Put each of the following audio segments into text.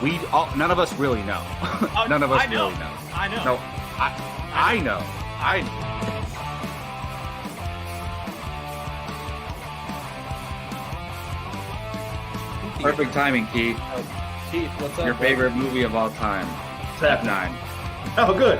None of us really know. None of us really know. I know. No, I know. Perfect timing, Keith. Keith, what's up? Your favorite movie of all time. F9. Oh, good.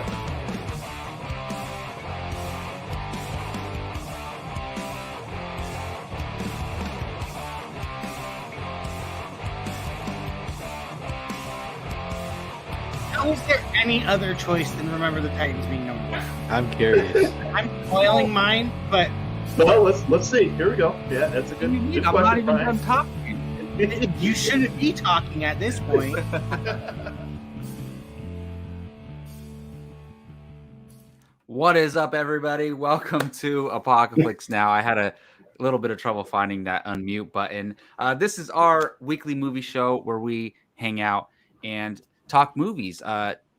How is there any other choice than Remember the Titans being number one? I'm curious. I'm spoiling mine, but Well, let's see. Here we go. Yeah, that's a good, good I'm question, not even Brian. done talking. you shouldn't be talking at this point. What is up, everybody? Welcome to Apocaflix. Now, I had a little bit of trouble finding that unmute button. This is our weekly movie show where we hang out and talk movies.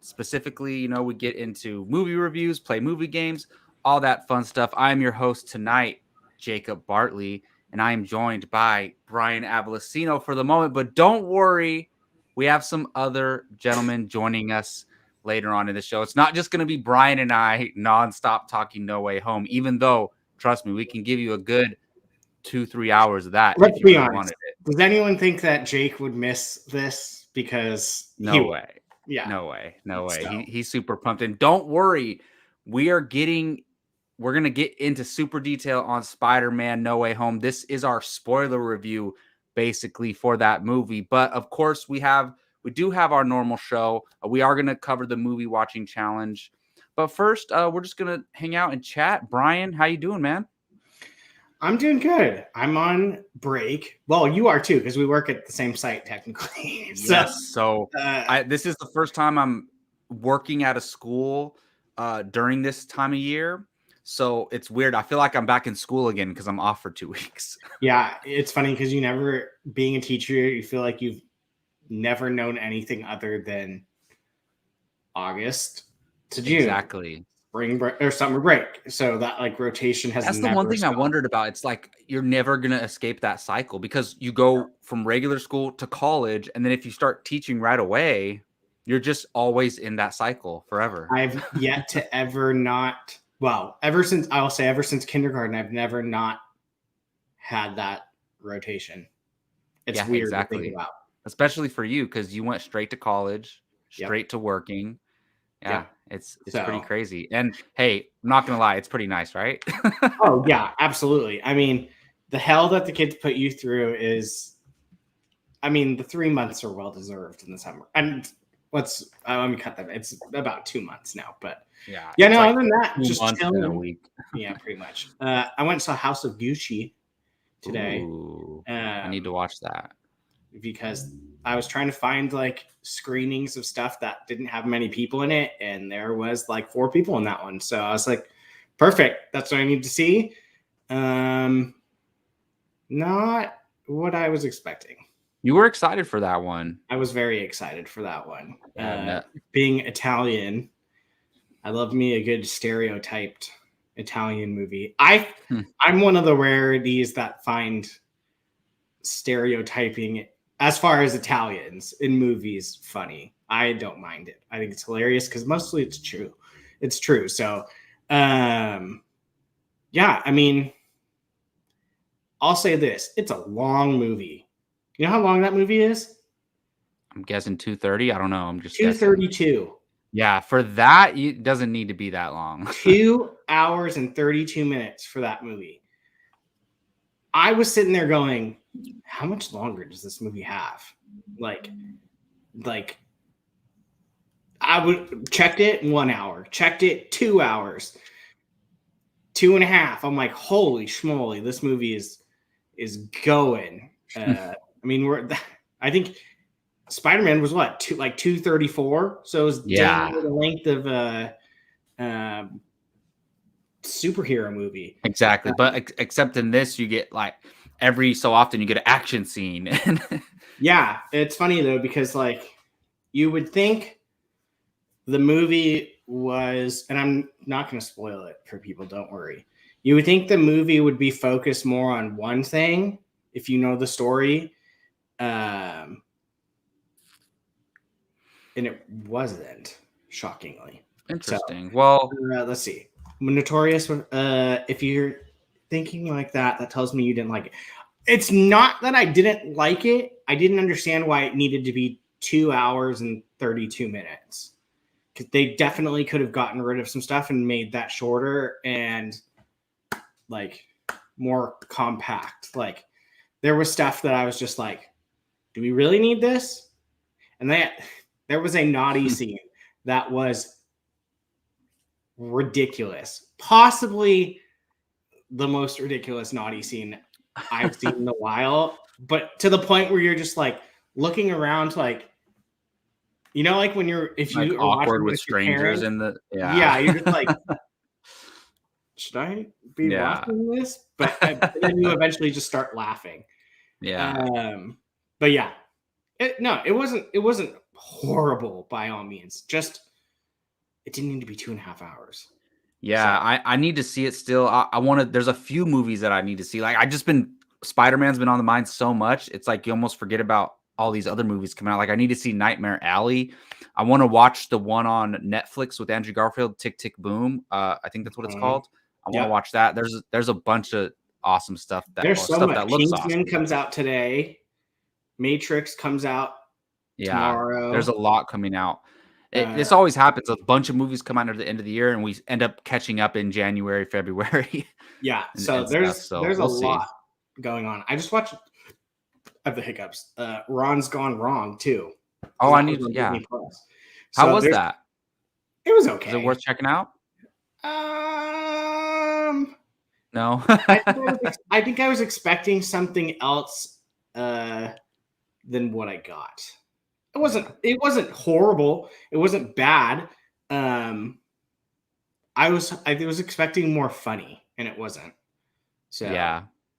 Specifically, we get into movie reviews, play movie games, all that fun stuff. I'm your host tonight, Jacob Bartley, and I am joined by Brian Avalosino for the moment. But don't worry, we have some other gentlemen joining us later on in the show. It's not just going to be Brian and I nonstop talking No Way Home, even though, trust me, we can give you a good 2-3 hours of that. Let's if you be really honest. wanted it. Does anyone think that Jake would miss this? Because No way. Yeah. No way. No way. So. He's super pumped. And don't worry, we're going to get into super detail on Spider-Man No Way Home. This is our spoiler review basically for that movie. But of course, we do have our normal show. We are going to cover the movie watching challenge. But first, we're just going to hang out and chat. Brian, how you doing, man? I'm doing good. I'm on break. Well, you are too, because we work at the same site technically. Yes. So this is the first time I'm working at a school during this time of year. So it's weird. I feel like I'm back in school again because I'm off for 2 weeks. Yeah, it's funny because being a teacher, you feel like you've never known anything other than August to June. Exactly. Spring break or summer break. So that rotation has. That's the one thing stopped. I wondered about. It's like you're never going to escape that cycle because you go from regular school to college. And then if you start teaching right away, you're just always in that cycle forever. I've yet to ever not. Well, ever since kindergarten, I've never not had that rotation. It's weird to think about. Especially for you, because you went straight to college, straight to working. Yeah, it's pretty crazy. And hey, I'm not going to lie, it's pretty nice, right? Oh, yeah, absolutely. I mean, the hell that the kids put you through is, the 3 months are well-deserved in the summer. And let me cut them. It's about 2 months now, but other than that, just chilling. A week. Yeah, pretty much. I went and saw House of Gucci today. Ooh, I need to watch that. Because I was trying to find screenings of stuff that didn't have many people in it, and there was 4 people in that one. So I was like, perfect. That's what I need to see. Not what I was expecting. You were excited for that one. I was very excited for that one. No. Being Italian, I love me a good stereotyped Italian movie. I'm one of the rarities that find stereotyping as far as Italians in movies funny. I don't mind it. I think it's hilarious because mostly it's true. It's true. So, I'll say this. It's a long movie. You know how long that movie is? I'm guessing 2:30. I don't know. I'm just 2:32. Yeah, for that, it doesn't need to be that long. 2 hours and 32 minutes for that movie. I was sitting there going, how much longer does this movie have? I would checked it 1 hour, checked it 2 hours, 2.5. I'm like, holy schmoly, this movie is going. I think Spider-Man was what, 234? So it was the length of superhero movie. Exactly. But except in this, you get every so often you get an action scene. Yeah, it's funny though, because you would think the movie was, and I'm not going to spoil it for people, don't worry. You would think the movie would be focused more on one thing if you know the story. and it wasn't, shockingly. Interesting. Well, Let's see. Notorious. If you're thinking like that, that tells me you didn't like it. It's not that I didn't like it. I didn't understand why it needed to be 2 hours and 32 minutes. Because they definitely could have gotten rid of some stuff and made that shorter and like more compact. Like there was stuff that I was just like, do we really need this? And there was a naughty scene that was ridiculous. Possibly the most ridiculous naughty scene I've seen in a while. But to the point where you're just like looking around like, like when you're if like you are awkward watching with strangers parents, in the yeah, you're just like, should I be Yeah. watching this? But then you eventually just start laughing. Yeah. But yeah, it wasn't horrible by all means. Just it didn't need to be 2.5 hours. Yeah, So- I need to see it still. I want to. There's a few movies that I need to see. Like Spider-Man's been on the mind so much. It's like you almost forget about all these other movies coming out. Like I need to see Nightmare Alley. I want to watch the one on Netflix with Andrew Garfield, Tick Tick Boom. I think that's what it's called. I want to watch that. There's a bunch of awesome stuff there's so stuff much. that looks Kingsman awesome. comes out today. Matrix comes out tomorrow. There's a lot coming out. This always happens. A bunch of movies come out at the end of the year, and we end up catching up in January, February. Yeah, and there's we'll a lot going on. I just watched of the hiccups. Ron's Gone Wrong too. Oh, I need How was that? It was okay. Is it worth checking out? No. I think I was expecting something else than what I got. It wasn't horrible. It wasn't bad. I was expecting more funny, and it wasn't. So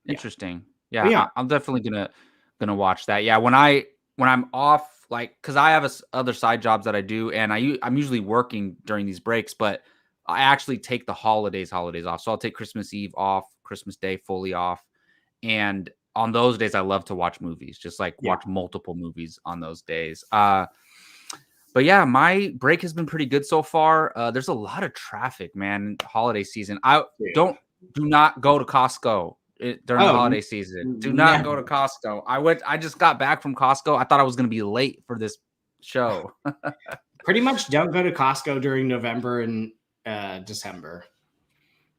Interesting. Yeah, I'm definitely gonna watch that. Yeah, when I'm off, like, because I have other side jobs that I do, and I'm usually working during these breaks, but I actually take the holidays off. So I'll take Christmas Eve off, Christmas Day fully off, and on those days I love to watch movies, just like watch multiple movies on those days. But yeah, my break has been pretty good so far. There's a lot of traffic, man. Holiday season. Do not go to Costco during the holiday season. Do not go to Costco. I just got back from Costco. I thought I was going to be late for this show. Pretty much don't go to Costco during November and December.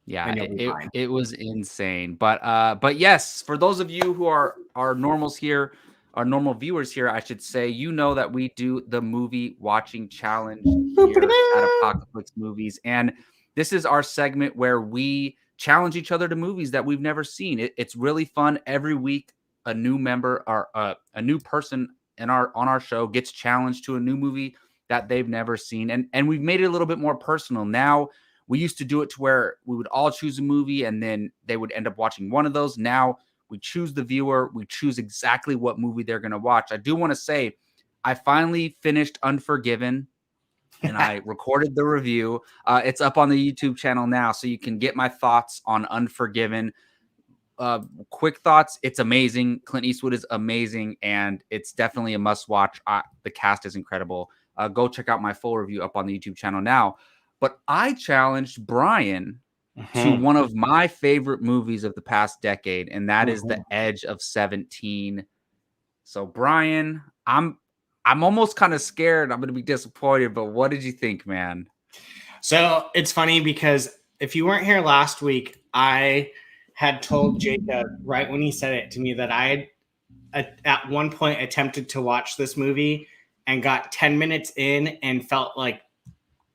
Yeah, it was insane. But yes, for those of you who are normals here, our normal viewers here, I should say, that we do the movie watching challenge here at Apocaflix Movies. And this is our segment where we challenge each other to movies that we've never seen. It's really fun. Every week, a new member or a new person on our show gets challenged to a new movie that they've never seen. And we've made it a little bit more personal. Now, we used to do it to where we would all choose a movie and then they would end up watching one of those. Now we choose the viewer. We choose exactly what movie they're going to watch. I do want to say I finally finished Unforgiven and I recorded the review. It's up on the YouTube channel now, so you can get my thoughts on Unforgiven. Quick thoughts. It's amazing. Clint Eastwood is amazing, and it's definitely a must watch. The cast is incredible. Go check out my full review up on the YouTube channel now. But I challenged Brian to one of my favorite movies of the past decade, and that is The Edge of 17. So, Brian, I'm almost kind of scared. I'm going to be disappointed, but what did you think, man? So it's funny because if you weren't here last week, I had told Jacob right when he said it to me that I had at one point attempted to watch this movie and got 10 minutes in and felt like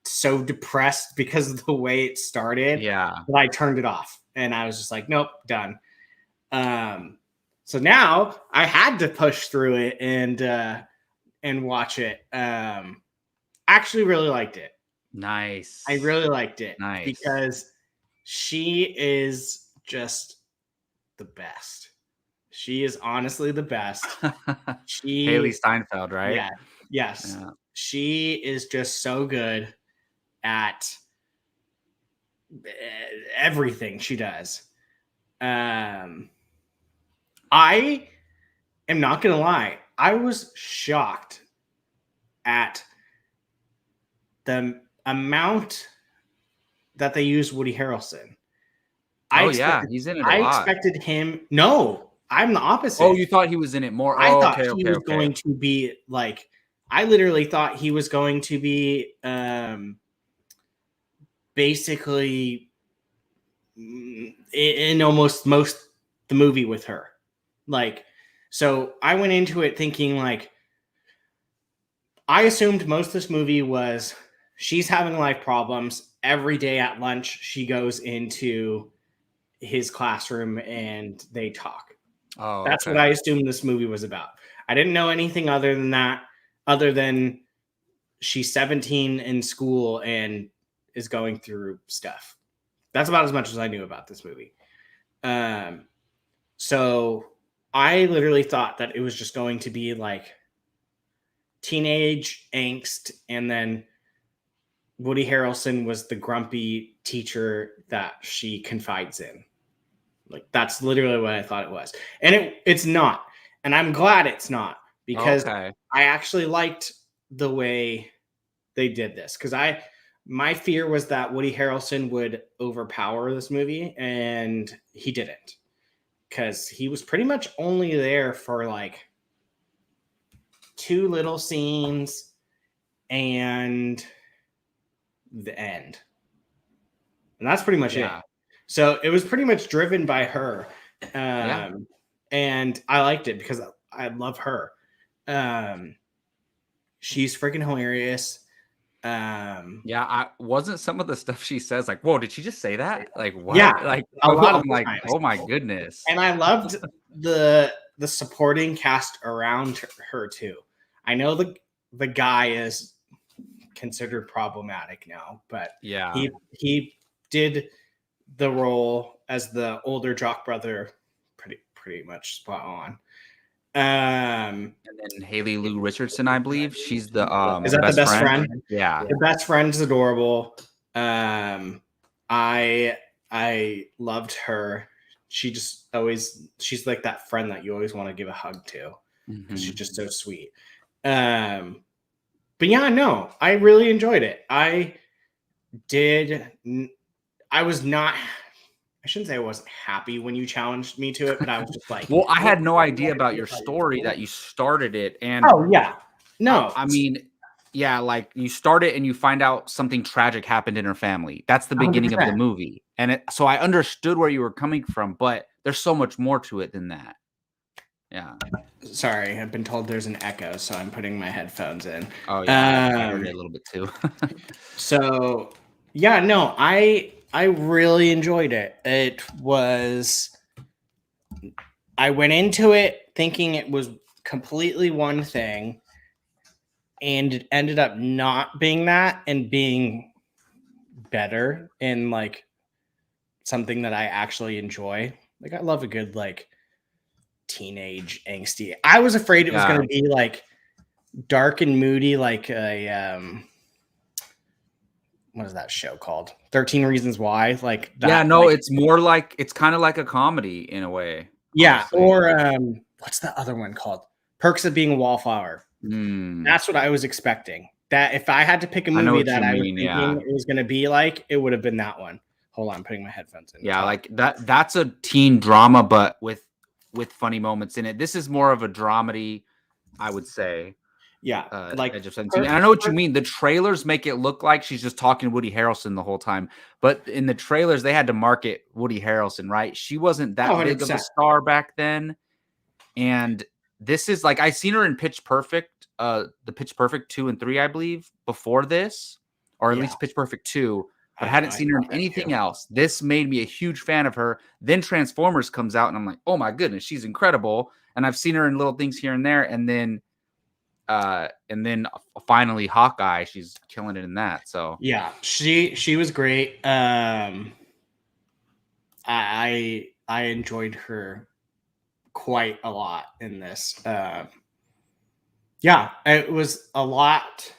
so depressed because of the way it started. Yeah. That I turned it off and I was just like, nope, done. So now I had to push through it and watch it. Actually really liked it. Nice. I really liked it. Nice. Because she is just the best. She is honestly the best. Haley Steinfeld, right? Yeah. Yes. Yeah. She is just so good at everything she does. I am not going to lie. I was shocked at the amount that they used Woody Harrelson. He's in it a I lot. expected him. No, I'm the opposite. Oh, you thought he was in it more? I thought okay, he was going to be like. I literally thought he was going to be basically in almost most the movie with her. Like, so I went into it thinking like, I assumed most of this movie was she's having life problems. Every day at lunch, she goes into his classroom and they talk. Oh, That's okay. what I assumed this movie was about. I didn't know anything other than that, other than she's 17 in school and is going through stuff. That's about as much as I knew about this movie. So I literally thought that it was just going to be like teenage angst, and then Woody Harrelson was the grumpy teacher that she confides in. Like, that's literally what I thought it was. And it's not. And I'm glad it's not, because I actually liked the way they did this. Because my fear was that Woody Harrelson would overpower this movie, and he didn't. Because he was pretty much only there for like 2 little scenes and the end. And that's pretty much it. So it was pretty much driven by her. And I liked it because I love her. She's freaking hilarious. I wasn't some of the stuff she says like, whoa, did she just say that? Like, what? Yeah, like a lot I'm of like, times. oh my goodness. And I loved the supporting cast around her too. I know the guy is considered problematic now, but he did the role as the older jock brother pretty much spot on. And then Haley Lou Richardson, I believe she's the is that the best friend? Yeah, the best friend's adorable. I loved her. She's like that friend that you always want to give a hug to, because she's just so sweet. But yeah, no, I really enjoyed it. I shouldn't say I wasn't happy when you challenged me to it, but I was just like, well, I had no idea about your story that you started it. And I mean, like you start it and you find out something tragic happened in her family. That's the beginning 100%. of the movie. And so I understood where you were coming from, but there's so much more to it than that. Yeah. Sorry, I've been told there's an echo, so I'm putting my headphones in. Oh yeah, I heard it a little bit too. So yeah, no, I really enjoyed it. I went into it thinking it was completely one thing, and it ended up not being that and being better and like something that I actually enjoy. Like, I love a good like teenage angsty. I was afraid it was going to be like dark and moody, like a what is that show called? 13 Reasons Why. Like that. Yeah, no, it's more like, it's kind of like a comedy in a way. Yeah, honestly. Or what's the other one called? Perks of Being a Wallflower. That's what I was expecting. That if I had to pick a movie that I was thinking it was going to be like, it would have been that one. Hold on, I'm putting my headphones in. Yeah, like that's a teen drama, but with funny moments in it. This is more of a dramedy, I would say. Yeah, like Edge of 17. And I know what you mean. The trailers make it look like she's just talking to Woody Harrelson the whole time, but in the trailers they had to market Woody Harrelson, right? She wasn't that big of a star back then. And this is like, I seen her in Pitch Perfect, the Pitch Perfect 2 and 3, I believe, before this, or at least Pitch Perfect 2. But I hadn't seen her in anything else. This made me a huge fan of her. Then Transformers comes out, and I'm like, oh my goodness, she's incredible. And I've seen her in little things here and there. And then finally Hawkeye, she's killing it in that. So yeah, she was great. I enjoyed her quite a lot in this. Yeah, it was a lot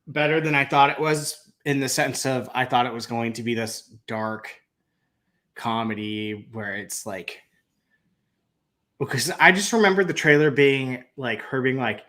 better than I thought it was, in the sense of I thought it was going to be this dark comedy where it's like, because I just remember the trailer being like her being like,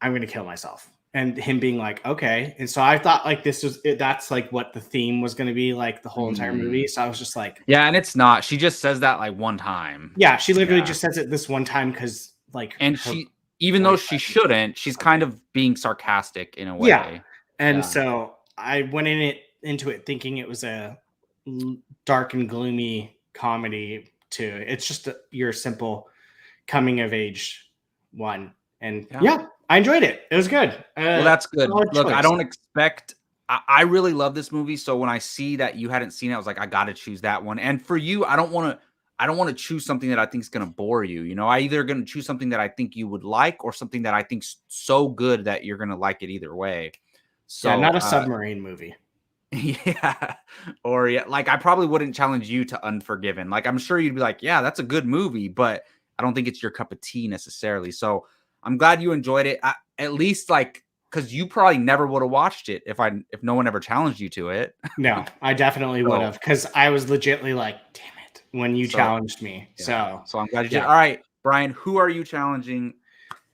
I'm going to kill myself. and him being like, okay. And so I thought like that's like what the theme was going to be like the whole entire movie. So I was just like, yeah, and it's not. She just says that like one time. Yeah, she literally just says it this one time because like, and she, even though she shouldn't, she's kind of being sarcastic in a way. Yeah, and so I went into it thinking it was a dark and gloomy comedy too. It's just your simple coming of age one, and yeah, I enjoyed it. It was good. Well, that's good. Look, I don't expect. I really love this movie, so when I see that you hadn't seen it, I was like, I got to choose that one. And for you, I don't want to choose something that I think is going to bore you. You know, I either going to choose something that I think you would like, or something that I think's so good that you're going to like it either way. So, not a submarine movie. Yeah, or like I probably wouldn't challenge you to Unforgiven. Like I'm sure you'd be like, yeah, that's a good movie, but I don't think it's your cup of tea necessarily. So I'm glad you enjoyed it. At least like, because you probably never would have watched it if no one ever challenged you to it. No, I definitely would have, because I was legitimately like, damn it, when you challenged me. Yeah. So I'm glad you did. All right, Brian, who are you challenging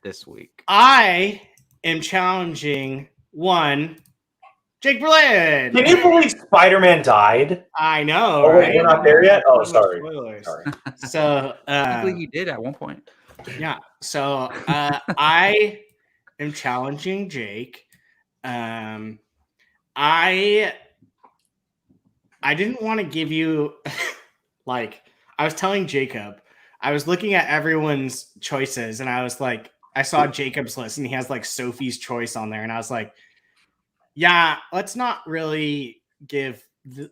this week? I am challenging one, Jake Berlin. Can you believe Spider-Man died? I know. Oh, wait, we're not there yet? Oh, sorry. So technically he did at one point. Yeah. So I am challenging Jake. I didn't want to give you like, I was telling Jacob, I was looking at everyone's choices and I was like, I saw Jacob's list and he has like Sophie's Choice on there. And I was like, yeah, let's not really give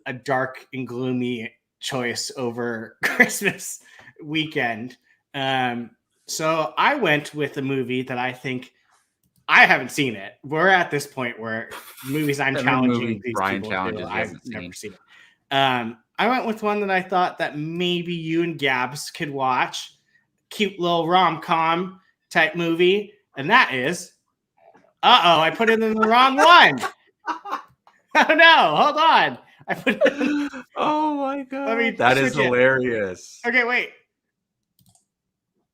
a dark and gloomy choice over Christmas weekend. So I went with a movie that I think, I haven't seen it. We're at this point where movies I'm challenging these Brian people challenges, to, I've never seen it. I went with one that I thought that maybe you and Gabs could watch. Cute little rom-com type movie. And that is, I put it in the wrong one. Oh no, hold on. I put it in... Oh my god. That is hilarious. Okay, wait.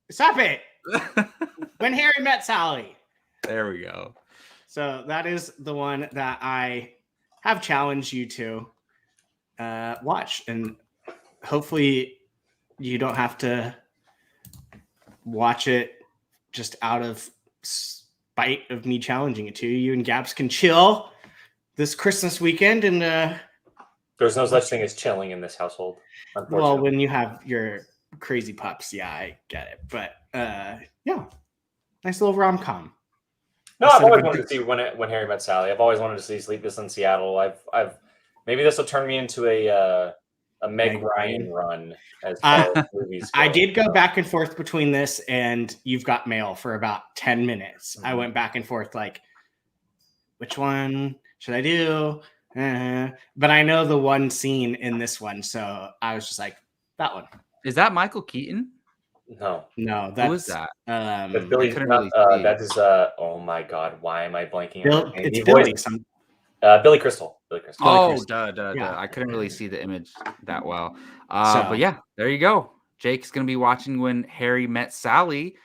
Stop it. When Harry Met Sally. There we go. So that is the one that I have challenged you to watch. And hopefully you don't have to watch it just out of spite of me challenging it to you. You and Gabs can chill this Christmas weekend. And there's no such thing as chilling in this household, unfortunately. Well, when you have your crazy pups, yeah, I get it. But yeah, nice little rom-com. No, I've always wanted to see when Harry Met Sally. I've always wanted to see Sleepless in Seattle. I've maybe this will turn me into a Meg Ryan run as far as movies go. I did go back and forth between this and You've Got Mail for about 10 minutes. I went back and forth like, which one should I do? But I know the one scene in this one, so I was just like, that one. Is that Michael Keaton? No, that's who is that? That's Billy. That is oh my god, why am I blanking? It's Billy. Billy Crystal. Oh, duh. I couldn't really see the image that well. But yeah, there you go. Jake's gonna be watching When Harry Met Sally.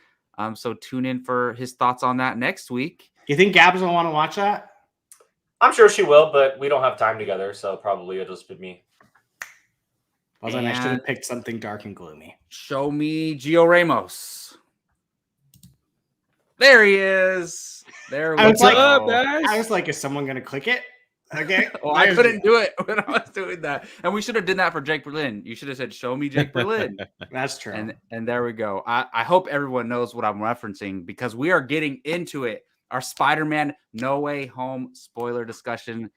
So tune in for his thoughts on that next week. You think Gabs will want to watch that? I'm sure she will, but we don't have time together, so probably it'll just be me. Well, then I should have picked something dark and gloomy. Show me Gio Ramos. There he is. There. What's up, guys? I was like, is someone gonna click it? Okay. Well, I couldn't do it when I was doing that, and we should have done that for Jake Berlin. You should have said, "Show me Jake Berlin." That's true. And there we go. I hope everyone knows what I'm referencing because we are getting into it. Our Spider-Man No Way Home spoiler discussion.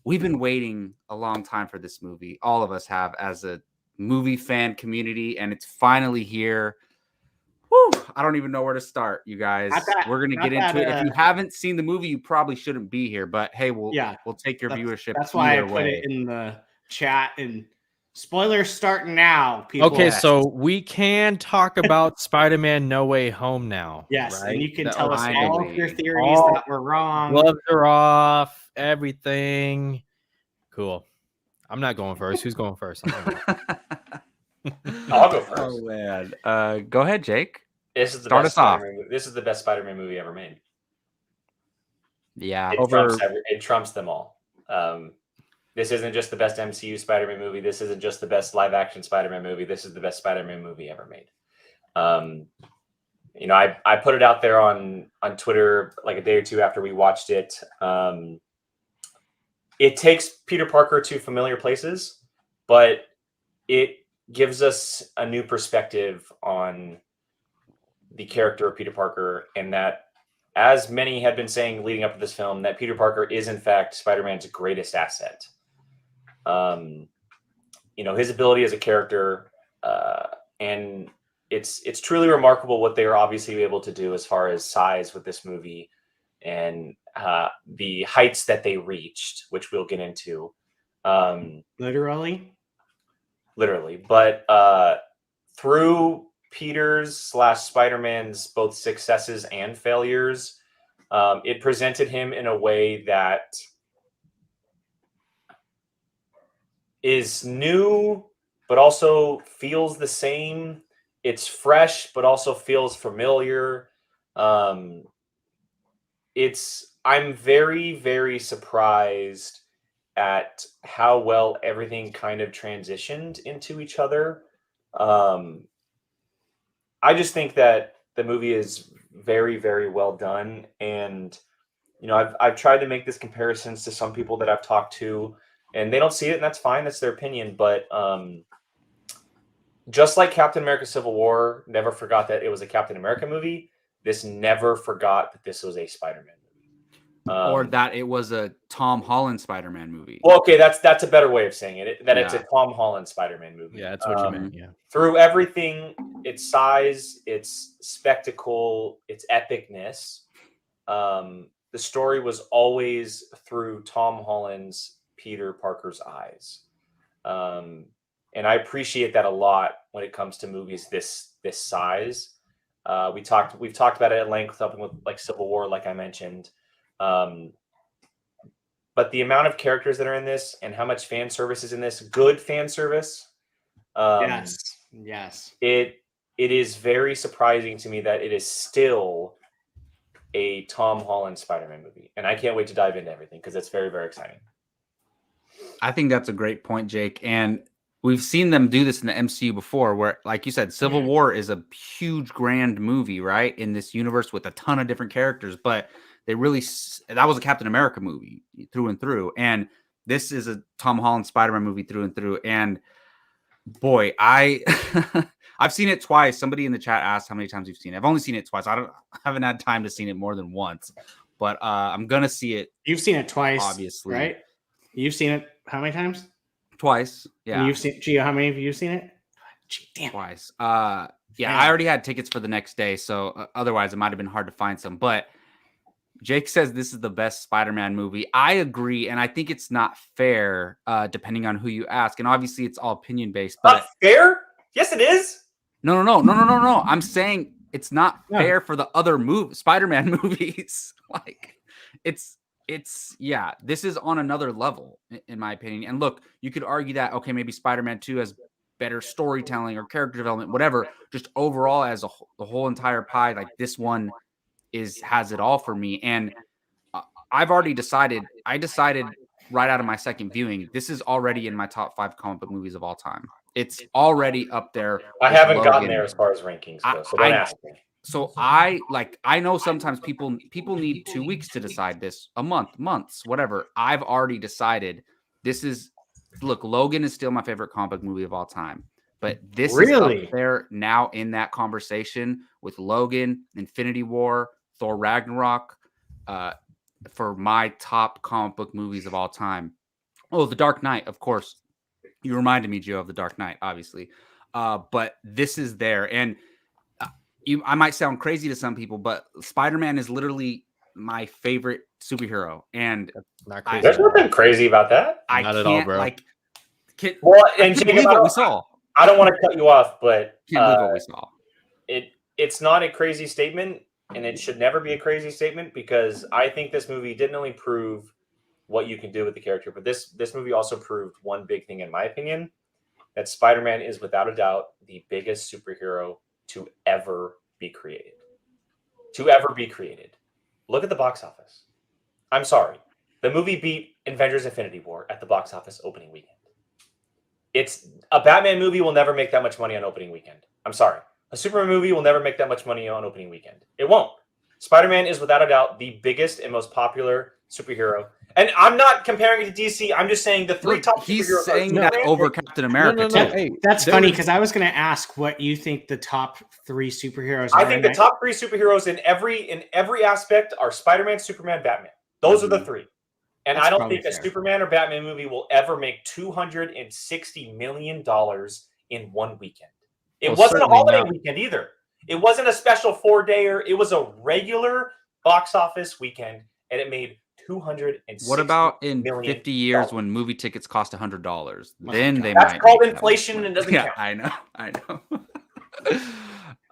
We've been waiting a long time for this movie. All of us have as a movie fan community, and it's finally here. Whew, I don't even know where to start, you guys. We're going to get into it. If you haven't seen the movie, you probably shouldn't be here, but hey, we'll take your viewership. That's why I put it in the chat, and spoilers starting now, people. Okay, so we can talk about Spider-Man No Way Home now. Yes, right? And you can tell us all of your theories that were wrong. Gloves are off, everything. Cool. I'm not going first. Who's going first? I'll go first. Oh man, go ahead, Jake. This is the Start best us off. This is the best Spider-Man movie ever made. Yeah. It trumps them all. This isn't just the best MCU Spider-Man movie. This isn't just the best live-action Spider-Man movie. This is the best Spider-Man movie ever made. I put it out there on Twitter like a day or two after we watched it. It takes Peter Parker to familiar places, but it gives us a new perspective on the character of Peter Parker, and that, as many had been saying leading up to this film, that Peter Parker is in fact Spider-Man's greatest asset. His ability as a character, and it's truly remarkable what they are obviously able to do as far as size with this movie, and the heights that they reached, which we'll get into. Literally, but through Peter's / Spider-Man's both successes and failures, it presented him in a way that is new, but also feels the same. It's fresh, but also feels familiar. I'm very, very surprised at how well everything kind of transitioned into each other. I just think that the movie is very, very well done. And, I've tried to make this comparisons to some people that I've talked to, and they don't see it, and that's fine. That's their opinion. But just like Captain America Civil War never forgot that it was a Captain America movie, this never forgot that this was a Spider-Man movie. Or that it was a Tom Holland Spider-Man movie. Well, okay, that's a better way of saying it. It's a Tom Holland Spider-Man movie. Yeah, that's what you meant. Yeah. Through everything, its size, its spectacle, its epicness, the story was always through Tom Holland's Peter Parker's eyes, and I appreciate that a lot when it comes to movies this size. We've talked about it at length, something with like Civil War, like I mentioned. But the amount of characters that are in this and how much fan service is in this, good fan service. Yes. It is very surprising to me that it is still a Tom Holland Spider-Man movie. And I can't wait to dive into everything because it's very, very exciting. I think that's a great point, Jake. And we've seen them do this in the MCU before where, like you said, Civil War is a huge, grand movie, right? In this universe with a ton of different characters, but that was a Captain America movie through and through. And this is a Tom Holland Spider-Man movie through and through. And boy, I've seen it twice. Somebody in the chat asked how many times you've seen it. I've only seen it twice. I haven't had time to see it more than once, but I'm going to see it. You've seen it twice, obviously, right? You've seen it how many times? Twice. Yeah. And you've seen Gio, how many of you seen it? Damn. Twice. I already had tickets for the next day, so otherwise it might have been hard to find some, but Jake says this is the best Spider-Man movie. I agree, and I think it's not fair, depending on who you ask. And obviously, it's all opinion-based. But not fair? Yes, it is. No. I'm saying it's not fair for the other Spider-Man movies. Like, this is on another level, in my opinion. And look, you could argue that, okay, maybe Spider-Man 2 has better storytelling or character development, whatever. Just overall, as the whole entire pie, like this one has it all for me. And I've already decided. I decided right out of my second viewing, this is already in my top 5 comic book movies of all time. It's already up there. I haven't gotten there as far as rankings go, so don't ask me. So I know sometimes people need 2 weeks to decide this, a months, whatever. I've already decided Logan is still my favorite comic book movie of all time. But this is up there now in that conversation with Logan, Infinity War, Thor Ragnarok, for my top comic book movies of all time. Oh, The Dark Knight, of course. You reminded me, Joe, of The Dark Knight, obviously. But this is there. And I might sound crazy to some people, but Spider-Man is literally my favorite superhero. And not crazy. There's nothing crazy about that. Not at all, bro. And believe what we saw. I don't want to cut you off, but can't believe what we saw. It's not a crazy statement, and it should never be a crazy statement, because I think this movie didn't only prove what you can do with the character, but this movie also proved one big thing, in my opinion, that Spider-Man is without a doubt the biggest superhero to ever be created. Look at the box office. I'm sorry. The movie beat Avengers Infinity War at the box office opening weekend. It's a Batman movie will never make that much money on opening weekend. I'm sorry. A Superman movie will never make that much money on opening weekend. It won't. Spider-Man is without a doubt the biggest and most popular superhero. And I'm not comparing it to DC. I'm just saying the three Look, top he's superheroes saying are that Superman, over Captain America no. too. Hey, That's there funny was- because I was going to ask what you think the top 3 superheroes I are. think the top 3 superheroes in every aspect are Spider-Man, Superman, Batman. Those are the 3. And That's I don't probably think a fair. Superman or Batman movie will ever make $260 million in one weekend. It Well, wasn't a certainly holiday not. weekend either. It wasn't a special 4-dayer. It was a regular box office weekend, and it made $260 What about in million 50 years when movie tickets cost $100? my Then God. they That's might. called make that much inflation money. and it doesn't Yeah, count. I know.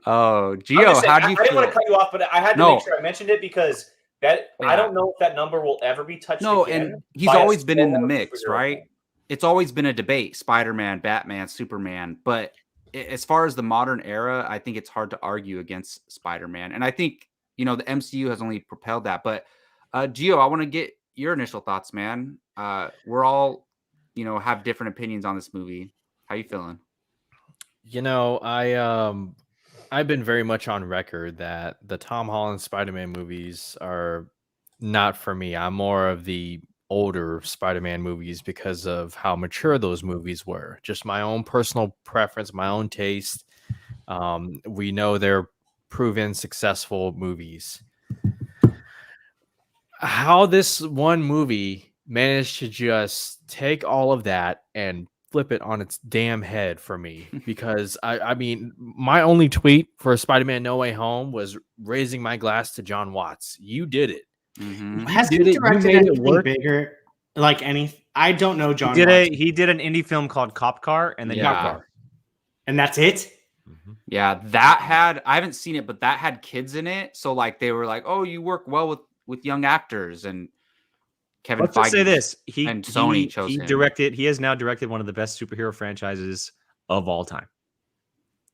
Oh, I'm Gio, just saying, how do you I didn't want to feel? cut you off, but I had to No. make sure I mentioned it because that I Yeah. don't know if that number will ever be touched No, again. and he's by a always been in the smaller mix, superhero right? film. It's always been a debate: Spider-Man, Batman, Superman. But as far as the modern era, I think it's hard to argue against Spider-Man, and I think the MCU has only propelled that. But Gio, I want to get your initial thoughts, man. We're all, have different opinions on this movie. How you feeling? I've been very much on record that the Tom Holland Spider-Man movies are not for me. I'm more of the older Spider-Man movies because of how mature those movies were. Just my own personal preference, my own taste. We know they're proven successful movies. How this one movie managed to just take all of that and flip it on its damn head for me, because I mean, my only tweet for Spider-Man No Way Home was raising my glass to John Watts. You did it. Mm-hmm. Has did he it. You directed made it anything work. bigger? Like any? I don't know John He Watts. did an indie film called Cop Car, and then Yeah. Cop Car. And that's it? Yeah, that had, I haven't seen it, but that had kids in it. So like they were like, "Oh, you work well with young actors," and Kevin Let's just say Feige this: and Sony chose he him. directed. He has now directed one of the best superhero franchises of all time.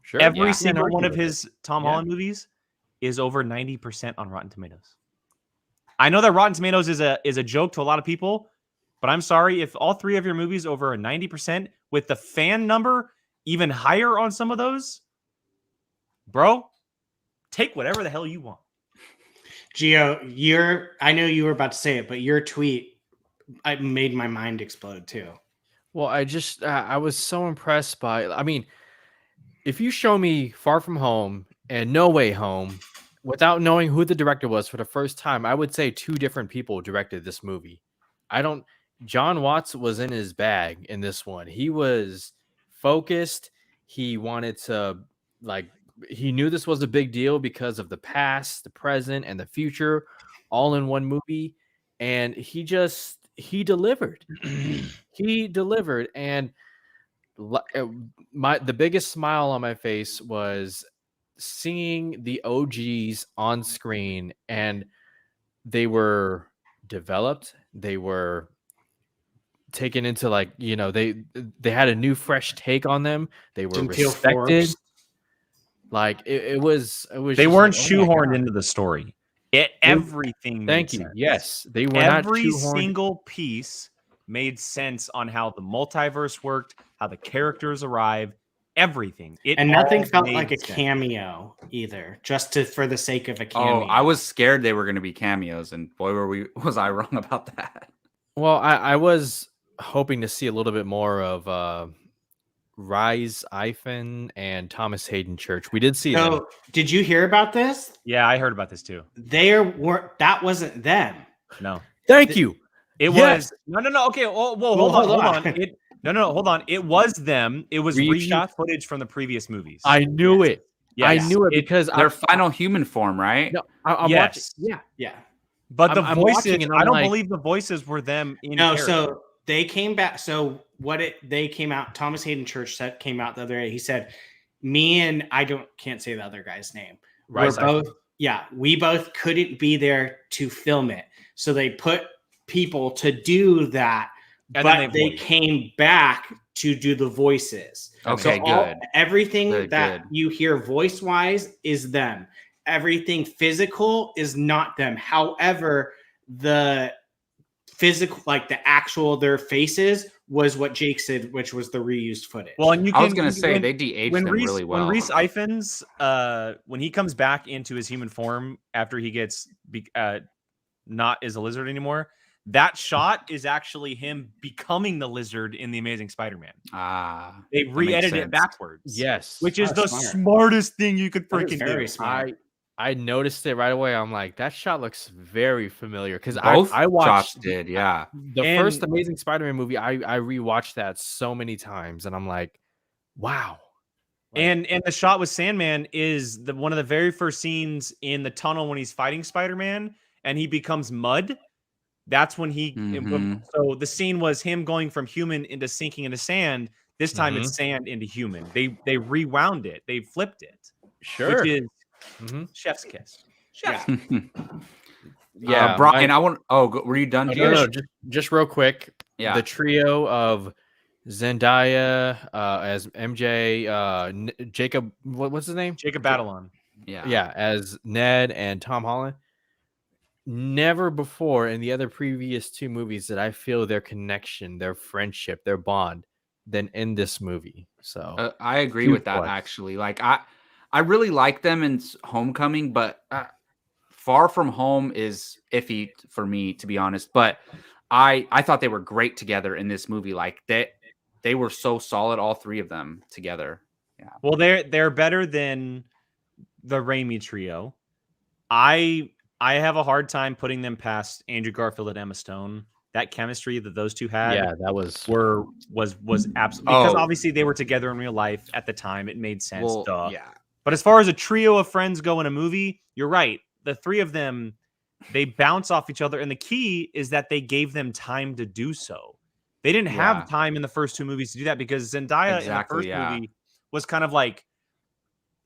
Sure. Every yeah. single Can't one argue of with his Tom Yeah. Holland movies is over 90% on Rotten Tomatoes. I know that Rotten Tomatoes is a joke to a lot of people, but I'm sorry if all 3 of your movies over a 90% with the fan number even higher on some of those, bro, take whatever the hell you want. Gio, I know you were about to say it, but your tweet made my mind explode too. Well, I was so impressed by, I mean, if you show me Far From Home and No Way Home without knowing who the director was for the first time, I would say 2 different people directed this movie. John Watts was in his bag in this one. He was focused. He wanted to, he knew this was a big deal because of the past, the present, and the future all in one movie. And he delivered. He delivered. And the biggest smile on my face was seeing the OGs on screen, and they were developed. They were taken into they had a new fresh take on them. They were Didn't feel respected. forced. It was They just weren't like, oh my shoehorned God. into the story. Everything made Thank you. sense. Yes, they were not Every shoehorned. single piece made sense on how the multiverse worked, how the characters arrived, everything. And nothing all felt made like a sense. cameo either, just for the sake of a Oh, cameo. I was scared they were going to be cameos, and boy, was I wrong about that. Well, I was hoping to see a little bit more of Rise Ifen and Thomas Hayden Church. We did see them. So, did you hear about this? Yeah, I heard about this too. That wasn't them. No, Thank you. it Yes. was no. Okay, hold on. Hold on. It was them. It was Reused reused shots? footage from the previous movies. I knew it. I Yes. knew it because Their final human form, right? I'm Yes. watching. Yeah. Yeah. But the I'm voices, watching and I'm I don't like- believe the voices were them in No, character. so they came back. So they came out. Thomas Hayden Church came out the other day. He said, "Me and can't say the other guy's name. Rise We both couldn't be there to film it. So they put people to do that, And then but they they voiced. came back to do the voices. Okay, So good. everything Good, that good. you hear voice-wise is them. Everything physical is not them. However, the physical, like the actual their faces was what Jake said, which was the reused footage. Well, and you I was can gonna say they de-aged them really well. When Reese Ifans, when he comes back into his human form after he gets not as a lizard anymore, that shot is actually him becoming the lizard in the Amazing Spider-Man. They re-edited it backwards. Yes, which is the smart. smartest thing you could That is freaking very do. smart. I noticed it right away. I'm like, that shot looks very familiar because Both I watched shots did, yeah. the first Amazing Spider-Man movie. I rewatched that so many times, and I'm like, wow. And the shot with Sandman is one of the very first scenes in the tunnel when he's fighting Spider-Man and he becomes mud. That's when he. So the scene was him going from human into sinking into sand. This time it's sand into human. They rewound it. They flipped it. Sure. Which is chef's kiss. Chef's kiss. Yeah, Brian, I want. Oh, were you done? No, just real quick. Yeah. The trio of Zendaya as MJ, Jacob, what's his name? Jacob Batalon. Yeah, as Ned and Tom Holland. Never before in the other previous two movies did I feel their connection, their friendship, their bond than in this movie. So I agree with that actually. Like I really like them in Homecoming, but Far From Home is iffy for me, to be honest. But I thought they were great together in this movie. Like they were so solid, all three of them together. Yeah. Well, they're better than the Raimi trio. I have a hard time putting them past Andrew Garfield and Emma Stone. That chemistry that those two had, was absolutely because obviously they were together in real life at the time. It made sense. Well, yeah. But as far as a trio of friends go in a movie, you're right. The three of them, they bounce off each other, and the key is that they gave them time to do so. They didn't have time in the first two movies to do that because Zendaya in the first movie was kind of like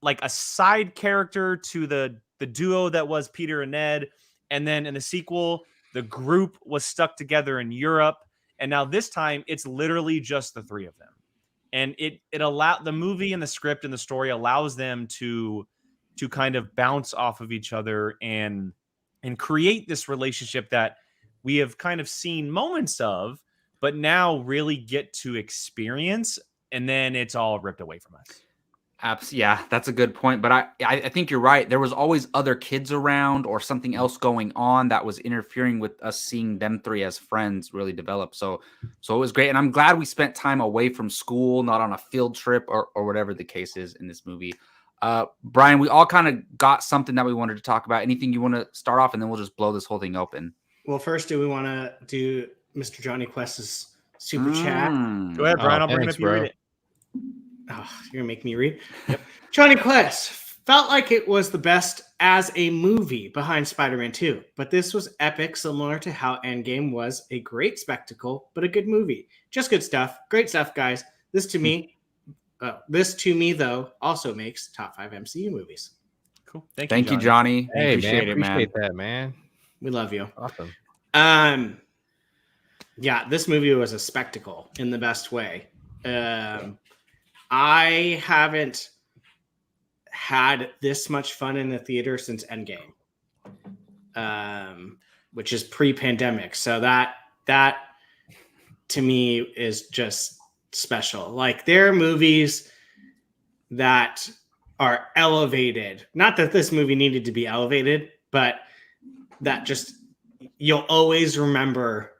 a side character to the duo that was Peter and Ned. And then in the sequel, the group was stuck together in Europe. And now this time it's literally just the three of them. And it allowed the movie and the script and the story allows them to kind of bounce off of each other and create this relationship that we have kind of seen moments of, but now really get to experience. And then it's all ripped away from us. Yeah, that's a good point. But I think you're right. There was always other kids around or something else going on that was interfering with us seeing them three as friends really develop. So it was great. And I'm glad we spent time away from school, not on a field trip or whatever the case is in this movie. Brian, we all kind of got something that we wanted to talk about. Anything you want to start off, and then we'll just blow this whole thing open. Well, first, do we want to do Mr. Johnny Quest's super chat? Go ahead, Brian. I'll bring it up. You read it. Oh, you're gonna make me read? Yep. Johnny Quest felt like it was the best as a movie behind Spider-Man 2, but this was epic, similar to how Endgame was a great spectacle, but a good movie. Just good stuff. Great stuff, guys. This to me, though, also makes top 5 MCU movies. Cool. Thank you, Johnny. Hey, appreciate that, man. We love you. Awesome. Yeah, this movie was a spectacle in the best way. I haven't had this much fun in the theater since Endgame, which is pre-pandemic. So that to me is just special. Like, there are movies that are elevated. Not that this movie needed to be elevated, but that just you'll always remember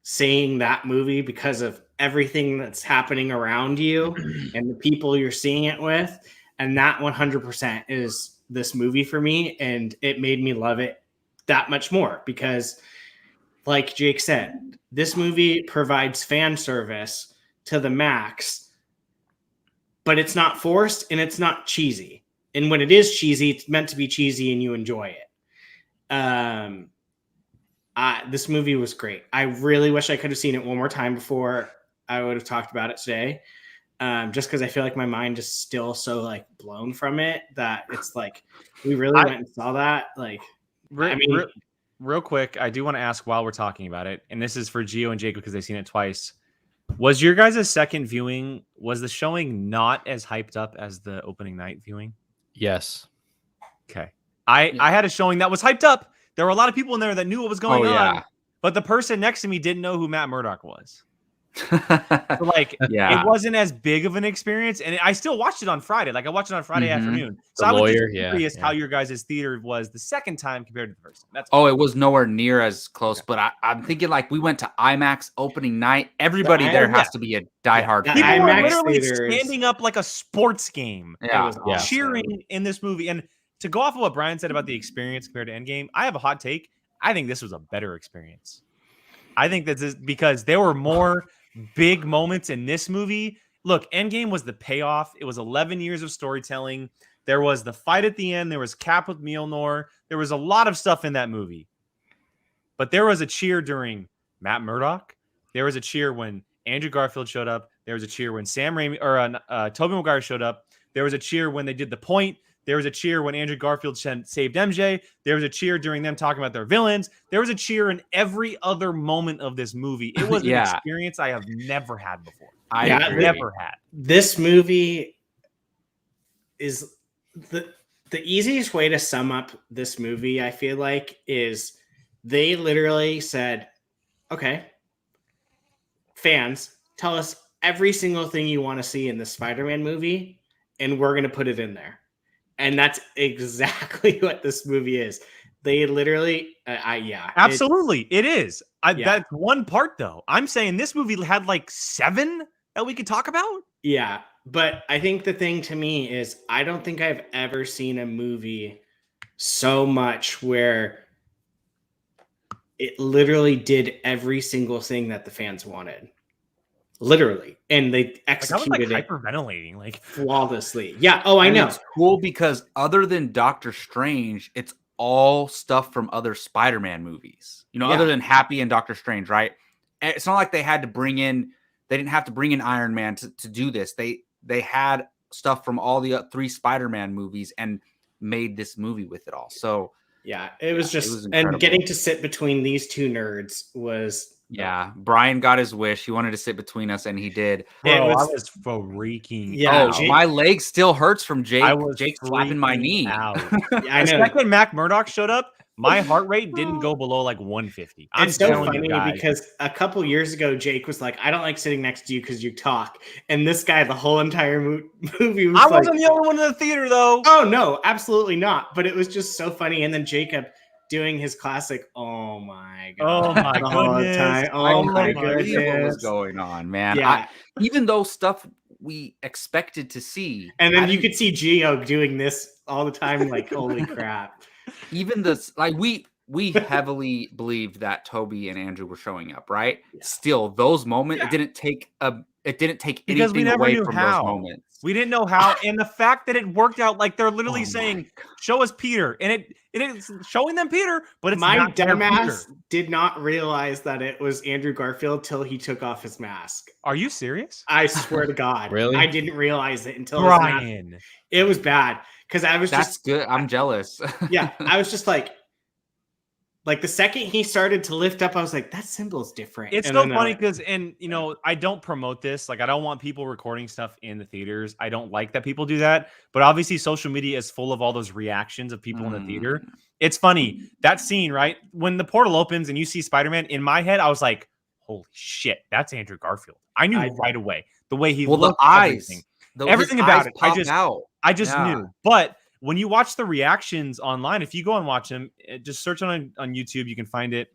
seeing that movie because of everything that's happening around you and the people you're seeing it with. And that 100% is this movie for me. And it made me love it that much more because, like Jake said, this movie provides fan service to the max, but it's not forced and it's not cheesy. And when it is cheesy, it's meant to be cheesy and you enjoy it. This movie was great. I really wish I could have seen it one more time before I would have talked about it today. Just because I feel like my mind is still so like blown from it that it's like we really went and saw that. Like, real quick, I do want to ask while we're talking about it, and this is for Gio and Jacob because they've seen it twice. Was your guys' second viewing, was the showing not as hyped up as the opening night viewing? Yes. Okay. I had a showing that was hyped up. There were a lot of people in there that knew what was going Oh, on, yeah. but the person next to me didn't know who Matt Murdock was. So, like, Yeah. it wasn't as big of an experience, and I still watched it on Friday. Like, I watched it on Friday Mhm. afternoon. So The I was lawyer, just yeah, curious yeah. how your guys' theater was the second time compared to the first time. That's all. Oh, it was nowhere near as close, but I'm thinking like we went to IMAX opening night. Everybody there has to be a diehard The fan. People were IMAX literally theaters- standing up like a sports game, It Yeah. was Yeah. awesome. cheering in this movie. And to go off of what Brian said about the experience compared to Endgame, I have a hot take. I think this was a better experience. I think that this because there were more big moments in this movie. Look, Endgame was the payoff. It was 11 years of storytelling. There was the fight at the end. There was Cap with Mjolnir. There was a lot of stuff in that movie. But there was a cheer during Matt Murdock. There was a cheer when Andrew Garfield showed up. There was a cheer when Sam Raimi or Tobey Maguire showed up. There was a cheer when they did The Point. There was a cheer when Andrew Garfield saved MJ. There was a cheer during them talking about their villains. There was a cheer in every other moment of this movie. It was an Yeah. experience I have never had before. I Yeah, agree. Never had. This movie is the easiest way to sum up this movie, I feel like, is they literally said, okay, fans, tell us every single thing you want to see in the Spider-Man movie, and we're going to put it in there. And that's exactly what this movie is. They literally, yeah. Absolutely. It is. Yeah. That's one part, though. I'm saying this movie had like 7 that we could talk about. Yeah. But I think the thing to me is I don't think I've ever seen a movie so much where it literally did every single thing that the fans wanted. Literally. And they Like, I was executed like it hyperventilating. Like, flawlessly. Yeah. Oh, I And know. It's cool because other than Doctor Strange, it's all stuff from other Spider-Man movies. You know, Yeah. other than Happy and Doctor Strange, right? And it's not like they didn't have to bring in Iron Man to do this. They had stuff from all the 3 Spider-Man movies and made this movie with it all. So Yeah. It was it just, was and incredible. getting to sit between these two nerds was, yeah, Brian got his wish. He wanted to sit between us, and he did. bro, It I was- was freaking Yeah, out. Oh, my leg still hurts from I was Jake slapping my freaking knee. out. I The know. second Mac Murdock showed up, my heart rate didn't go below like 150. I'm It's so telling you funny guys. because a couple years ago, Jake was like, I don't like sitting next to you because you talk. And this guy, the whole entire movie was I like, wasn't the only one in the theater, though. oh, no, absolutely not. But it was just so funny. And then Jacob doing his classic, oh my God. Oh my the whole goodness. time. I Oh couldn't my believe what was goodness. going on, man. Yeah. Even though stuff we expected to see, And I then you didn't- could see Gio doing this all the time. Like, holy crap. even this, like we heavily believed that Toby and Andrew were showing up, right? Yeah. Still, those moments Yeah. it didn't take Because we anything never away knew from how. those moments. We didn't know how, and the fact that it worked out, like they're literally Oh my saying, "Show us Peter," and it is showing them Peter, but it's My not their dumbass Peter. did not realize that it was Andrew Garfield till he took off his mask. Are you serious, I swear to God. Really? I didn't realize it until his mask. Brian? It was bad because I was That's just good. I'm jealous. yeah, I was just like the second he started to lift up, I was like, that symbol's different. It's And so then, funny because, and you know, I don't promote this. Like, I don't want people recording stuff in the theaters. I don't like that people do that. But obviously, social media is full of all those reactions of people in the theater. It's funny that scene, right? When the portal opens and you see Spider-Man, in my head, I was like, "Holy shit, that's Andrew Garfield!" I knew right away the way he Well, the looked, eyes, everything. Everything about it, out. I just Yeah. knew. But when you watch the reactions online, if you go and watch them, just search on YouTube, you can find it.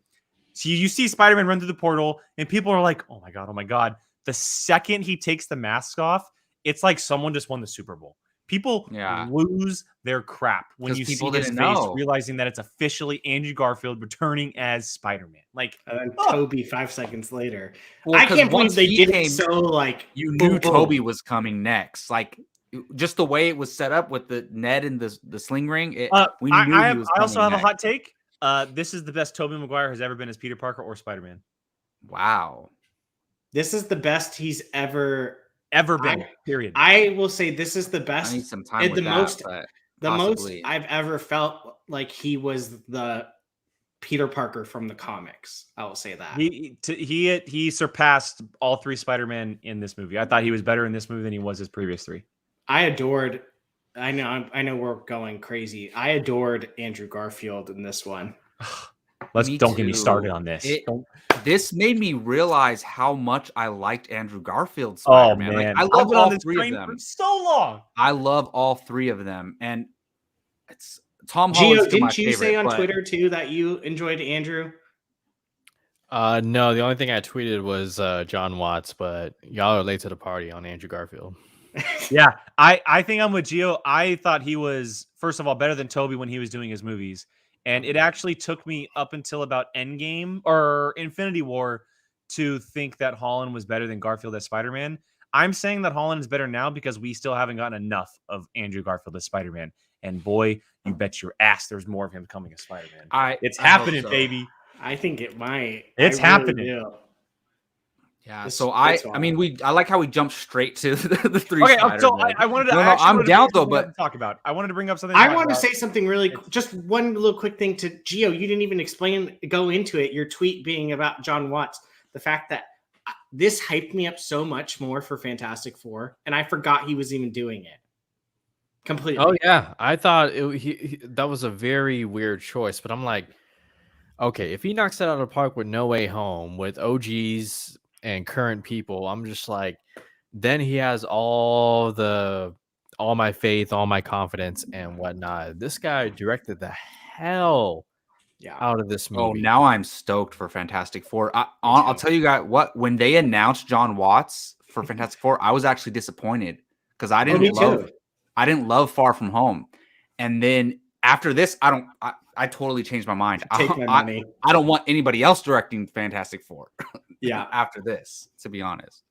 So you see Spider-Man run through the portal, and people are like, "Oh my god, oh my god!" The second he takes the mask off, it's like someone just won the Super Bowl. People Yeah. lose their crap when 'Cause you see people his face, didn't know. realizing that it's officially Andrew Garfield returning as Spider-Man. Like, and then Oh. Toby 5 seconds later. Well, I 'cause can't believe once they he did came, it so like you boom, knew boom. Toby was coming next. Like just the way it was set up with the Ned and the sling ring. We knew he was. I also coming have a next. hot take. This is the best Tobey Maguire has ever been as Peter Parker or Spider-Man. Wow. This is the best he's ever Been. Period. I will say this is the I best. need some time and with the that, most- but The possibly. most I've ever felt like he was the Peter Parker from the comics. I will say that. He surpassed all 3 Spider-Man in this movie. I thought he was better in this movie than he was his previous 3. I know we're going crazy. I adored Andrew Garfield in this one. Me Don't get me too. started on this. This made me realize how much I liked Andrew Garfield's Oh Spider-Man. Like, man, I I've love been on all this three of train them. for so long. I love all three of them, and it's Tom Gio, Holland's still my didn't you favorite. say on but Twitter too that you enjoyed Andrew? No, the only thing I tweeted was John Watts, but y'all are late to the party on Andrew Garfield. Yeah, I think I'm with Gio. I thought he was, first of all, better than Toby when he was doing his movies. And it actually took me up until about Endgame or Infinity War to think that Holland was better than Garfield as Spider-Man. I'm saying that Holland is better now because we still haven't gotten enough of Andrew Garfield as Spider-Man. And boy, you bet your ass there's more of him coming as Spider-Man. It's I hope happening, so. baby. I think it might. It's I really happening. do. Yeah, It's- so it's I mean, I like how we jumped straight to the three Okay, Spider-Man. so I wanted to. No, I no, actually I'm wanted to down bring though, something up but to talk about. I wanted to bring up something. I talk want to about. say something really, just one little quick thing to Gio. You didn't even go into it. Your tweet being about John Watts, the fact that this hyped me up so much more for Fantastic Four, and I forgot he was even doing it completely. Oh yeah, I thought that was a very weird choice, but I'm like, okay, if he knocks it out of the park with No Way Home, with OGs and current people, I'm just like, then he has all my faith, all my confidence, and whatnot. This guy directed the hell Yeah. out of this oh, movie. now I'm stoked for Fantastic Four. I'll tell you guys what, when they announced John Watts for Fantastic Four, I was actually disappointed because I me too. didn't love Far From Home, and then after this, I totally changed my mind. Take my money. I don't want anybody else directing Fantastic Four. Yeah. After this, to be honest.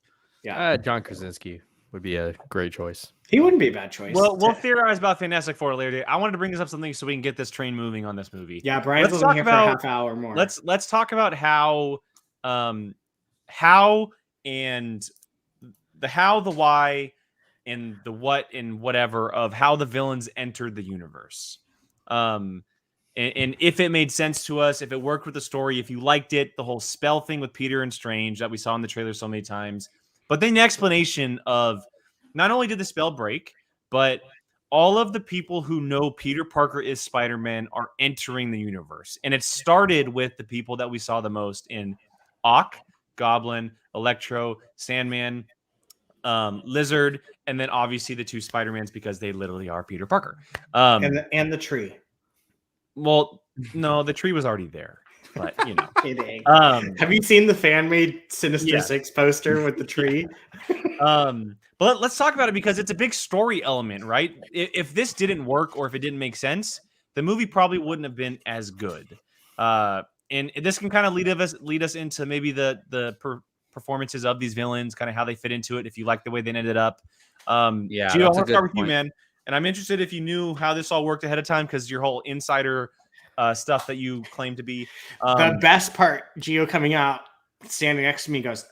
Yeah. John Krasinski would be a great choice. He wouldn't be a bad choice. Well, we'll theorize about Fantastic Four later. Date. I wanted to bring this up something so we can get this train moving on this movie. Yeah, Brian's Let's been talk here for a about- half hour more. Let's talk about how and the how, the why, and the what and whatever of how the villains entered the universe. And if it made sense to us, if it worked with the story, if you liked it, the whole spell thing with Peter and Strange that we saw in the trailer so many times. But then the explanation of not only did the spell break, but all of the people who know Peter Parker is Spider-Man are entering the universe. And it started with the people that we saw the most in Ock, Goblin, Electro, Sandman, Lizard, and then obviously the two Spider-Mans because they literally are Peter Parker. and the tree. Well, no, the tree was already there, but you know. Kidding. Have you seen the fan-made Sinister Yes. Six poster with the tree? But let's talk about it because it's a big story element, right? If this didn't work or if it didn't make sense, the movie probably wouldn't have been as good. And this can kind of lead us into maybe the performances of these villains, kind of how they fit into it. If you like the way they ended up, Yeah, Gio, I that's a want to good start with you, point. man. And I'm interested if you knew how this all worked ahead of time because your whole insider stuff that you claim to be. The best part, Gio coming out, standing next to me, goes,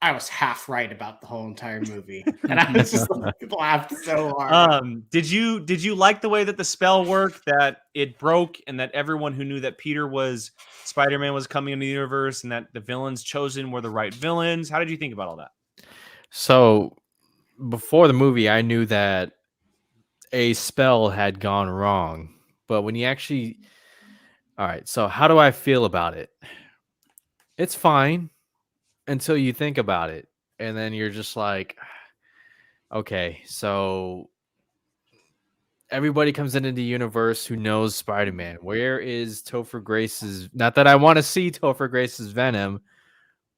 I was half right about the whole entire movie. And I was just like, laughed so hard. Did you like the way that the spell worked, that it broke, and that everyone who knew that Peter was Spider-Man was coming into the universe, and that the villains chosen were the right villains? How did you think about all that? So before the movie, I knew that a spell had gone wrong. But when you actually... All right, so how do I feel about it? It's fine until you think about it. And then you're just like, okay, so everybody comes into the universe who knows Spider-Man. Where is Topher Grace's... Not that I want to see Topher Grace's Venom,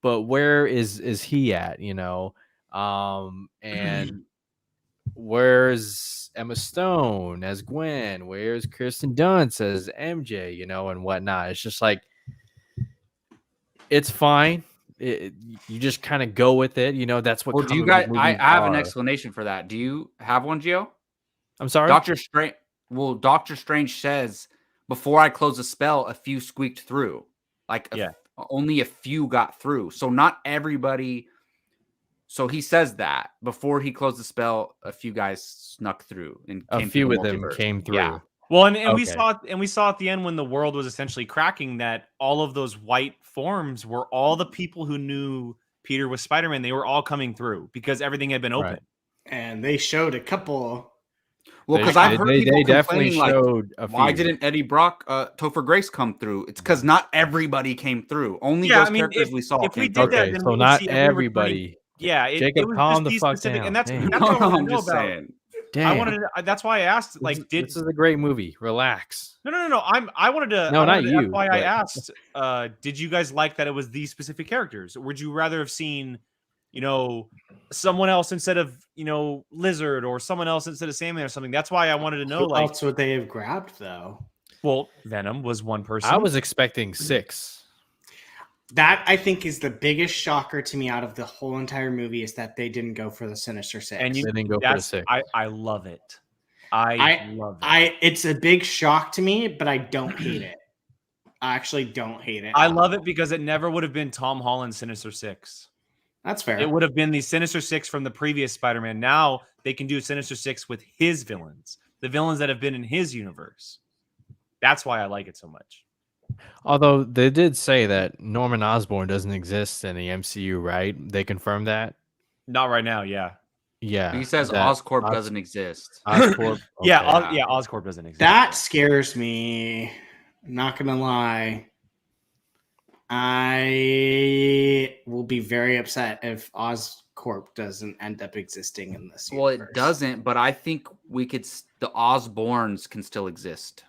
but where is he at, you know? And where's Emma Stone as Gwen? Where's Kirsten Dunst as MJ, you know, and whatnot? It's just like, it's fine. You just kind of go with it, you know. That's what. Well, do you comic guys? book I movies have an are. explanation for that. Do you have one, Gio? I'm sorry. Doctor Strange. Well, Doctor Strange says before I close the spell, a few squeaked through. Like only a few got through. So not everybody. So he says that before he closed the spell, a few guys snuck through and A came few through of the them multiverse. came through. Yeah. Well, and we Okay. saw at the end when the world was essentially cracking that all of those white forms were all the people who knew Peter was Spider-Man. They were all coming through because everything had been open. Right. And they showed a couple Well, because I've heard people they definitely complaining, like, showed a why few. didn't Eddie Brock, Topher Grace come through? It's because not everybody came through. Only Yeah, those I mean, characters we saw if we came did through. that, Okay, then so we would not see every returning. everybody. Yeah, it Jacob, was calm just the these fuck specific, down. and that's Damn. what I wanted to I'm know just about. saying. Damn. I wanted to, that's why I asked. Like, This is a great movie. Relax. no. I wanted to. No, I not wanted to, you, That's why I but- asked. Did you guys like that it was these specific characters? Or would you rather have seen, someone else instead of Lizard, or someone else instead of Sandman or something? That's why I wanted to know. Who Like, else would they have grabbed though? well, Venom was one person. I was expecting 6. That I think is the biggest shocker to me out of the whole entire movie is that they didn't go for the Sinister Six. and They didn't go for the that's 6. I love it. I love it. It's a big shock to me, but I don't hate it. I actually don't hate it. I love it because it never would have been Tom Holland's Sinister Six. That's fair. It would have been the Sinister Six from the previous Spider-Man. Now they can do Sinister Six with his villains, the villains that have been in his universe. That's why I like it so much. Although they did say that Norman Osborn doesn't exist in the MCU, right? They confirmed that. Not right now, yeah. Yeah. He says that Oscorp doesn't exist. Oscorp. Yeah, okay. Oscorp doesn't exist. That scares me. Not gonna lie. I will be very upset if Oscorp doesn't end up existing in this Well, universe. it doesn't, but I think the Osborns can still exist.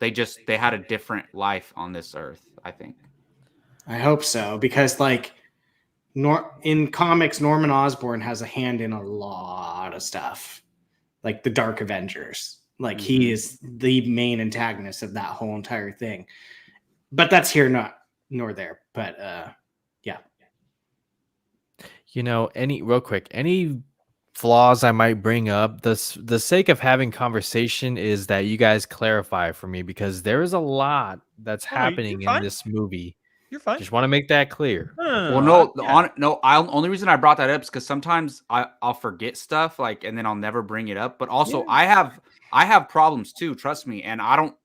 They had a different life on this earth, I think. I hope so, because in comics, Norman Osborn has a hand in a lot of stuff, like the Dark Avengers. Like he is the main antagonist of that whole entire thing. But that's here nor there. But yeah. Any flaws I might bring up, the sake of having conversation is that you guys clarify for me, because there is a lot that's happening in this movie. You're fine. Just want to make that clear. Only reason I brought that up is because sometimes I'll forget stuff, and then I'll never bring it up. But also, I have problems too. Trust me, and I don't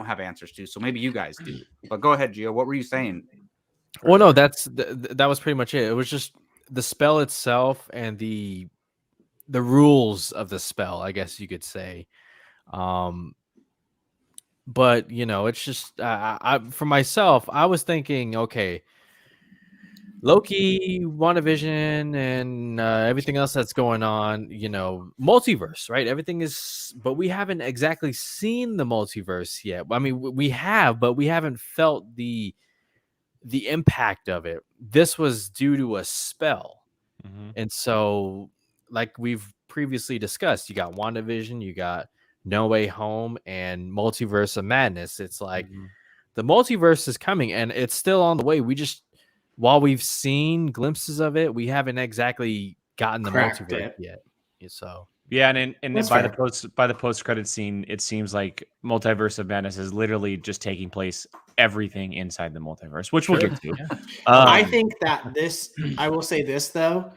have answers to. So maybe you guys do. But go ahead, Gio. What were you saying? Well, no, that was pretty much it. It was just the spell itself and the rules of the spell, I guess you could say. But it's just for myself, I was thinking, okay, Loki, WandaVision, and everything else that's going on, multiverse, right? Everything is, but we haven't exactly seen the multiverse yet. I mean, we have, but we haven't felt the impact of it. This was due to a spell. And so, like we've previously discussed, you got WandaVision, you got No Way Home, and Multiverse of Madness. It's like the multiverse is coming, and it's still on the way. While we've seen glimpses of it, we haven't exactly gotten the multiverse yet. So yeah, and That's by fair. the post credit scene, it seems like Multiverse of Madness is literally just taking place everything inside the multiverse, which we'll get to. I think that I will say this though.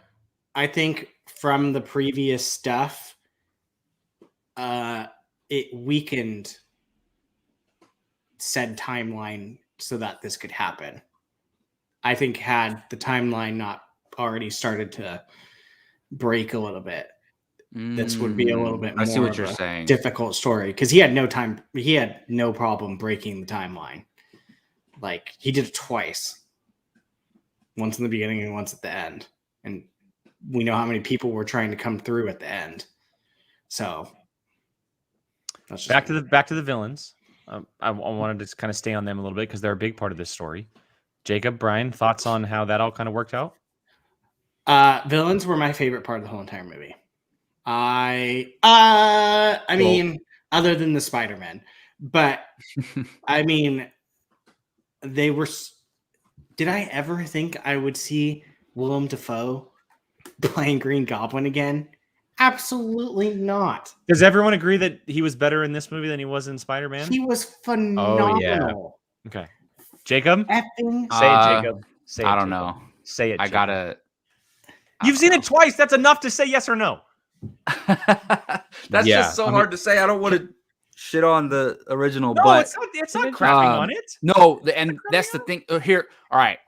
I think from the previous stuff, it weakened said timeline so that this could happen. I think had the timeline not already started to break a little bit, this would be a little bit more I see what of you're a saying. difficult story, because he had no problem breaking the timeline. Like he did it twice. Once in the beginning and once at the end. And we know how many people were trying to come through at the end. So that's back to the villains. I wanted to kind of stay on them a little bit because they're a big part of this story. Jacob, Brian, thoughts on how that all kind of worked out? Villains were my favorite part of the whole entire movie. I mean, other than the Spider-Man, but I mean, they were. Did I ever think I would see Willem Dafoe playing Green Goblin again? Absolutely not. Does everyone agree that he was better in this movie than he was in Spider-Man? He was phenomenal. Okay. Jacob? Effing Say it, Jacob. Say it, I don't Jacob. know. Say it, I Jacob. gotta. You've seen it twice. That's enough to say yes or no. That's just so hard to say. I don't want to shit on the original, No, but it's not crapping on it. no, and that's the thing here. All right,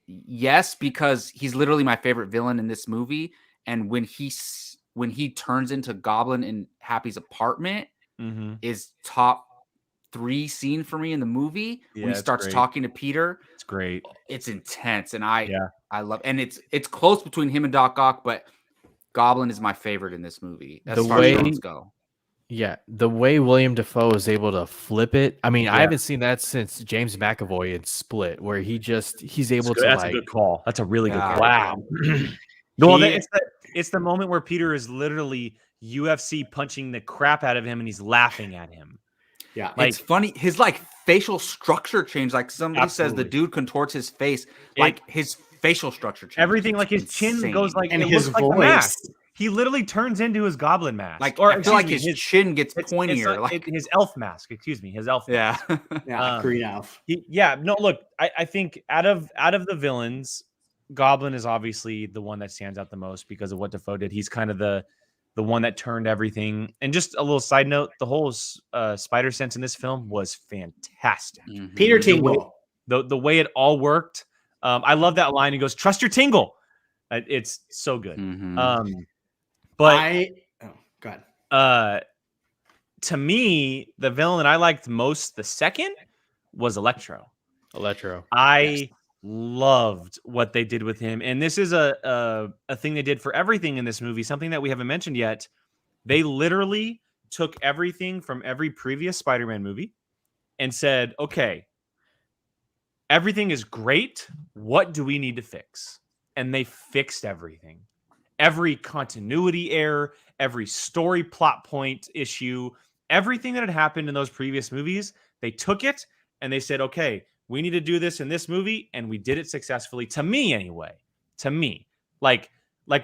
yes, because he's literally my favorite villain in this movie, and when when he turns into Goblin in Happy's apartment Mm-hmm. is top 3 scene for me in the movie. Yeah, When he it's starts great. talking to Peter, It's great. it's intense, and Yeah. I love, and it's close between him and Doc Ock, but Goblin is my favorite in this movie as The far as way- villains go. Yeah, the way William Dafoe is able to flip it. I mean, I Yeah. haven't seen that since James McAvoy in Split, where he's able to That's like. a good call. That's a really Yeah. good call. Wow. Well, He- it's the moment where Peter is literally UFC punching the crap out of him, and he's laughing at him. Yeah. Like- It's funny, his like facial structure changed. Like somebody says, the Absolutely. dude contorts his face, like his facial structure changes. Everything, like his It's chin goes insane. like, and it his looks like a mask. voice. He literally turns into his goblin mask. Like or I feel like excuse his me, chin gets it's pointier. not- like his elf mask. Excuse me, his elf. Mask. yeah, Yeah, Green Elf. No, look, I think out of the villains, Goblin is obviously the one that stands out the most because of what Defoe did. He's kind of the one that turned everything. And just a little side note, the whole spider sense in this film was fantastic. Mhm. Peter The way- Tingle. The way it all worked. I love that line. He goes, "Trust your tingle." It's so good. Mhm. But Go ahead. to me, the villain that I liked most, the second, was Electro. Electro. I loved what they did with him, and this is a thing they did for everything in this movie. Something that we haven't mentioned yet. They literally took everything from every previous Spider-Man movie and said, "Okay, everything is great. What do we need to fix?" And they fixed everything. Every continuity error, every story plot point issue, everything that had happened in those previous movies, they took it and they said, "Okay, we need to do this in this movie," and we did it successfully. To me, anyway. To me, like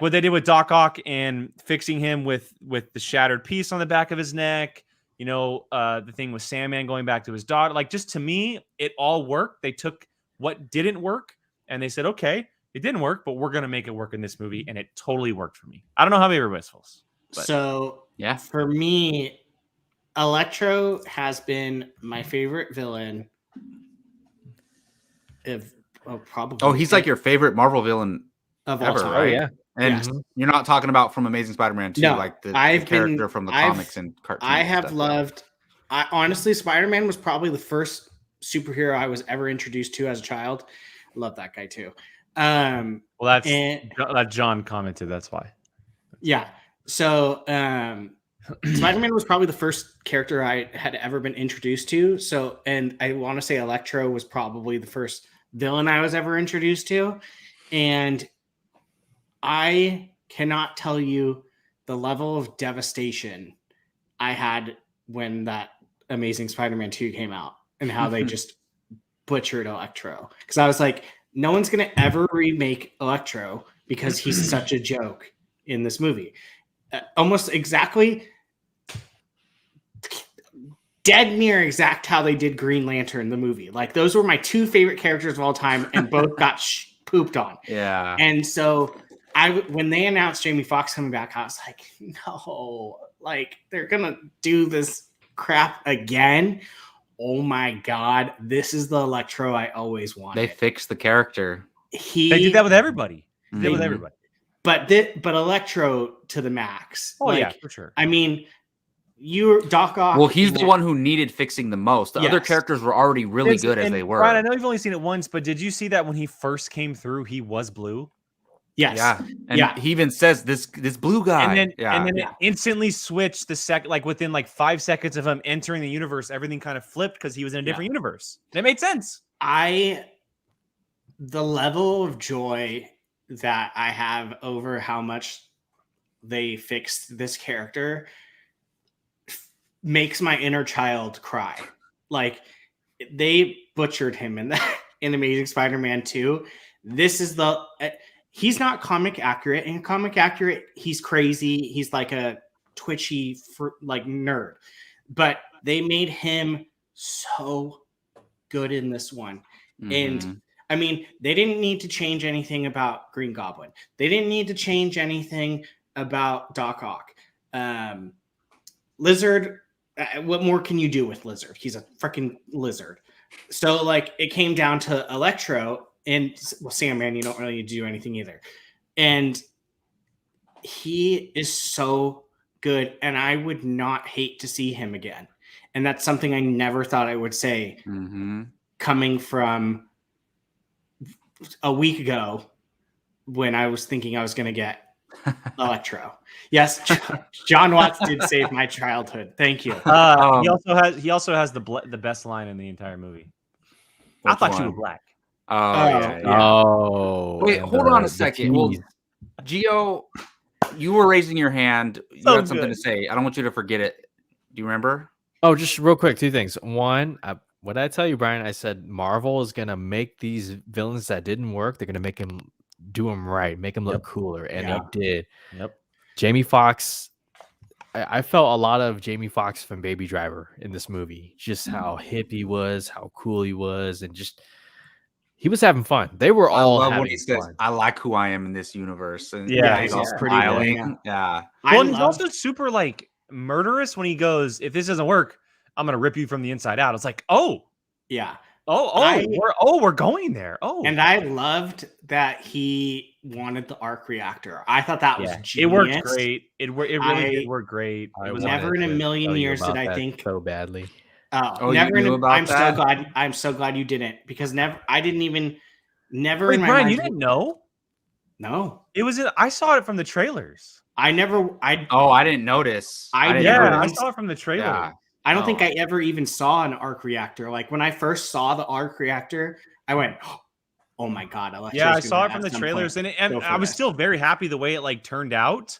what they did with Doc Ock and fixing him with the shattered piece on the back of his neck. The thing with Sandman going back to his daughter. Like, just to me, it all worked. They took what didn't work and they said, "Okay, it didn't work, but we're gonna make it work in this movie," and it totally worked for me. I don't know how everybody feels. But- So Yeah. for me, Electro has been my favorite villain. Probably. Oh, he's like your favorite Marvel villain of all ever, time. right? Oh yeah. And Yes. you're not talking about from Amazing Spider-Man 2, No, like the I've character been- from the I've- comics and cartoons. I and have stuff. loved. I honestly, Spider-Man was probably the first superhero I was ever introduced to as a child. I love that guy too. Well, that's And- that John commented. That's why. Yeah. So Spider-Man was probably the first character I had ever been introduced to. So, and I want to say Electro was probably the first villain I was ever introduced to. And I cannot tell you the level of devastation I had when that Amazing Spider-Man 2 came out and how they just butchered Electro. Because I was like, no one's going to ever remake Electro because he's such a joke in this movie. Almost exactly dead near exact how they did Green Lantern, the movie. Like, those were my two favorite characters of all time, and both got pooped on. Yeah. And so when they announced Jamie Foxx coming back, I was like, no, like, they're gonna do this crap again. Oh my god, this is the Electro I always wanted. They fixed the character. They did that with everybody. They did with Mhm. everybody. but Electro to the max. Oh Like, yeah, for sure. I mean, you're Doc Ock. Well, he's the one who needed fixing the most. The other Yes. characters were already really It's- good as and they were. Brian, I know you've only seen it once, but did you see that when he first came through, he was blue? Yes. Yeah. And Yeah. he even says this blue guy. And then yeah. it instantly switched the second, like within like 5 seconds of him entering the universe, everything kind of flipped because he was in a different universe. And it made sense. The level of joy that I have over how much they fixed this character makes my inner child cry. Like, they butchered him in Amazing Spider-Man 2. This is he's not comic accurate. In comic accurate, he's crazy. He's like a twitchy like nerd. But they made him so good in this one. Mhm. And I mean, they didn't need to change anything about Green Goblin. They didn't need to change anything about Doc Ock. Lizard, what more can you do with Lizard? He's a freaking lizard. So, like, it came down to Electro and, well, Sandman, you don't really do anything either. And he is so good, and I would not hate to see him again. And that's something I never thought I would say coming from a week ago when I was thinking I was going to get Electro. Yes, John Watts did save my childhood. Thank you. He also has the best line in the entire movie. I thought you were black. Oh, yeah. Oh, Wait, and hold on a the second. Well, tease. Gio, you were raising your hand. You So had something to good. say. I don't want you to forget it. Do you remember? Oh, just real quick, two things. One, what did I tell you, Brian? I said Marvel is gonna make these villains that didn't work. They're gonna make him do them right, make him look cooler, and Yeah. they did. Yep. Jamie Foxx. I felt a lot of Jamie Foxx from Baby Driver in this movie. Just how hip he was, how cool he was, and just he was having fun. They were all I love having when he says, fun. "I like who I am in this universe." And Yeah, he's yeah, all he's pretty good, smiling. Yeah. Well, I and he's loved- also super like murderous when he goes, "If this doesn't work, I'm gonna rip you from the inside out." It's like, oh, yeah. we're going there. Oh, And I loved that he wanted the arc reactor. I thought that was genius. it worked great. It really did I- work great. I It was never wanted in a to million tell you years did about I that think- so badly. Oh, never you knew in a, about I'm that? so glad. I'm so glad you didn't, because I didn't even never Wait, in my Brian, mind. you didn't know? No, It was. I saw it from the trailers. I never. I Oh, I didn't notice. I didn't never- Yeah, I notice. saw it from the trailer. Yeah. I don't Oh. think I ever even saw an arc reactor. Like when I first saw the arc reactor, I went, "Oh my god!" Yeah, I Electro's saw gonna it from at the some trailers, point and go for I was this. still very happy the way it like turned out.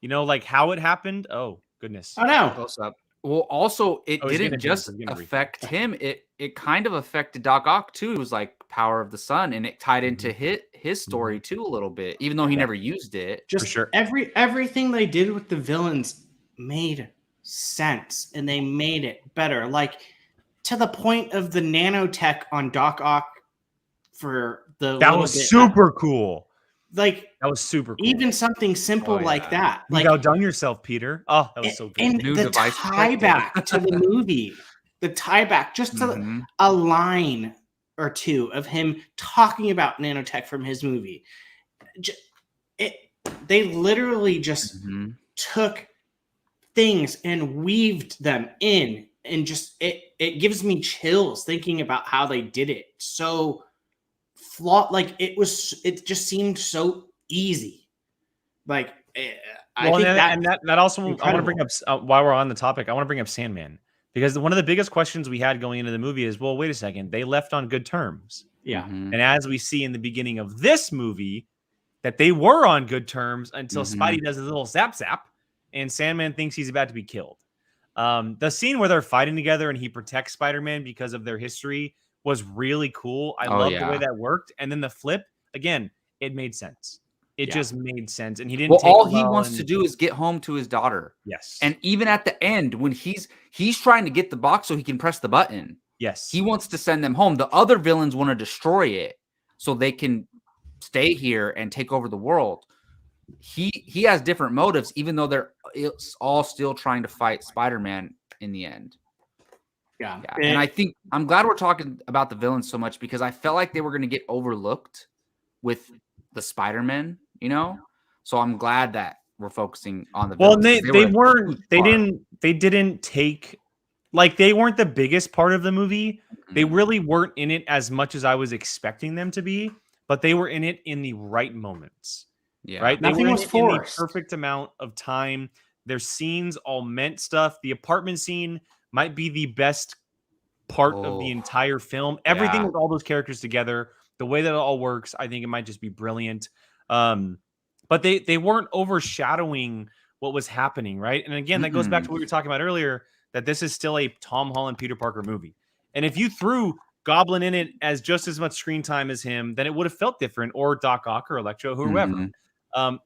You know, like how it happened. Oh goodness. Oh no! Close up. Well, also, it Oh, he's gonna didn't jump, just he's gonna affect him. It kind of affected Doc Ock too. It was like Power of the Sun, and it tied into his story too a little bit, even though he never used it. Just sure. everything they did with the villains made sense, and they made it better. Like to the point of the nanotech on Doc Ock for the That little was bit- super cool. Like That was super cool. even something simple Oh, like yeah. that. you Like outdone yourself, Peter. Oh, that was so good. and New the device tie detected. back to the movie, the tie back just to Mhm. a line or two of him talking about nanotech from his movie. They literally just Mhm. took things and weaved them in, and just it gives me chills thinking about how they did it. So flawed, like it just seemed so easy. Like I think that also I want to incredible. bring up while we're on the topic. I want to bring up Sandman because one of the biggest questions we had going into the movie is, well, wait a second, they left on good terms, yeah. Mhm. and as we see in the beginning of this movie, that they were on good terms until Spidey does his little zap zap, and Sandman thinks he's about to be killed. The scene where they're fighting together and he protects Spider-Man because of their history was really cool. I love the way that worked. And then the flip, again, it made sense. It just made sense. And he didn't Well, take all it he well, wants and- to do is get home to his daughter. Yes. And even at the end, when he's trying to get the box so he can press the button, yes. he wants to send them home. The other villains want to destroy it so they can stay here and take over the world. He has different motives, even though they're all still trying to fight Spider-Man in the end. Yeah. Yeah. And I think I'm glad we're talking about the villains so much, because I felt like they were going to get overlooked with the Spider-Man, you know? So I'm glad that we're focusing on the Well, villains. they were a weren't, huge they part. didn't take, like, they weren't the biggest part of the movie. They Mhm. really weren't in it as much as I was expecting them to be, but they were in it in the right moments. Yeah. Right? Nothing they were was in it in the forced. perfect amount of time. Their scenes all meant stuff. The apartment scene might be the best part of the Oh, entire film. Everything yeah. with all those characters together, the way that it all works, I think it might just be brilliant. But they weren't overshadowing what was happening, right? And again, that goes back to what we were talking about earlier, that this is still a Tom Holland Peter Parker movie. And if you threw Goblin in it as just as much screen time as him, then it would have felt different, or Doc Ock or Electro, whoever. Mhm.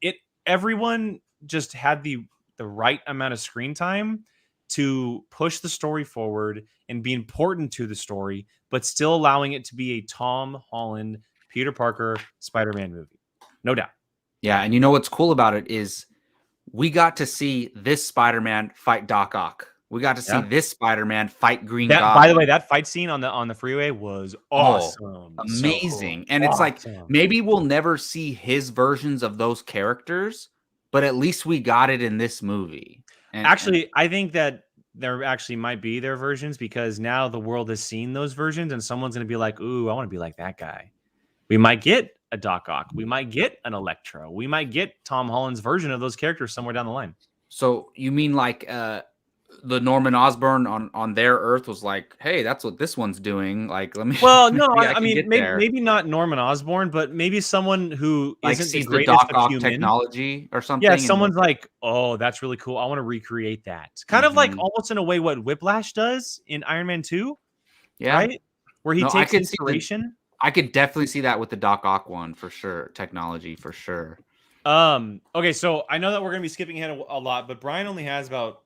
Everyone just had the right amount of screen time to push the story forward and be important to the story, but still allowing it to be a Tom Holland, Peter Parker, Spider-Man movie. No doubt. Yeah, and you know what's cool about it is we got to see this Spider-Man fight Doc Ock. We got to see this Spider-Man fight Green Goblin. By the way, that fight scene on the freeway was awesome. Amazing. So cool. And it's like Awesome. maybe we'll never see his versions of those characters, but at least we got it in this movie. And, Actually, I think that there actually might be their versions because now the world has seen those versions and someone's going to be like, ooh, I want to be like that guy. We might get a Doc Ock. We might get an Electro. We might get Tom Holland's version of those characters somewhere down the line. so you mean like the Norman Osborn on their Earth was like, hey, that's what this one's doing. Like, let me. Well, no, maybe I can mean, get maybe, there. maybe not Norman Osborn, but maybe someone who Like isn't the sees the greatest Doc of Ock human. technology or something. Yeah, and someone's like, oh, that's really cool. I want to recreate that. Kind of like almost in a way what Whiplash does in Iron Man 2, yeah, right? Where he No, I takes could see inspiration. I could definitely see that with the Doc Ock one for sure. Technology for sure. Okay, so I know that we're gonna be skipping ahead a lot, but Brian only has about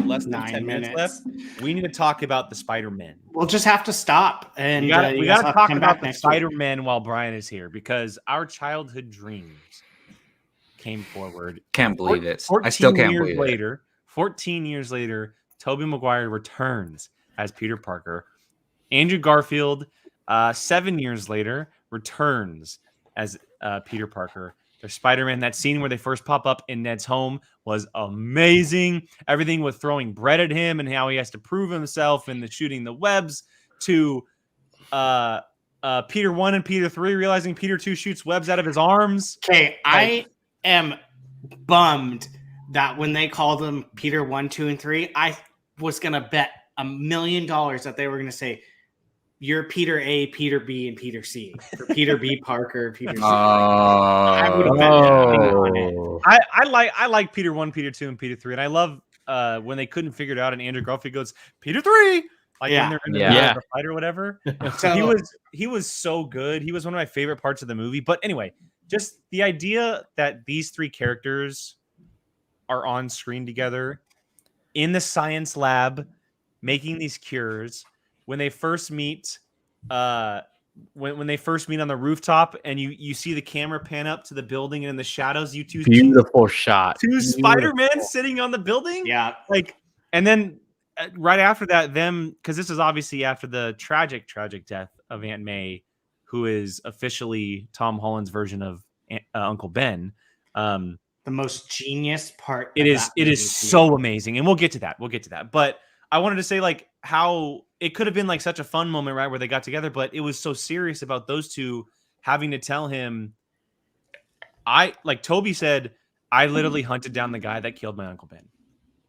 less than 9 10 minutes minutes. left. We need to talk about the Spider-Man. We'll just have to stop, and We you got guys to have talk come about back the next week. Spider-Man while Brian is here because our childhood dreams came forward. Can't believe it. I still can't believe it. 14 years later, Tobey Maguire returns as Peter Parker. Andrew Garfield, 7 years later, returns as Peter Parker. There's Spider-Man. That scene where they first pop up in Ned's home was amazing. Everything with throwing bread at him and how he has to prove himself and the shooting the webs to Peter 1 and Peter 3 realizing Peter 2 shoots webs out of his arms. Okay, I am bummed that when they called him Peter 1, 2, and 3, I was gonna bet $1 million that they were gonna say you're Peter A, Peter B, and Peter C. For Peter B. Parker, Peter C. I would have bet nothing on it. I like Peter 1, Peter 2, and Peter 3, and I love when they couldn't figure it out, and Andrew Garfield goes Peter 3, like when they're in the middle of the fight or whatever. So he was so good. He was one of my favorite parts of the movie. But anyway, just the idea that these three characters are on screen together in the science lab making these cures when they first meet when they first meet on the rooftop and you see the camera pan up to the building and in the shadows you Beautiful shot. two Spider-Men sitting on the building. yeah, Like, and then right after that, because this is obviously after the tragic death of Aunt May, who is officially Tom Holland's version of Uncle Ben. the most genius part. It is so amazing, and we'll get to that. But I wanted to say like how it could have been like such a fun moment, right, where they got together, but it was so serious about those two having to tell him. Like Toby said, I literally hunted down the guy that killed my Uncle Ben.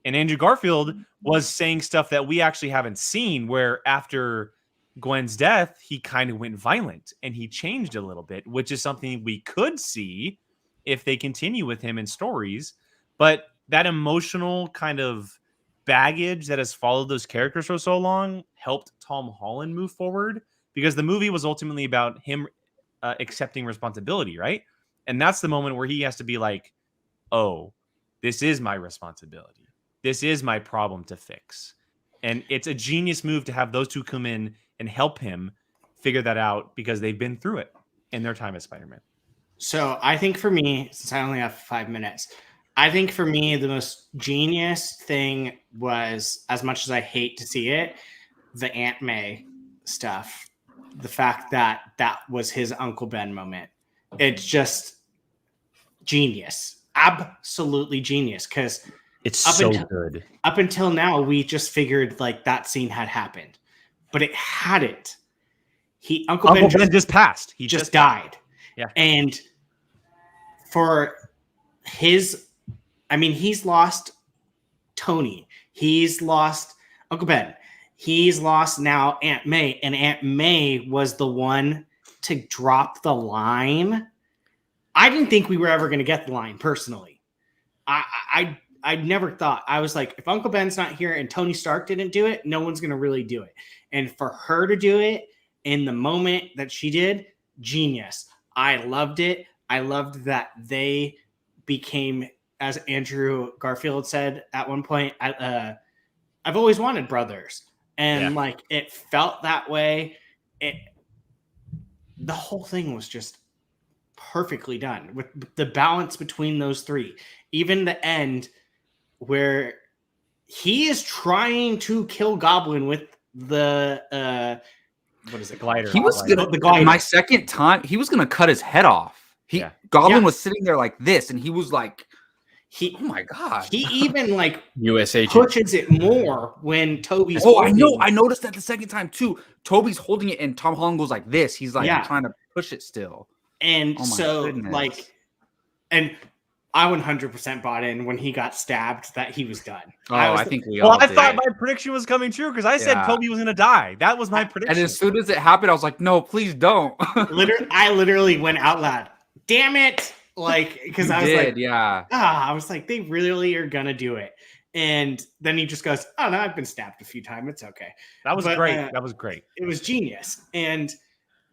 And Andrew Garfield was saying stuff that we actually haven't seen, where after Gwen's death, he kind of went violent and he changed a little bit, which is something we could see if they continue with him in stories. But that emotional kind of baggage that has followed those characters for so long helped Tom Holland move forward, because the movie was ultimately about him accepting responsibility, right? And that's the moment where he has to be like, oh, this is my responsibility. This is my problem to fix. And it's a genius move to have those two come in and help him figure that out because they've been through it in their time as Spider-Man. So I think for me, since I only have 5 minutes, I think for me, the most genius thing was, as much as I hate to see it, the Aunt May stuff. The fact that that was his Uncle Ben moment. It's just genius. Absolutely genius. Because it's so good. Up until now, we just figured like that scene had happened. But it hadn't. Uncle Ben just passed. He just died. Yeah. And for his... I mean, he's lost Tony. He's lost Uncle Ben. He's lost now Aunt May. And Aunt May was the one to drop the line. I didn't think we were ever going to get the line, personally. I never thought. I was like, if Uncle Ben's not here and Tony Stark didn't do it, no one's going to really do it. And for her to do it in the moment that she did, genius. I loved it. I loved that they became... As Andrew Garfield said at one point, I've always wanted brothers. And like, it felt that way. The whole thing was just perfectly done with the balance between those three. Even the end where he is trying to kill Goblin with the, what is it? Glider. He was gonna, the glider. My second time, he was gonna cut his head off. Goblin was sitting there like this, and he was like, He Oh my god. he even like U.S. agent. pushes it more when Toby's. Oh, I know. holding I noticed that the second time too. Toby's holding it, and Tom Holland goes like this. He's like Yeah. trying to push it still. And Oh my so goodness. like, and I 100% bought in when he got stabbed that he was done. Oh, I was I think we Well, all I did. thought my prediction was coming true because I said Yeah. Toby was going to die. That was my And prediction. as soon as it happened, I was like, no, please don't. I literally went out loud. Damn it! Like, because You I was did, like, yeah. I was like, they really are gonna do it. And then he just goes, oh no, I've been stabbed a few times. It's okay. That was But, great. That was great. It was genius. And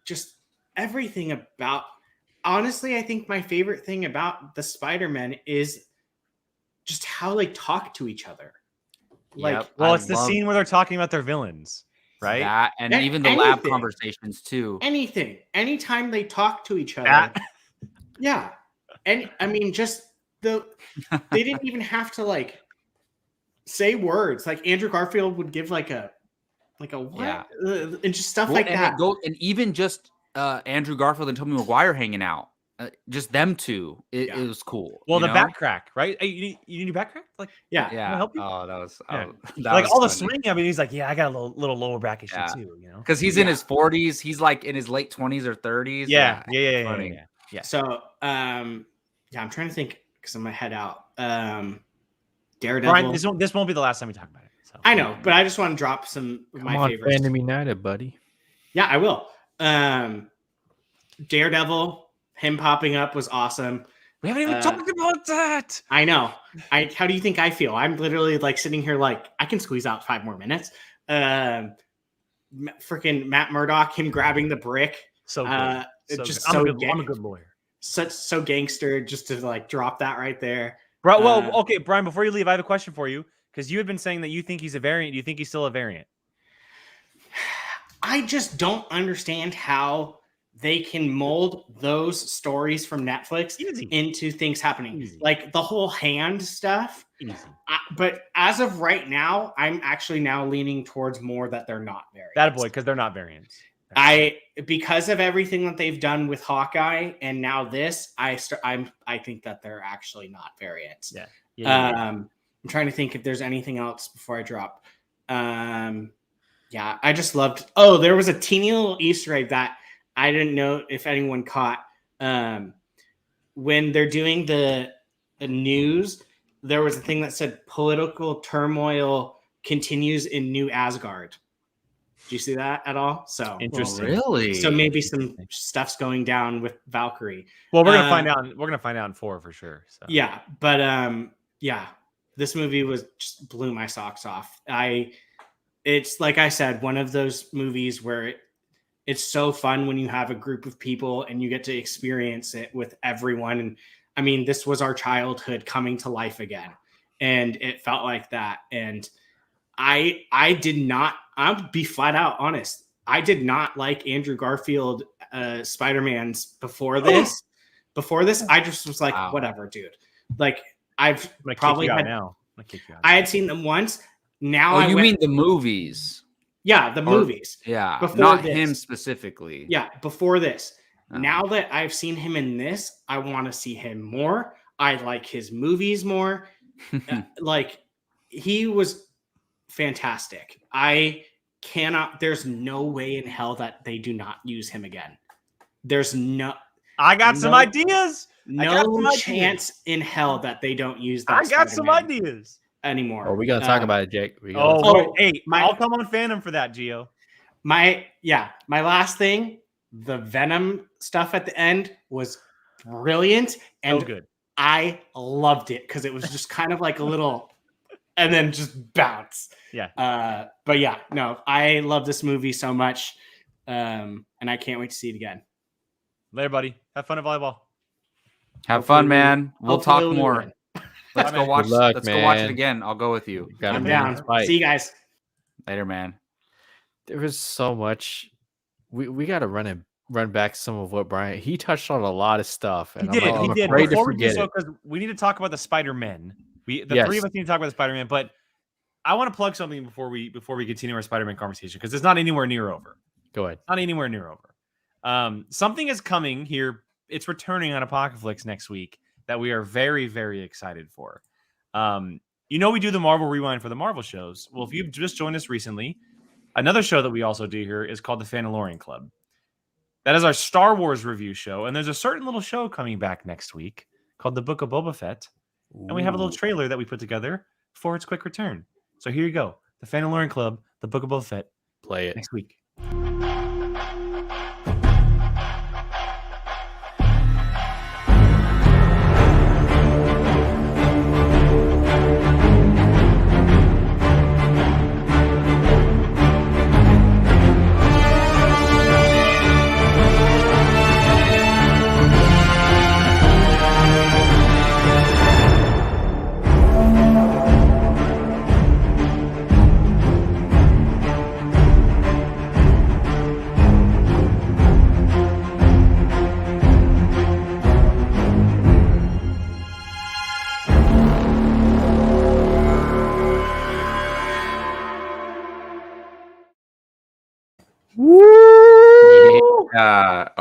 just everything about, honestly, I think my favorite thing about the Spider-Man is just how they talk to each other. Like, Yep, Well, I it's the love scene where they're talking about their villains, right? that, and A- even the lab anything. conversations too. anytime they talk to each other. That- Yeah. And I mean, just they didn't even have to like say words. Like Andrew Garfield would give like a what? Yeah. And just stuff Well, like and that. and even just Andrew Garfield and Tobey Maguire hanging out, just them two, it was cool. Well, you the know? back crack, right? Hey, you need a back crack? Like, Yeah. yeah. help you? Oh, that was Yeah. that like was all the funny. swinging. I mean, he's like, yeah, I got a little lower back issue Yeah. too, you know? Because he's in Yeah. his 40s. He's like in his late 20s or 30s. Yeah. funny. Yeah. So I'm trying to think because I'm gonna head out. Daredevil. Brian, this won't be the last time we talk about it. So. I know, but I just want to drop some of Come my on, favorites. Fandom United, buddy. Yeah, I will. Daredevil, him popping up was awesome. We haven't even talked about that. I know. How do you think I feel? I'm literally like sitting here like I can squeeze out 5 more minutes. Freaking Matt Murdock, him grabbing the brick. So good. It's just good. so I'm a good lawyer. so gangster just to like drop that right there. Bro, well, okay, Brian, before you leave, I have a question for you because you had been saying that you think he's a variant. Do you think he's still a variant? I just don't understand how they can mold those stories from Netflix Easy. into things happening. Easy. Like the whole hand stuff. Easy. But as of right now, I'm actually now leaning towards more that they're not variants. That boy, because they're not variants. Because of everything that they've done with Hawkeye and now this, I think that they're actually not variants. Yeah. I'm trying to think if there's anything else before I drop. Yeah, I just loved. Oh, there was a teeny little Easter egg that I didn't know if anyone caught. When they're doing the news, there was a thing that said political turmoil continues in New Asgard. Do you see that at all? So Interesting. Really? So maybe some stuff's going down with Valkyrie. Well, we're gonna find out. We're gonna find out in 4 for sure. So. Yeah, but yeah, this movie was just blew my socks off. It's like I said, one of those movies where it's so fun when you have a group of people and you get to experience it with everyone. And I mean, this was our childhood coming to life again, and it felt like that. And I did not. I'll be flat out honest. I did not like Andrew Garfield Spider-Man's before this. Before this, I just was like, whatever, dude. Like I've probably had now. I had seen them once. Now you mean the movies? Yeah, the movies. Yeah, before not this. him specifically. Yeah, before this. Oh. Now that I've seen him in this, I want to see him more. I like his movies more. Like he was fantastic. There's no way in hell that they do not use him again. There's no. I got some ideas. No chance in hell that they don't use that. I got some ideas anymore. Oh, we gotta talk about it, Jake. Hey, I'll come on fandom for that, Gio. My last thing, the Venom stuff at the end was brilliant and good. I loved it because it was just kind of like a little and then just bounce. Yeah. But yeah, no, I love this movie so much. And I can't wait to see it again. Later, buddy. Have fun at volleyball. Have fun, man. We'll talk more. Win. Let's go watch. Let's go watch it again. I'll go with you. I'm down. See you guys later, man. There was so much. We got to run back some of what Brian. He touched on a lot of stuff, and he did. I'm he afraid did. to forget it because we need to talk about the Spider-Man. The Yes. 3 of us need to talk about the Spider-Man, but I want to plug something before we continue our Spider-Man conversation because it's not anywhere near over. Go ahead. Not anywhere near over. Something is coming here. It's returning on Apocaflix next week that we are very, very excited for. We do the Marvel Rewind for the Marvel shows. Well, if you've just joined us recently, another show that we also do here is called the Fanalorian Club. That is our Star Wars review show, and there's a certain little show coming back next week called the Book of Boba Fett, and we have a little trailer that we put together for its quick return. So here you go, the Fanalorian Club, the Book of Boba Fett, Play it. next week.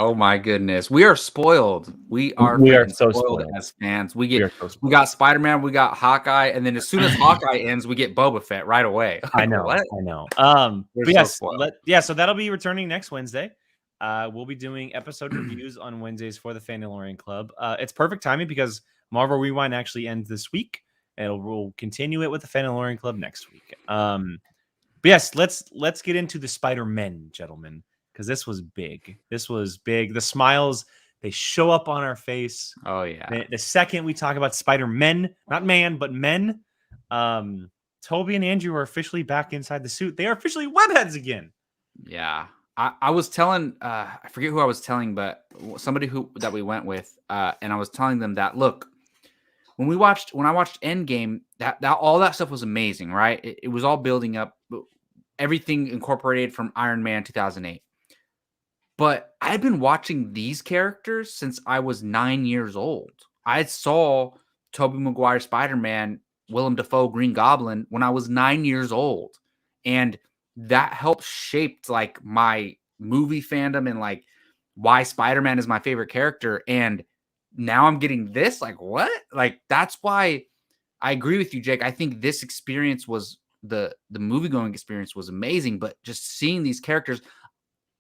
Oh my goodness, we are spoiled. We are so spoiled spoiled as fans. We We get are so we spoiled. got Spider-Man, we got Hawkeye, and then as soon as Hawkeye ends, we get Boba Fett right away. I Like, know. what? I know. We're But so yes, spoiled. so that'll be returning next Wednesday. We'll be doing episode reviews on Wednesdays for the Fanalorian Club. It's perfect timing because Marvel Rewind actually ends this week, and we'll continue it with the Fanalorian Club next week. But yes, let's get into the Spider-Men, gentlemen, because this was big. This was big. The smiles, they show up on our face. Oh yeah. The second we talk about Spider-Men, not man, but men, Toby and Andrew are officially back inside the suit. They are officially webheads again. Yeah. I was telling I forget who I was telling, but somebody that we went with, and I was telling them that look, when I watched Endgame, that all that stuff was amazing, right? It was all building up, everything incorporated from Iron Man 2008. But I've been watching these characters since I was 9 years old. I saw Tobey Maguire Spider-Man, Willem Dafoe Green Goblin when I was 9 years old. And that helped shape like my movie fandom and like why Spider-Man is my favorite character. And now I'm getting this. Like, what? Like, that's why I agree with you, Jake. I think this experience was the movie-going experience was amazing, but just seeing these characters,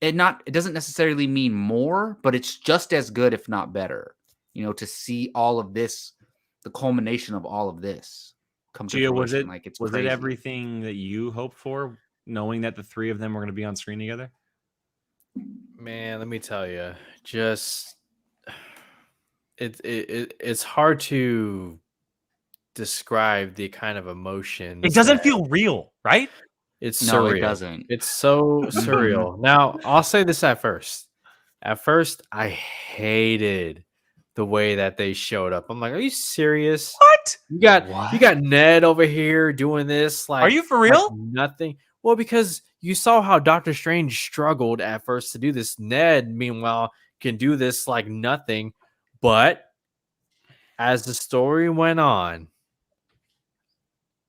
it doesn't necessarily mean more, but it's just as good, if not better, to see all of this, the culmination of all of this come to Gio, fruition. Like, it's was crazy. it everything that you hoped for, knowing that the three of them were going to be on screen together? Man, let me tell you, just it's hard to describe the kind of emotions. It doesn't that- feel real, right? It's No, surreal. it doesn't. It's so surreal. Now, I'll say this at first. At first, I hated the way that they showed up. I'm like, are you serious? What? You got Ned over here doing this. Like, Are you for like real? nothing. Well, because you saw how Doctor Strange struggled at first to do this. Ned, meanwhile, can do this like nothing. But as the story went on,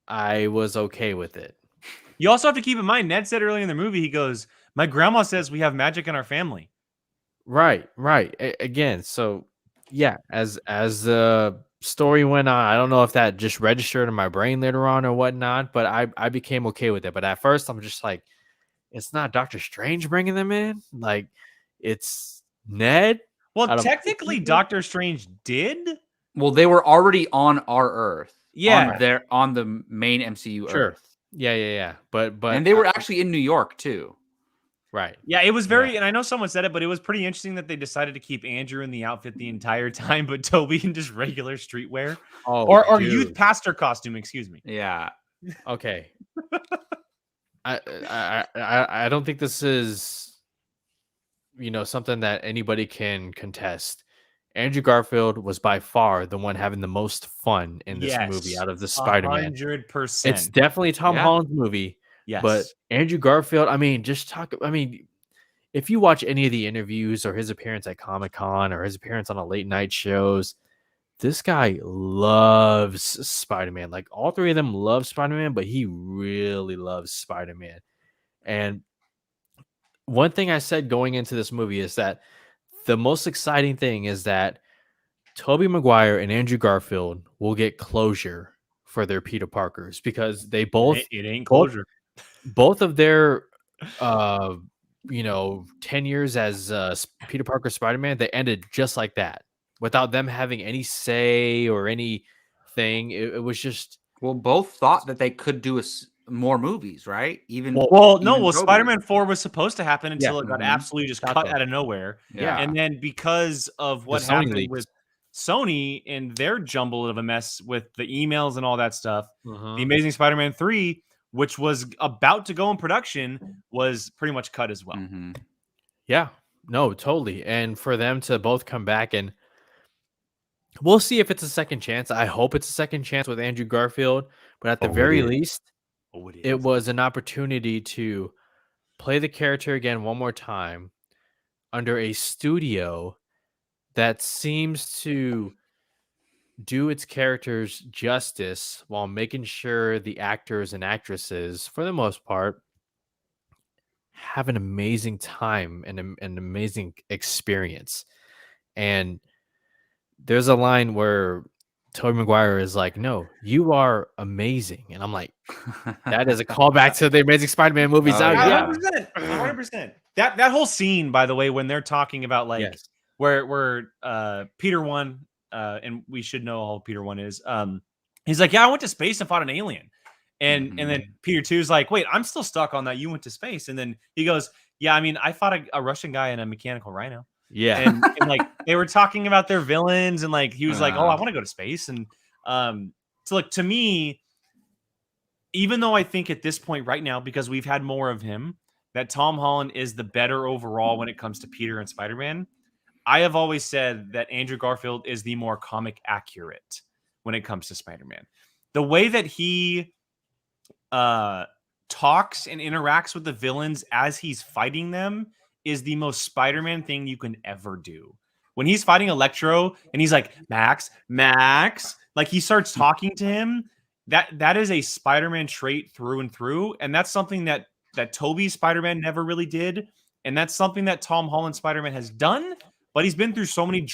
I was okay with it. You also have to keep in mind, Ned said earlier in the movie, he goes, my grandma says we have magic in our family. Right. Again, so yeah, as the story went on, I don't know if that just registered in my brain later on or whatnot, but I became okay with it. But at first, I'm just like, it's not Doctor Strange bringing them in, like it's Ned. Well, I don't- technically, Doctor Strange did. Well, they were already on our Earth. Yeah. on the main MCU Sure. Earth. Yeah. But And they were actually in New York too. right. Yeah, it was very, and I know someone said it, but it was pretty interesting that they decided to keep Andrew in the outfit the entire time, but Toby in just regular streetwear Oh, or dude. youth pastor costume. Excuse me. Yeah. Okay. I don't think this is something that anybody can contest. Andrew Garfield was by far the one having the most fun in this movie out of the Spider-Man. 100%. It's definitely Tom Yeah. Holland's movie, yes, but Andrew Garfield, if you watch any of the interviews or his appearance at Comic-Con or his appearance on a late night shows, this guy loves Spider-Man. Like all three of them love Spider-Man, but he really loves Spider-Man. And one thing I said going into this movie is that the most exciting thing is that Tobey Maguire and Andrew Garfield will get closure for their Peter Parkers because they both It ain't both- closure. both of their 10 years as Peter Parker Spider-Man, they ended just like that without them having any say or anything. It was just Well, both thought that they could do more movies, right? Even Well, no. even Well, Tobey. Spider-Man 4 was supposed to happen until Yeah. it got Mhm. absolutely just Got cut them. out of nowhere. Yeah. And then because of what Sony happened leaks. with Sony and their jumble of a mess with the emails and all that stuff, The Amazing Spider-Man 3, which was about to go in production, was pretty much cut as well. Mhm. Yeah, no, totally. And for them to both come back, and we'll see if it's a second chance. I hope it's a second chance with Andrew Garfield, but at the Oh, it very is. least, Oh, it is. it was an opportunity to play the character again one more time under a studio that seems to do its characters justice while making sure the actors and actresses, for the most part, have an amazing time and an amazing experience. And there's a line where Tobey Maguire is like, "No, you are amazing," and I'm like, that is a callback to the Amazing Spider-Man movies. Oh, Oh, yeah. 100%. 100%. That whole scene, by the way, when they're talking about like yes, where Peter 1, and we should know how Peter 1 is. He's like, yeah, I went to space and fought an alien. And then Peter 2 is like, wait, I'm still stuck on that. You went to space. And then he goes, yeah, I mean, I fought a Russian guy in a mechanical rhino. yeah, And like they were talking about their villains, and like he was like, oh, I want to go to space. And so like to me, even though I think at this point right now, because we've had more of him, that Tom Holland is the better overall when it comes to Peter and Spider-Man. I have always said that Andrew Garfield is the more comic accurate when it comes to Spider-Man. The way that he talks and interacts with the villains as he's fighting them is the most Spider-Man thing you can ever do. When he's fighting Electro and he's like, Max, like he starts talking to him, that is a Spider-Man trait through and through. And that's something that Tobey Spider-Man never really did. And that's something that Tom Holland Spider-Man has done, but he's been through so much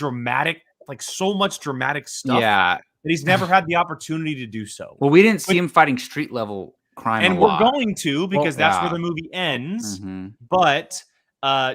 dramatic stuff Yeah. that he's never had the opportunity to do so. Well, we didn't see him fighting street level crime, And a we're lot. going to, because that's where yeah. the movie ends. Mhm. But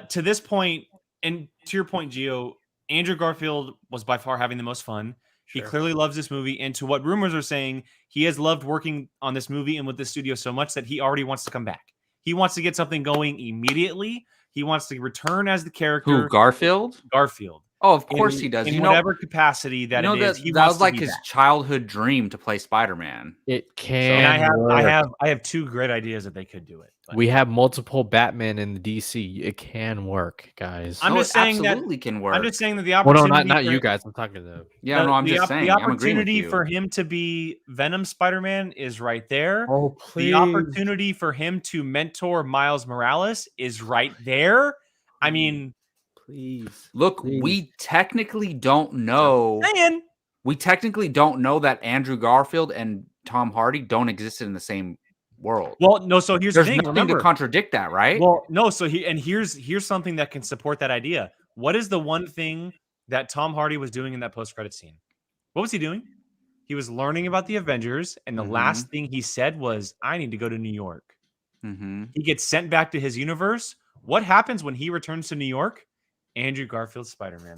to this point, and to your point, Gio, Andrew Garfield was by far having the most fun. He clearly loves this movie. And to what rumors are saying, he has loved working on this movie and with the studio so much that he already wants to come back. He wants to get something going immediately. He wants to return as the character. Who, Garfield? Garfield. Oh, of course he does. In You know, whatever capacity that it is, he that wants was to like be his back. childhood dream to play Spider-Man. it can. And I work. have two great ideas that they could do it. But We have multiple Batman in the DC. It can work, guys. I'm No, just it saying that- absolutely can work. I'm just saying that the well, opportunity. no, not for- you guys. I'm talking to. yeah, no, I'm just saying. The I'm agreeing with opportunity you. for him to be Venom Spider-Man is right there. Oh, The opportunity for him to mentor Miles Morales is right there. I mean, please. Look, Please. we technically don't know. saying We technically don't know that Andrew Garfield and Tom Hardy don't exist in the same world. well, no. So here's There's the thing. nothing Remember, to contradict that, right? well, no. So here's something that can support that idea. What is the one thing that Tom Hardy was doing in that post-credit scene? What was he doing? He was learning about the Avengers, and the last thing he said was, "I need to go to New York." Mm-hmm. He gets sent back to his universe. What happens when he returns to New York? Andrew Garfield's Spider-Man.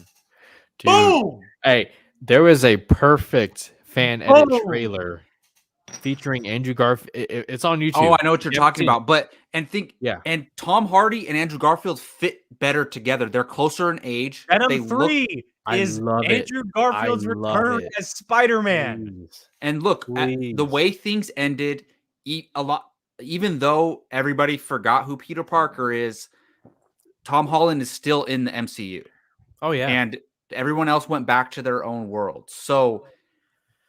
Dude, Boom! hey, there was a perfect fan edit Boom! trailer featuring Andrew Garfield. It's on YouTube. Oh, I know what you're You haven't talking seen it? about. Yeah. And Tom Hardy and Andrew Garfield fit better together. They're closer in age. They Venom look 3 I is love it. Andrew Garfield's I love return it. as Spider-Man. Please. and look at Please. the way things ended. A lot, even though everybody forgot who Peter Parker is, Tom Holland is still in the MCU. Oh yeah. And everyone else went back to their own world. So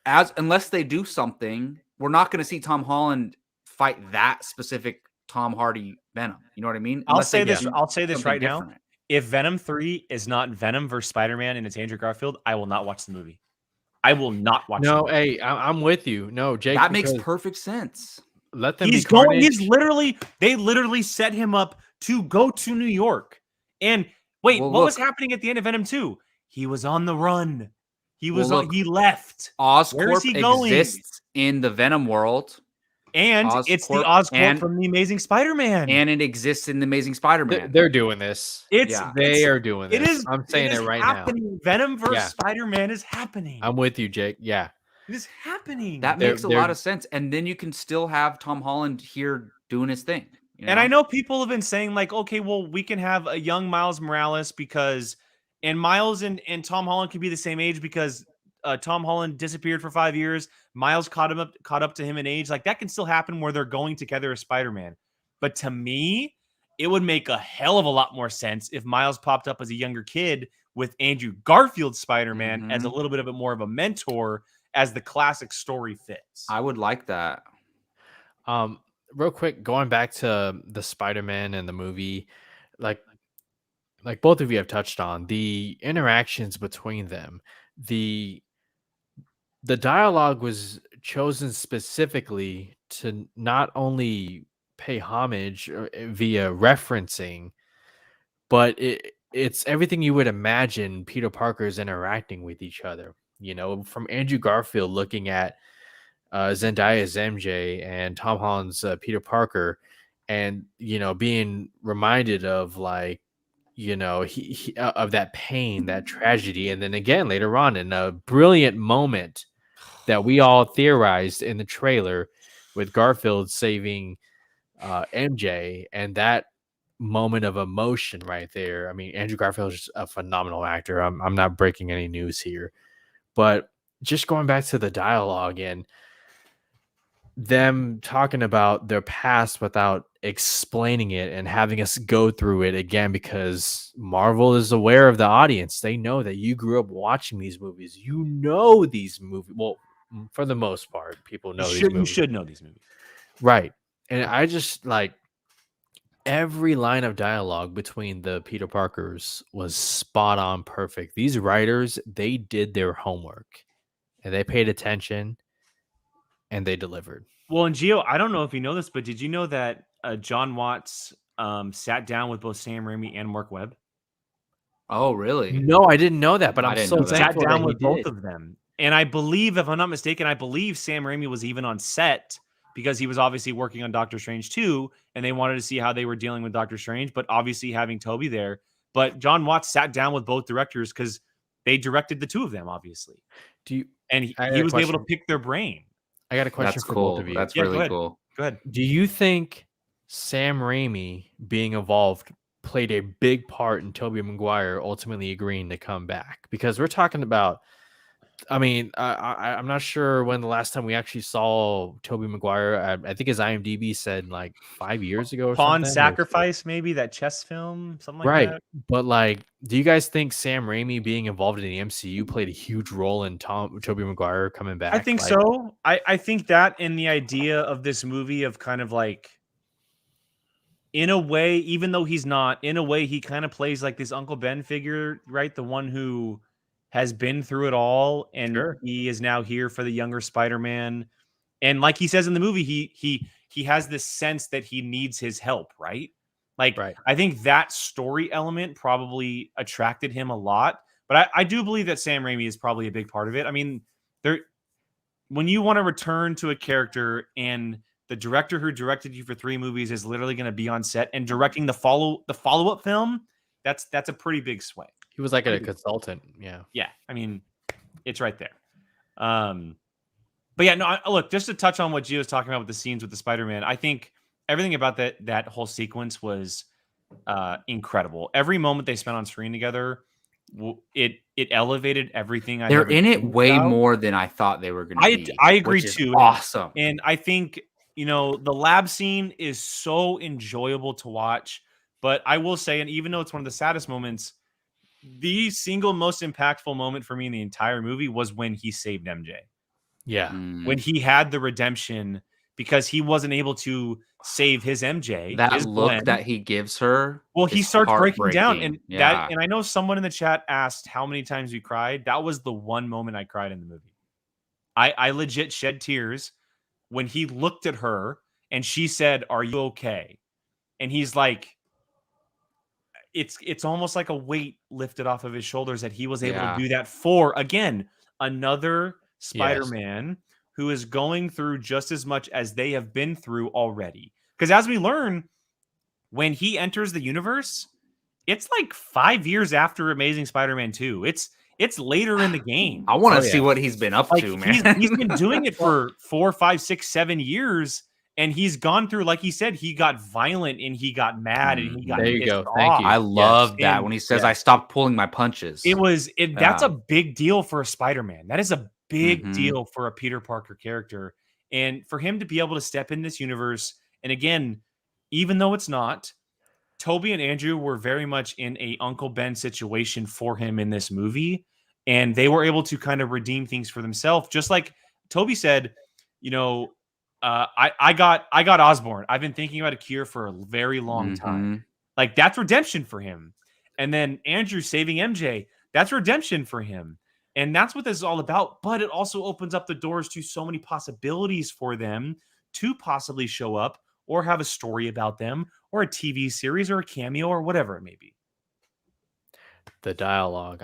unless they do something, we're not going to see Tom Holland fight that specific Tom Hardy Venom. You know what I mean? I'll Unless they say this do right something now. different. If Venom 3 is not Venom versus Spider-Man and it's Andrew Garfield, I will not watch the movie. I will not watch the No, movie. hey, I'm with you. No, Jake. That makes because perfect sense. let them He's be going. Carnage. They literally set him up to go to New York. And wait, Well, what was look. happening at the end of Venom 2? He was on the run. He was Well, look, he left. Where is Oscorp he going? exists in the Venom world, And it's the Oscorp Oscorp from the Amazing Spider-Man. and it exists in the Amazing Spider-Man. They're doing this. Yeah. They are doing It this. is. I'm saying it right happening. Venom versus Yeah. Spider-Man is happening. now. I'm with you, Jake. Yeah. It is happening. That They're- makes a they're- lot of sense. And then you can still have Tom Holland here doing his thing. You And I know people have been saying like, okay, well, we can have a young Miles Morales because, and Miles and Tom Holland can be the same age because Tom Holland disappeared for 5 years. Miles caught up to him in age. Like that can still happen where they're going together as Spider-Man. But to me, it would make a hell of a lot more sense if Miles popped up as a younger kid with Andrew Garfield's Spider-Man as a little bit of more of a mentor as the classic story fits. I would like that. Real quick, going back to the Spider-Man and the movie, like both of you have touched on the interactions between them, the dialogue was chosen specifically to not only pay homage via referencing, but it's everything you would imagine Peter Parker's interacting with each other. You know, from Andrew Garfield looking at Zendaya's MJ and Tom Holland's Peter Parker, and being reminded of like he of that pain, that tragedy, and then again later on in a brilliant moment that we all theorized in the trailer with Garfield saving MJ, and that moment of emotion right there. I mean, Andrew Garfield is a phenomenal actor. I'm not breaking any news here, but just going back to the dialogue and them talking about their past without explaining it and having us go through it again, because Marvel is aware of the audience. They know that you grew up watching these movies. You know these movies. Well, for the most part, people know these movies. You should know these movies. Right. And I just like every line of dialogue between the Peter Parkers was spot on perfect. These writers, they did their homework and they paid attention and they delivered. Well, and Gio, I don't know if you know this, but did you know that John Watts sat down with both Sam Raimi and Mark Webb? Oh, really? No, I didn't know that, but I'm so Sat thankful down that with he both did. of them. And I believe, if I'm not mistaken, Sam Raimi was even on set because he was obviously working on Doctor Strange 2, and they wanted to see how they were dealing with Doctor Strange, but obviously having Toby there. But John Watts sat down with both directors because they directed the two of them, obviously. He was able to pick their brain. I got a question That's for cool. both of you. That's Yeah, go really ahead. cool. Go ahead. Do you think Sam Raimi being involved played a big part in Tobey Maguire ultimately agreeing to come back? Because we're talking about, I mean, I'm not sure when the last time we actually saw Tobey Maguire. I think his IMDb said like 5 years ago or Pawn something. Sacrifice, maybe that chess film, something like Right. that. But like, do you guys think Sam Raimi being involved in the MCU played a huge role in Tobey Maguire coming back? I think Like, so. I think that in the idea of this movie of kind of like, in a way, even though he's not, in a way, he kind of plays like this Uncle Ben figure, right? The one who has been through it all, and Sure. he is now here for the younger Spider-Man. And like he says in the movie, he has this sense that he needs his help, right? Like, Right. I think that story element probably attracted him a lot. But I do believe that Sam Raimi is probably a big part of it. I mean, when you want to return to a character and the director who directed you for 3 movies is literally going to be on set and directing the follow-up film, that's a pretty big swing. He was like a consultant. Yeah. Yeah, I mean, it's right there. But yeah, no, look, just to touch on what Gio was talking about with the scenes with the Spider-Man, I think everything about that whole sequence was incredible. Every moment they spent on screen together, it elevated everything. They're in it way more than I thought they were going to be. I agree which is too. Awesome. And I think, the lab scene is so enjoyable to watch. But I will say, and even though it's one of the saddest moments, the single most impactful moment for me in the entire movie was when he saved MJ. Yeah. When he had the redemption because he wasn't able to save his MJ. That his look Gwen. that he gives her. Well, he is starts breaking down, and heartbreaking. and I know someone in the chat asked how many times we cried. That was the one moment I cried in the movie. I legit shed tears when he looked at her and she said, "Are you okay?" And he's like, it's almost like a weight lifted off of his shoulders that he was able to do that for, again, another Spider-Man who is going through just as much as they have been through already. Because as we learn, when he enters the universe, it's like 5 years after Amazing Spider-Man 2. It's later in the game. I want to Oh, see yeah. what he's been up Like to, man. he's been doing it for 4, 5, 6, 7 years, and he's gone through, like he said, he got violent and he got mad and he got There you pissed go. Thank off. you. I love that And- when he says, yeah. "I stopped pulling my punches." That's Yeah. a big deal for a Spider-Man. That is a big Mhm. deal for a Peter Parker character. And for him to be able to step in this universe, and again, even though it's not, Toby and Andrew were very much in a Uncle Ben situation for him in this movie, and they were able to kind of redeem things for themselves. Just like Toby said, you know, I got Osborn. I've been thinking about a cure for a very long time. Mhm. Like that's redemption for him. And then Andrew saving MJ, that's redemption for him. And that's what this is all about. But it also opens up the doors to so many possibilities for them to possibly show up or have a story about them or a TV series or a cameo or whatever it may be. The dialogue,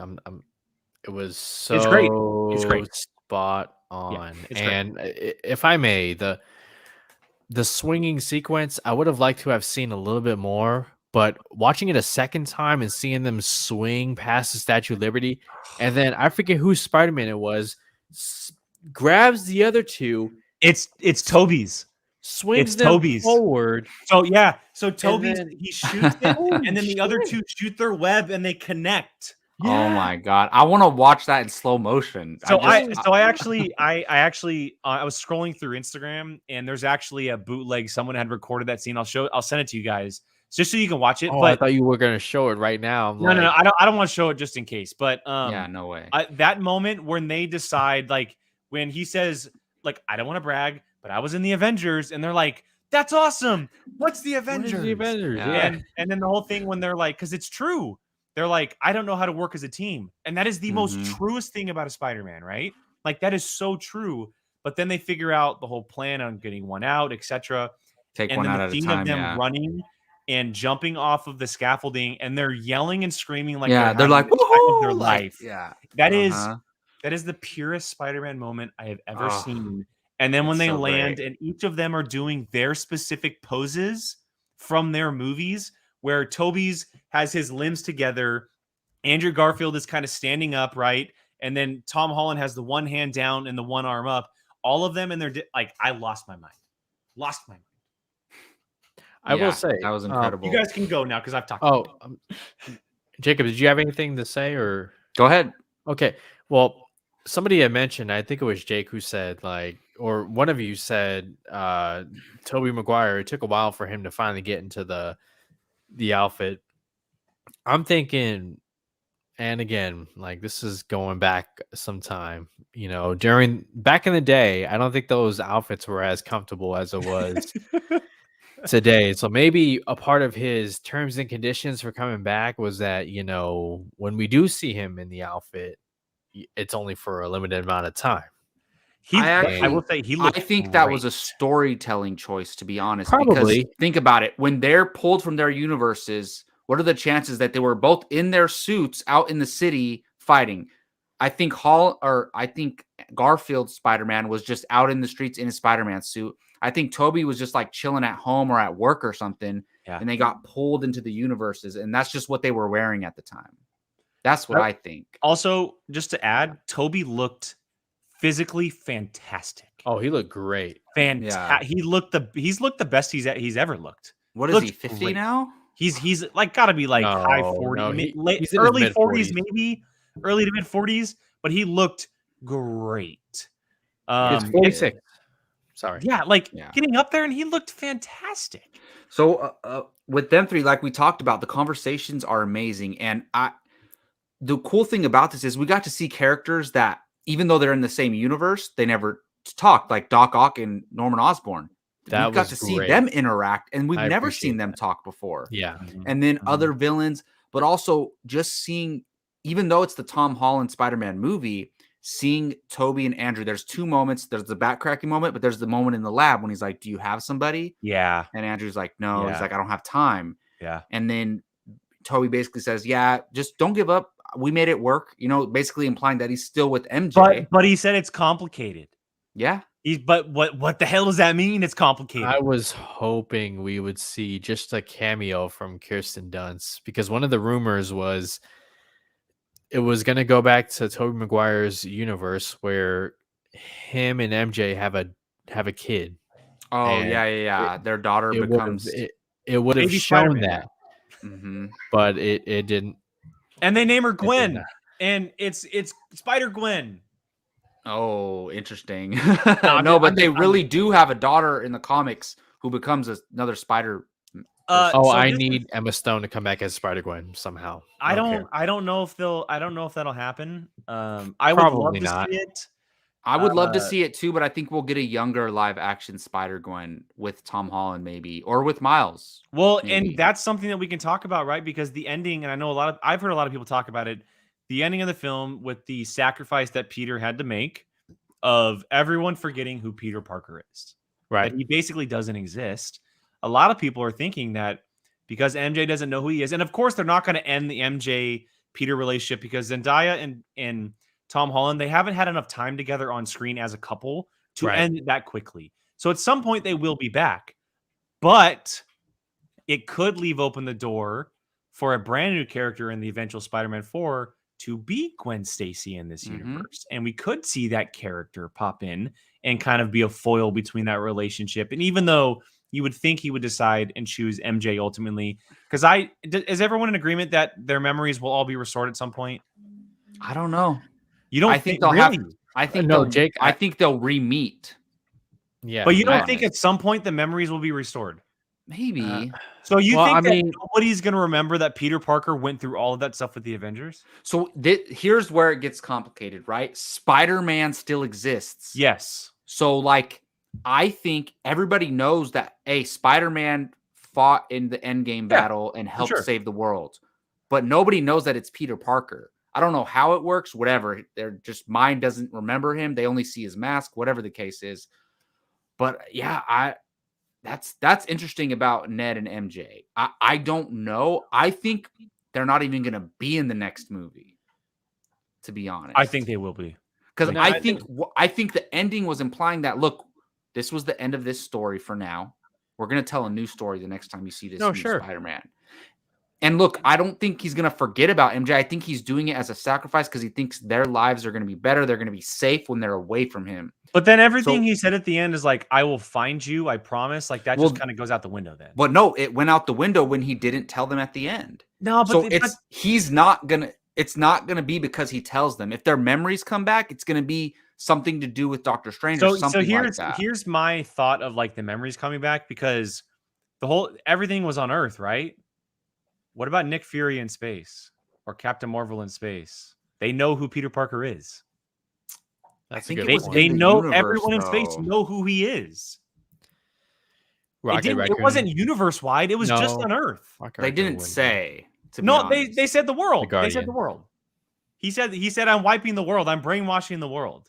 it was so It's great. It's great. spot on. it's great. And if I may, the swinging sequence, I would have liked to have seen a little bit more, but watching it a second time and seeing them swing past the Statue of Liberty, and then I forget who Spider-Man it was, grabs the other two, It's Toby's. swings It's them Toby's. forward. So yeah, so Toby's then- he shoots it, Holy and then the other shit. two shoot their web and they connect. Oh my god, I want to watch that in slow motion. So I just- actually I was scrolling through Instagram and there's actually a bootleg someone had recorded that scene. I'll send it to you guys just so you can watch it. Oh, I but thought you were gonna show it right now. no, I don't want to show it just in case. But yeah, no way. that moment when they decide, like when he says, like, I don't want to brag, but I was in the Avengers, and they're like, that's awesome. What's the What Avengers? is the Avengers? Yeah. Yeah. And then the whole thing when they're like, because it's true. They're like, I don't know how to work as a team. And that is the most Mhm. truest thing about a Spider-Man, right? Like that is so true. But then they figure out the whole plan on getting one out, etc. Take And one then out the at a scene time. of them Yeah, running and jumping off of the scaffolding, and they're yelling and screaming like yeah. They're having like, the time of their "Woohoo!" like, life. yeah. That is Uh-huh. that is the purest Spider-Man moment I have ever Oh, seen. And then when it's they so land great. and each of them are doing their specific poses from their movies, where Toby's has his limbs together, Andrew Garfield is kind of standing up, right? And then Tom Holland has the one hand down and the one arm up. All of them in their like, I lost my mind. Lost my mind. I Yeah, will say that was incredible. You guys can go now because I've talked. Oh, Jacob, did you have anything to say or? Go ahead. Okay. Well, somebody had mentioned, I think it was Jake who said, like, or one of you said, Tobey Maguire, it took a while for him to finally get into the outfit. I'm thinking, and again, like this is going back some time, back in the day, I don't think those outfits were as comfortable as it was today. So maybe a part of his terms and conditions for coming back was that, when we do see him in the outfit, it's only for a limited amount of time. I will say he looked I think that was a great. storytelling choice, to be honest. Probably. Because think about it. When they're pulled from their universes, what are the chances that they were both in their suits out in the city fighting? I think Garfield's Spider-Man was just out in the streets in his Spider-Man suit. I think Toby was just like chilling at home or at work or something. Yeah. And they got pulled into the universes. And that's just what they were wearing at the time. That's what I think. Also, just to add, Toby looked physically fantastic. Oh, he looked great. Fantastic. He's looked the best he's ever looked. What is he, Looked 50 great. now? He's like got to be like high 40s, he's in his early mid 40s, 40s. maybe early to mid 40s, but he looked great. It's 46. Sorry. Yeah, getting up there and he looked fantastic. So with them three, like we talked about, the conversations are amazing. And the cool thing about this is we got to see characters that, even though they're in the same universe, they never talked, like Doc Ock and Norman Osborn. We got was to see great. them interact, and we've I never appreciate seen them that. talk before. Yeah. And then Mhm. other villains, but also just seeing, even though it's the Tom Holland Spider-Man movie, seeing Toby and Andrew, there's two moments. There's the back cracking moment, but there's the moment in the lab when he's like, do you have somebody? Yeah. And Andrew's like, no. Yeah. He's like, I don't have time. Yeah. And then Toby basically says, yeah, just don't give up. we made it work. You know, basically implying that he's still with MJ. But he said it's complicated. Yeah. But what the hell does that mean? It's complicated. I was hoping we would see just a cameo from Kirsten Dunst, because one of the rumors was it was going to go back to Tobey Maguire's universe where him and MJ have a kid. Oh, And yeah. Their daughter It becomes. would have Baby shown Spider-Man. that, Mhm. but it didn't. And they name her did Gwen, not. and it's Spider Gwen. Oh, interesting. I'm No, just- but they really do have a daughter in the comics who becomes another Spider. Oh, so I this need is- Emma Stone to come back as Spider-Gwen somehow. I care. don't know if that'll happen. I would Probably love to not. see it. I would love to see it too, but I think we'll get a younger live action Spider-Gwen with Tom Holland, maybe, or with Miles. Well, Maybe. and that's something that we can talk about, right? Because the ending, and I've heard a lot of people talk about it. The ending of the film with the sacrifice that Peter had to make of everyone forgetting who Peter Parker is. Right. That he basically doesn't exist. A lot of people are thinking that because MJ doesn't know who he is, and of course they're not going to end the MJ Peter relationship because Zendaya and Tom Holland, they haven't had enough time together on screen as a couple to Right. end it that quickly. So at some point they will be back, but it could leave open the door for a brand new character in the eventual Spider-Man 4 to be Gwen Stacy in this Mhm. universe. And we could see that character pop in and kind of be a foil between that relationship. And even though you would think he would decide and choose MJ ultimately, because is everyone in agreement that their memories will all be restored at some point? I don't know. You don't I think they'll have. really? I think No, they'll, Jake, I think they'll re-meet. Yeah. But you don't I- think at some point the memories will be restored? Maybe. So you Well, think I that mean- nobody's going to remember that Peter Parker went through all of that stuff with the Avengers? So here's where it gets complicated, right? Spider-Man still exists. Yes. So like, I think everybody knows that Spider-Man fought in the Endgame battle and helped sure. save the world, but nobody knows that it's Peter Parker. I don't know how it works. Whatever, their just mind doesn't remember him. They only see his mask. Whatever the case is. But yeah, that's interesting about Ned and MJ. I don't know. I think they're not even going to be in the next movie, to be honest. I think they will be. because No, I I think the ending was implying that, look, this was the end of this story for now. We're going to tell a new story the next time you see this new Spider-Man. And look, I don't think he's going to forget about MJ. I think he's doing it as a sacrifice because he thinks their lives are going to be better. They're going to be safe when they're away from him. But then everything he said at the end is like, I will find you, I promise. Like that just kind of goes out the window then. But no, it went out the window when he didn't tell them at the end. No, but So it's not gonna be because he tells them. If their memories come back, it's gonna be something to do with Doctor Strange or something like that. Here's my thought of like the memories coming back, because everything was on Earth, right? What about Nick Fury in space or Captain Marvel in space? They know who Peter Parker is. That's think a it good was point. They in the know universe, everyone in space though. know who he is. Rocket It Raccoon. wasn't universe wide. It was just No. on Earth. Rocket They Raccoon didn't wouldn't be. say. To be No, honest. they said the world. The They said the Guardian. world. He said I'm wiping the world. I'm brainwashing the world.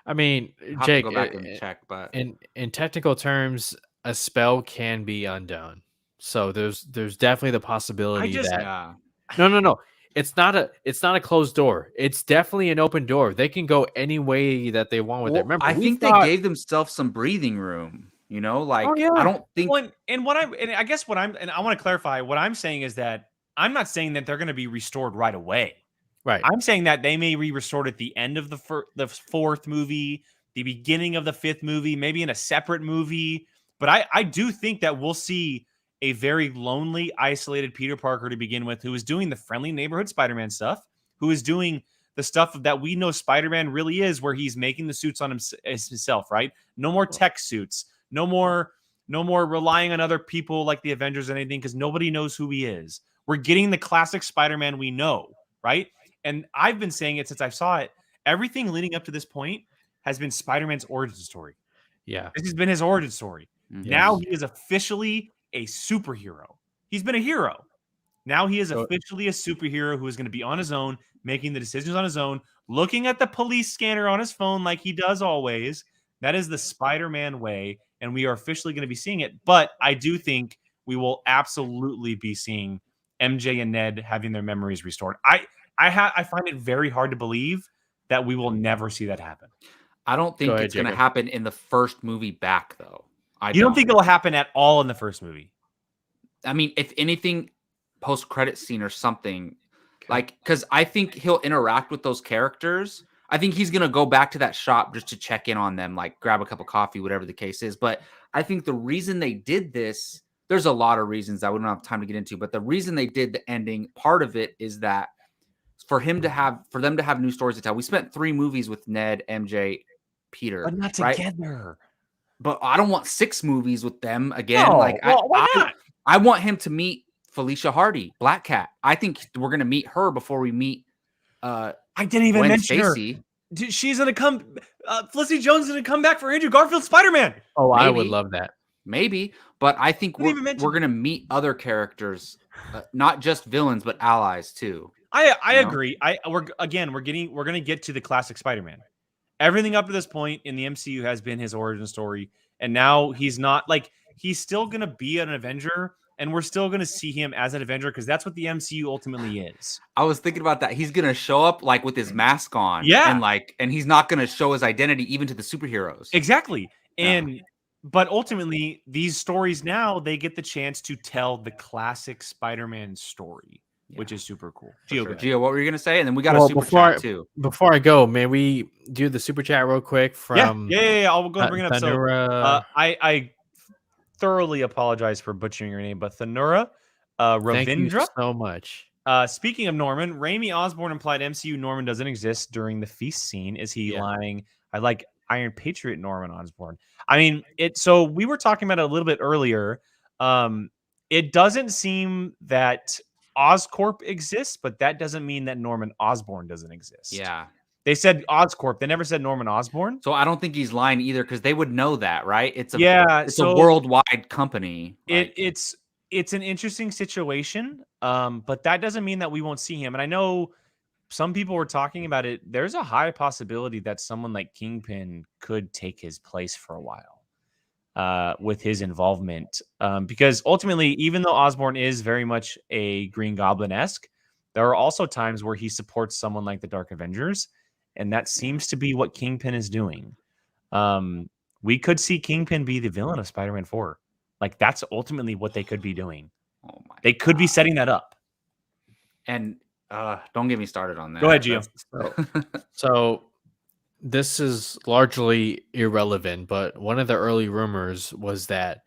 I mean, I'll have to Jake, go back and check, but in technical terms, a spell can be undone. So there's definitely the possibility that yeah. no. It's not a closed door. It's definitely an open door. They can go any way that they want with it. Remember, I we think thought- they gave themselves some breathing room. You know, like Oh, yeah. I don't think. Well, and I guess what I'm, and I want to clarify, what I'm saying is that I'm not saying that they're going to be restored right away. right. I'm saying that they may be restored at the end of the fourth movie, the beginning of the fifth movie, maybe in a separate movie. But I do think that we'll see a very lonely, isolated Peter Parker to begin with, who is doing the friendly neighborhood Spider-Man stuff, who is doing the stuff that we know Spider-Man really is, where he's making the suits on himself, right? No more tech suits. No more relying on other people like the Avengers and anything, because nobody knows who he is. We're getting the classic Spider-Man we know, right? And I've been saying it since I saw it. Everything leading up to this point has been Spider-Man's origin story. Yeah. This has been his origin story. Mhm. Now he is officially a superhero. He's been a hero. Now he is officially a superhero who is going to be on his own, making the decisions on his own, looking at the police scanner on his phone like he does always. That is the Spider-Man way, and we are officially going to be seeing it. But I do think we will absolutely be seeing MJ and Ned having their memories restored. I find it very hard to believe that we will never see that happen. I don't Go think ahead, it's going to Jacob. happen in the first movie back, though. You don't think it'll happen at all in the first movie? I mean, if anything, post-credit scene or something, like, because I think he'll interact with those characters. I think he's going to go back to that shop just to check in on them, like grab a cup of coffee, whatever the case is. But I think the reason they did this, there's a lot of reasons that we don't have time to get into, but the reason they did the ending, part of it is that for them to have new stories to tell. We spent 3 movies with Ned, MJ, Peter, But not right? together. But I don't want 6 movies with them again. No, Like, well, why not? I want him to meet Felicia Hardy, Black Cat. I think we're gonna meet her before we meet. I didn't even Gwen mention Stacy. her. Dude, she's gonna come. Felicity Jones is gonna come back for Andrew Garfield's Spider-Man. Oh, I would Maybe. love that. Maybe, but I think Didn't even mention we're gonna meet other characters, not just villains, but allies too. I You know? agree. We're gonna get to the classic Spider-Man. Everything up to this point in the MCU has been his origin story, and now he's not like he's still gonna be an Avenger, and we're still gonna see him as an Avenger because that's what the MCU ultimately is. I was thinking about that. He's gonna show up like with his mask on, Yeah. and he's not gonna show his identity even to the superheroes. Exactly. Yeah. But ultimately, these stories now they get the chance to tell the classic Spider-Man story, which is super cool. For Gio, sure. go ahead. Gio, what were you gonna say? And then we got Well, a super before chat too. Before I go, may we do the super chat real quick from Yeah. I'll go and bring it up. So, Thanura. I thoroughly apologize for butchering your name, but Thanura Thank you Ravindra. so much. Speaking of Norman, Raimi Osborn implied MCU Norman doesn't exist during the feast scene. Is he lying? I like Iron Patriot Norman Osborn. I mean, so we were talking about it a little bit earlier. It doesn't seem that Oscorp exists, but that doesn't mean that Norman Osborn doesn't exist. Yeah. They said Oscorp. They never said Norman Osborn. So I don't think he's lying either because they would know that, right? It's a worldwide company. It's an interesting situation, but that doesn't mean that we won't see him. And I know some people were talking about it. There's a high possibility that someone like Kingpin could take his place for a while with his involvement. Because ultimately, even though Osborn is very much a Green Goblin-esque, there are also times where he supports someone like the Dark Avengers, and that seems to be what Kingpin is doing. We could see Kingpin be the villain of Spider-Man 4. Like, that's ultimately what they could be doing. Oh my They could be setting that up. And don't get me started on that. Go ahead, Gio. So this is largely irrelevant, but one of the early rumors was that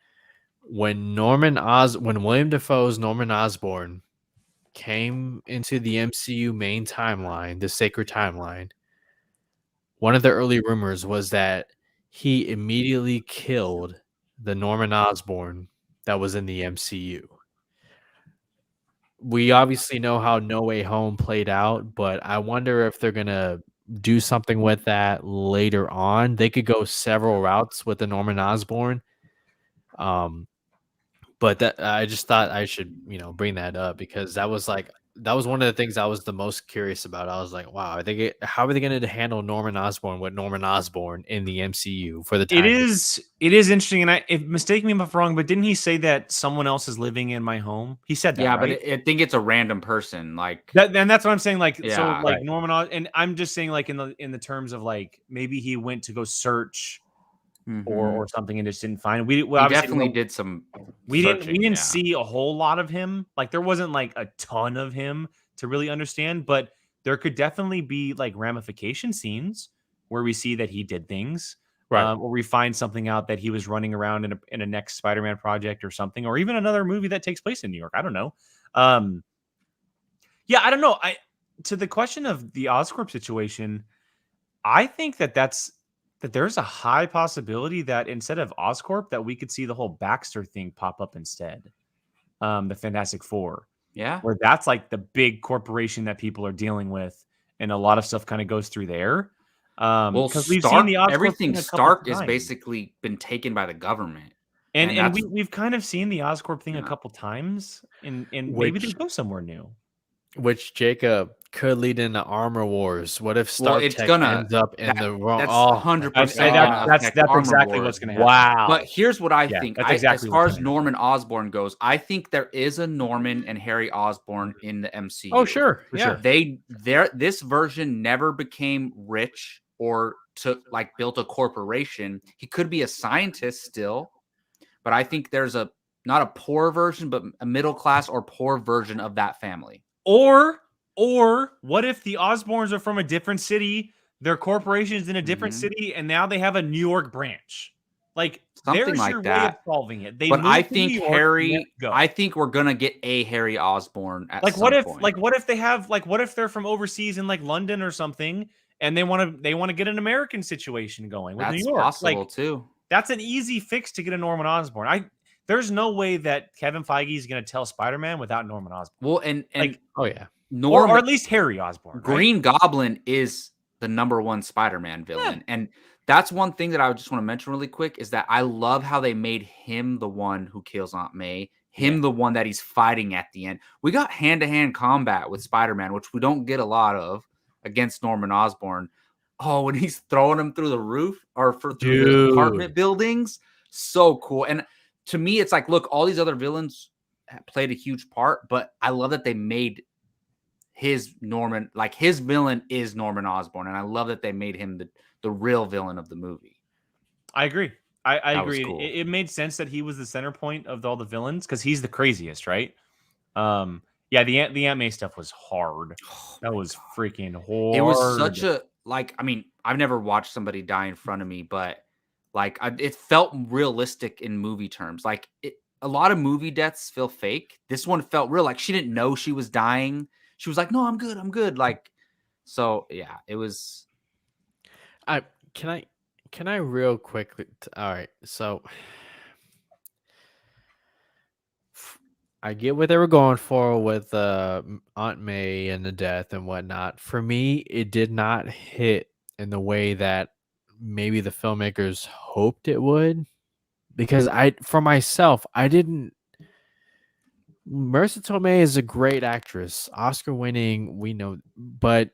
when William Dafoe's Norman Osborn came into the MCU main timeline, the sacred timeline, one of the early rumors was that he immediately killed the Norman Osborn that was in the MCU. We obviously know how No Way Home played out, but I wonder if they're going to do something with that later on. They could go several routes with the Norman Osborn. But that I just thought I should, bring that up because that was one of the things I was the most curious about. I was like, wow, how are they going to handle Norman Osborn with Norman Osborn in the MCU for the time? It is interesting, and if mistake me if I'm wrong, but didn't he say that someone else is living in my home? He said that, yeah, right? but I think it's a random person, like that, and that's what I'm saying. Like, so, Yeah. like Right. Norman, and I'm just saying, like in the terms of like maybe he went to go search or something and just didn't find. We he obviously definitely did some. We didn't searching, see a whole lot of him. Like there wasn't like a ton of him to really understand, but there could definitely be like ramification scenes where we see that he did things, Right. or we find something out that he was running around in a next Spider-Man project or something, or even another movie that takes place in New York. I don't know. Yeah, I don't know. To the question of the Oscorp situation, I think that there's a high possibility that instead of Oscorp, that we could see the whole Baxter thing pop up instead. The Fantastic Four. Yeah. Where that's like the big corporation that people are dealing with, and a lot of stuff kind of goes through there. Well, Because we've seen the Oscorp everything thing a couple Stark is times. basically been taken by the government. And we've kind of seen the Oscorp thing a Yeah. couple times, and maybe they Which- go somewhere new. Which, Jacob, could lead into Armor Wars. What if Well, Stark it's Tech gonna- ends up in the wrong? That's Oh, 100% I'd say gonna that's affect that's Armor exactly Wars. what's going to happen. wow. But here's what I Yeah, think. that's exactly as what's far as gonna happen. Norman Osborn goes, I think there is a Norman and Harry Osborn in the MCU. Oh, sure. For Yeah. sure. This version never became rich or built a corporation. He could be a scientist still, but I think there's not a poor version, but a middle class or poor version of that family. Or what if the Osborns are from a different city, their corporation's in a different Mhm. city, and now they have a New York branch? Like, Something there's like your way of that. solving it. They But moved I to New think York and let Harry, it go. I think we're gonna get a Harry Osborn at like some what if point. what if they have what if they're from overseas in like London or something, and they want to get an American situation going with That's New York? possible too. That's an easy fix to get a Norman Osborn. There's no way that Kevin Feige is going to tell Spider-Man without Norman Osborn. Well, and Like, Oh yeah. Norman, or at least Harry Osborn. Right? Green Goblin is the #1 Spider-Man villain. And that's one thing that I just want to mention really quick is that I love how they made him the one who kills Aunt May, the one that he's fighting at the end. We got hand-to-hand combat with Spider-Man, which we don't get a lot of against Norman Osborn. Oh, when he's throwing him through the roof or through the apartment buildings. So cool. And to me, it's like, look, all these other villains played a huge part, but I love that they made his Norman, like his villain is Norman Osborn, and I love that they made him the real villain of the movie. I agree. I That was agree. cool. It made sense that he was the center point of all the villains because he's the craziest, right? Yeah, the Aunt May stuff was hard. That was freaking hard. It was such a I mean, I've never watched somebody die in front of me, but it felt realistic in movie terms. A lot of movie deaths feel fake. This one felt real. Like she didn't know she was dying. She was like, "No, I'm good. I'm good." So yeah, it was. Can I real quickly? All right, so I get what they were going for with Aunt May and the death and whatnot. For me, it did not hit in the way that maybe the filmmakers hoped it would, because for myself, I didn't. Marissa Tomei is a great actress, Oscar winning, we know, but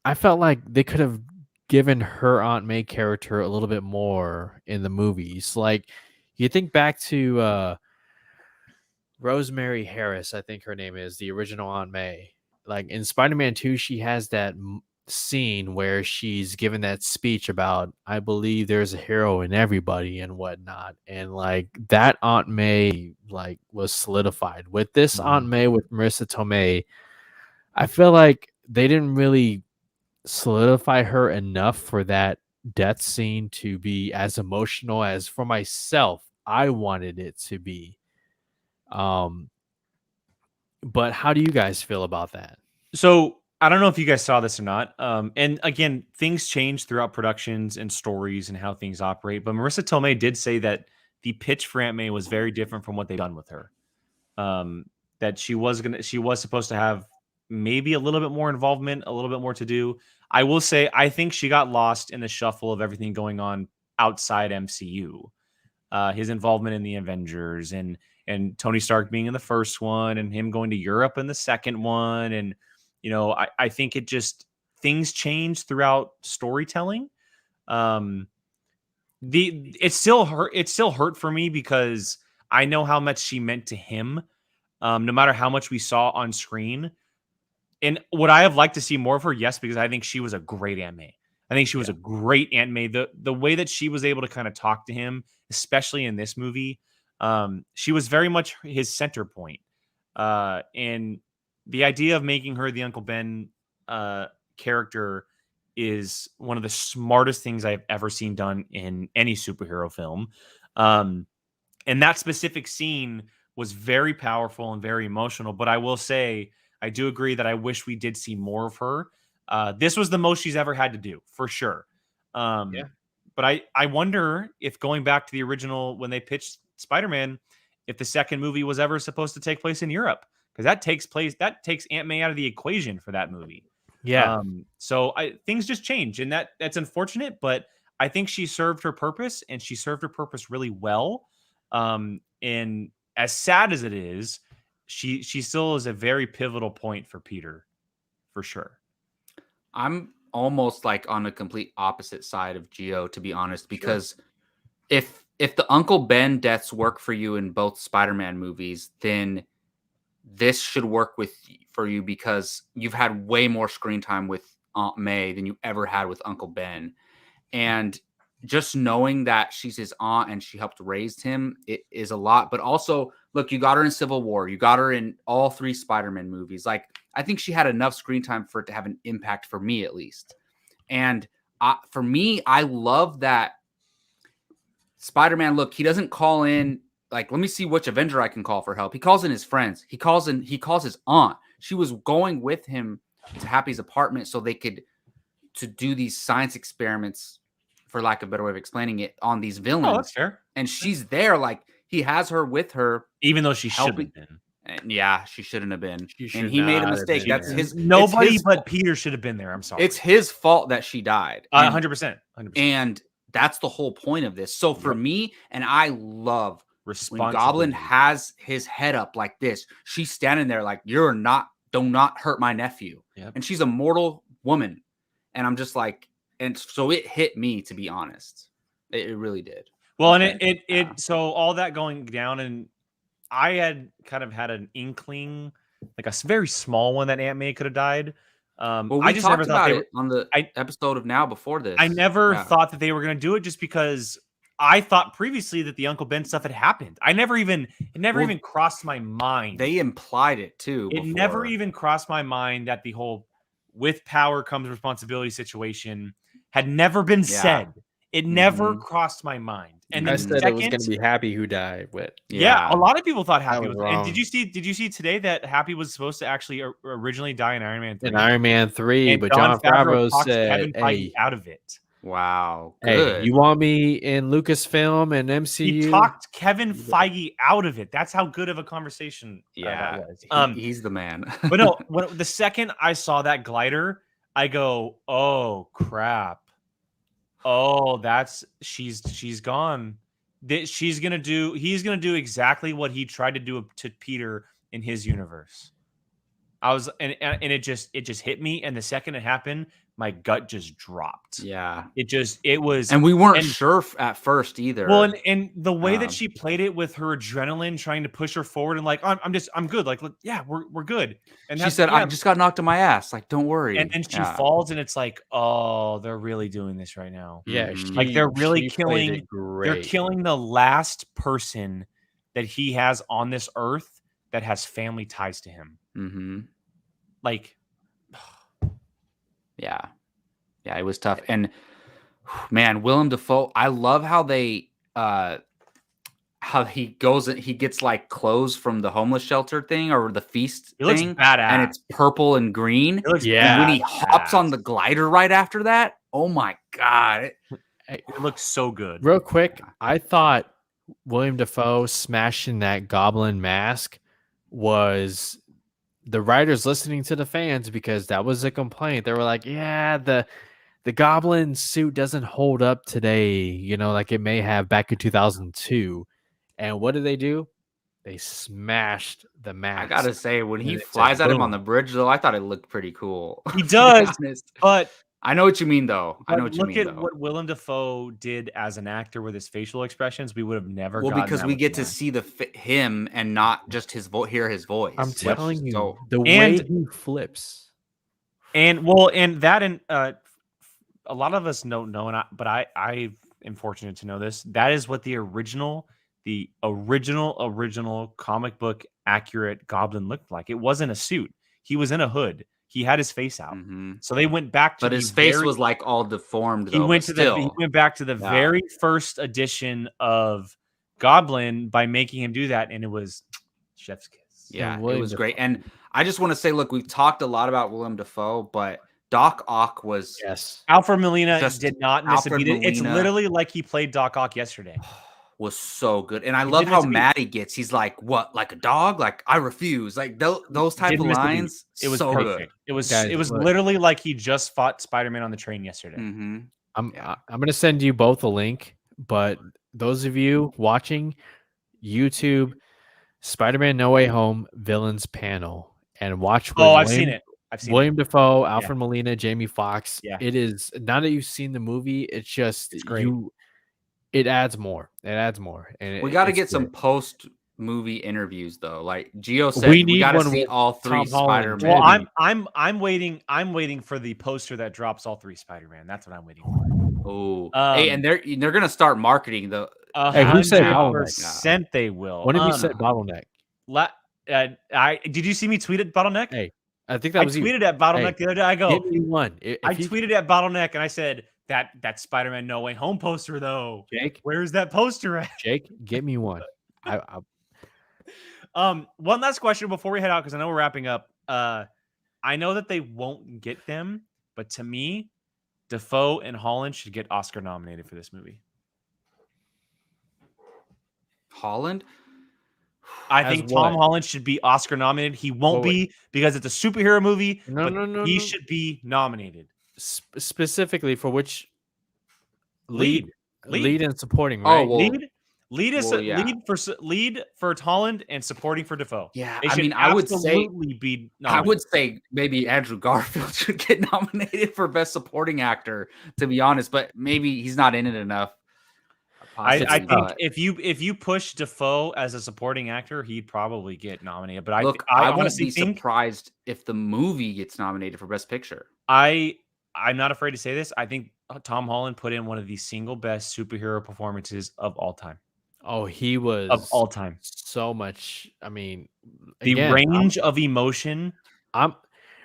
I felt like they could have given her Aunt May character a little bit more in the movies. Like, you think back to Rosemary Harris, I think her name is, the original Aunt May. Like in Spider-Man 2, she has that scene where she's given that speech about, I believe there's a hero in everybody and whatnot. And like that Aunt May was solidified. With this Aunt May with Marissa Tomei, I feel like they didn't really solidify her enough for that death scene to be as emotional as for myself I wanted it to be. But how do you guys feel about that? So I don't know if you guys saw this or not. And again, things change throughout productions and stories and how things operate. But Marissa Tomei did say that the pitch for Aunt May was very different from what they've done with her. That she was supposed to have maybe a little bit more involvement, a little bit more to do. I will say, I think she got lost in the shuffle of everything going on outside MCU. His involvement in the Avengers and Tony Stark being in the first one and him going to Europe in the second one. And, I think things change throughout storytelling. It still hurt for me because I know how much she meant to him. No matter how much we saw on screen. And would I have liked to see more of her? Yes, because I think she was a great Aunt May. I think she was a great Aunt May. The way that she was able to kind of talk to him, especially in this movie, she was very much his center point. And the idea of making her the Uncle Ben character is one of the smartest things I've ever seen done in any superhero film. And that specific scene was very powerful and very emotional. But I will say, I do agree that I wish we did see more of her. This was the most she's ever had to do, for sure. But I wonder if going back to the original, when they pitched Spider-Man, if the second movie was ever supposed to take place in Europe, because that takes Aunt May out of the equation for that movie. Yeah. So things just change, and that's unfortunate, but I think she served her purpose, and she served her purpose really well. And as sad as it is, she still is a very pivotal point for Peter, for sure. I'm almost like on a complete opposite side of Geo, to be honest, because if the Uncle Ben deaths work for you in both Spider-Man movies, then this should work for you because you've had way more screen time with Aunt May than you ever had with Uncle Ben. And just knowing that she's his aunt and she helped raise him, it is a lot. But also, look, you got her in Civil War. You got her in all 3 Spider-Man movies. Like, I think she had enough screen time for it to have an impact for me, at least. And for me, I love that Spider-Man, look, he doesn't call in, like, let me see which Avenger I can call for help. He calls in his friends. He calls his aunt. She was going with him to Happy's apartment so they could to do these science experiments, for lack of a better way of explaining it, on these villains. Oh, that's fair. And she's there, like, he has her with her. Even though she shouldn't have been. And yeah, she shouldn't have been. She should And he made a not have mistake. been That's there. his. Nobody it's his but fault. Peter should have been there. I'm sorry. It's his fault that she died. And- 100%. 100%. And that's the whole point of this. So for me, and I love when Goblin has his head up like this, she's standing there like, do not hurt my nephew. Yep. And she's a mortal woman. And I'm just like, and so it hit me, to be honest. It really did. Well, and so all that going down, and I had kind of had an inkling, like a very small one, that Aunt May could have died. Well, we I just talked never thought about it on the episode of Now before this. I never thought that they were going to do it, just because I thought previously that the Uncle Ben stuff had happened. It never even crossed my mind. They implied it too. It never even crossed my mind that the whole with power comes responsibility situation had never been said. It never crossed my mind. And then I said it was going to be Happy who died with. Yeah, a lot of people thought Happy was. wrong. And did you see today that Happy was supposed to actually originally die in Iron Man 3? In Iron Man 3, And but John Favreau talked said, Kevin Feige hey, out of it. Wow. hey, Good. you want me in Lucasfilm and MCU? He talked Kevin Feige out of it. That's how good of a conversation Yeah, that was. He's the man. But no, the second I saw that glider, I go, oh crap. Oh, she's gone. He's gonna do exactly what he tried to do to Peter in his universe. And it just hit me. And the second it happened, my gut just dropped. Yeah. It was, and we weren't sure at first either. Well, and the way that she played it with her adrenaline trying to push her forward and like, I'm good. Like, look, yeah, we're good. And she said, I just got knocked on my ass. Like, don't worry. And then she falls, and it's like, oh, they're really doing this right now. Yeah, Like they're really killing. Great. They're killing the last person that he has on this earth that has family ties to him. Mm-hmm. Like, yeah, it was tough. And man, Willem Dafoe, I love how they how he gets like clothes from the homeless shelter thing or the feast it looks thing, badass. and it's purple and green. It looks And when he hops on the glider right after that, oh my god, it looks so good. Real quick, I thought William Dafoe smashing that goblin mask was the writers listening to the fans, because that was a complaint. They were like, yeah, the goblin suit doesn't hold up today, like it may have back in 2002. And what did they do? They smashed the mask. I gotta say, when he And it flies said, at him boom. on the bridge, though, I thought it looked pretty cool. He does, To be honest. but I know what you mean, though. I know what you look mean, at though. what Willem Dafoe did as an actor with his facial expressions. We would have never. Well, gotten because that we with get the to see him and not just hear his voice. I'm telling you, So, the And- way he flips. and a lot of us don't know, but I am fortunate to know this. That is what the original comic book accurate Goblin looked like. It wasn't a suit. He was in a hood. He had his face out. mhm. So they went back to But his face was like all deformed. he Though, went but to still. he went back to the Yeah. very first edition of Goblin by making him do that, and it was chef's kiss. Yeah, it William was Dafoe. great. And I just want to say, look, we've talked a lot about Willem Dafoe, but Doc Ock was Yes. Alfred Molina Just did not miss a Alfred beat. It's Molina. literally like he played Doc Ock yesterday. so good. And I He love didn't how miss a beat. mad he gets. He's like, what, like a dog? Like, I refuse. Like those type Didn't of miss a beat. lines. It was so perfect. It was Guys, look. literally like he just fought Spider-Man on the train yesterday. good. Mm-hmm. I'm Yeah. I'm gonna send you both a link, but those of you watching YouTube, Spider-Man No Way Home villains panel, and watch. Oh, when I've seen William- it. I've seen William Dafoe, Alfred Molina, Jamie Foxx. Yeah. It is, now that you've seen the movie, it's just It's great. it adds more. It adds more. And We got to it's get some great. post movie interviews though. Like Gio said, We we need got to one see with all 3 Tom Holland. Spider-Man. Well, Maybe. I'm waiting for the poster that drops all 3 Spider-Man. That's what I'm waiting for. Oh, hey, and they're gonna start marketing the. Hey, who said 100% they will. When have you said bottleneck? Did you see me tweet at Bottleneck? Hey, I think that was you. tweeted at Bottleneck the other day. I go, Give me one. I tweeted at Bottleneck and I said that Spider-Man No Way Home poster though. Jake, Where's that poster at? Jake, give me one. One last question before we head out because I know we're wrapping up. I know that they won't get them, but to me, Dafoe and Holland should get Oscar nominated for this movie. Holland. I think Tom Holland should be Oscar nominated. He won't be because it's a superhero movie. No. He should be nominated. Specifically for which lead and supporting, right? Oh, well, lead for Holland and supporting for Dafoe. Yeah, They I should mean, I would absolutely be nominated. I would say maybe Andrew Garfield should get nominated for Best Supporting Actor, to be honest, but maybe he's not in it enough. I think if you push Dafoe as a supporting actor, he'd probably get nominated. But I won't be surprised if the movie gets nominated for Best Picture. I'm not afraid to say this. I think Tom Holland put in one of the single best superhero performances of all time. Oh, he was of all time. So much. I mean, the range of emotion.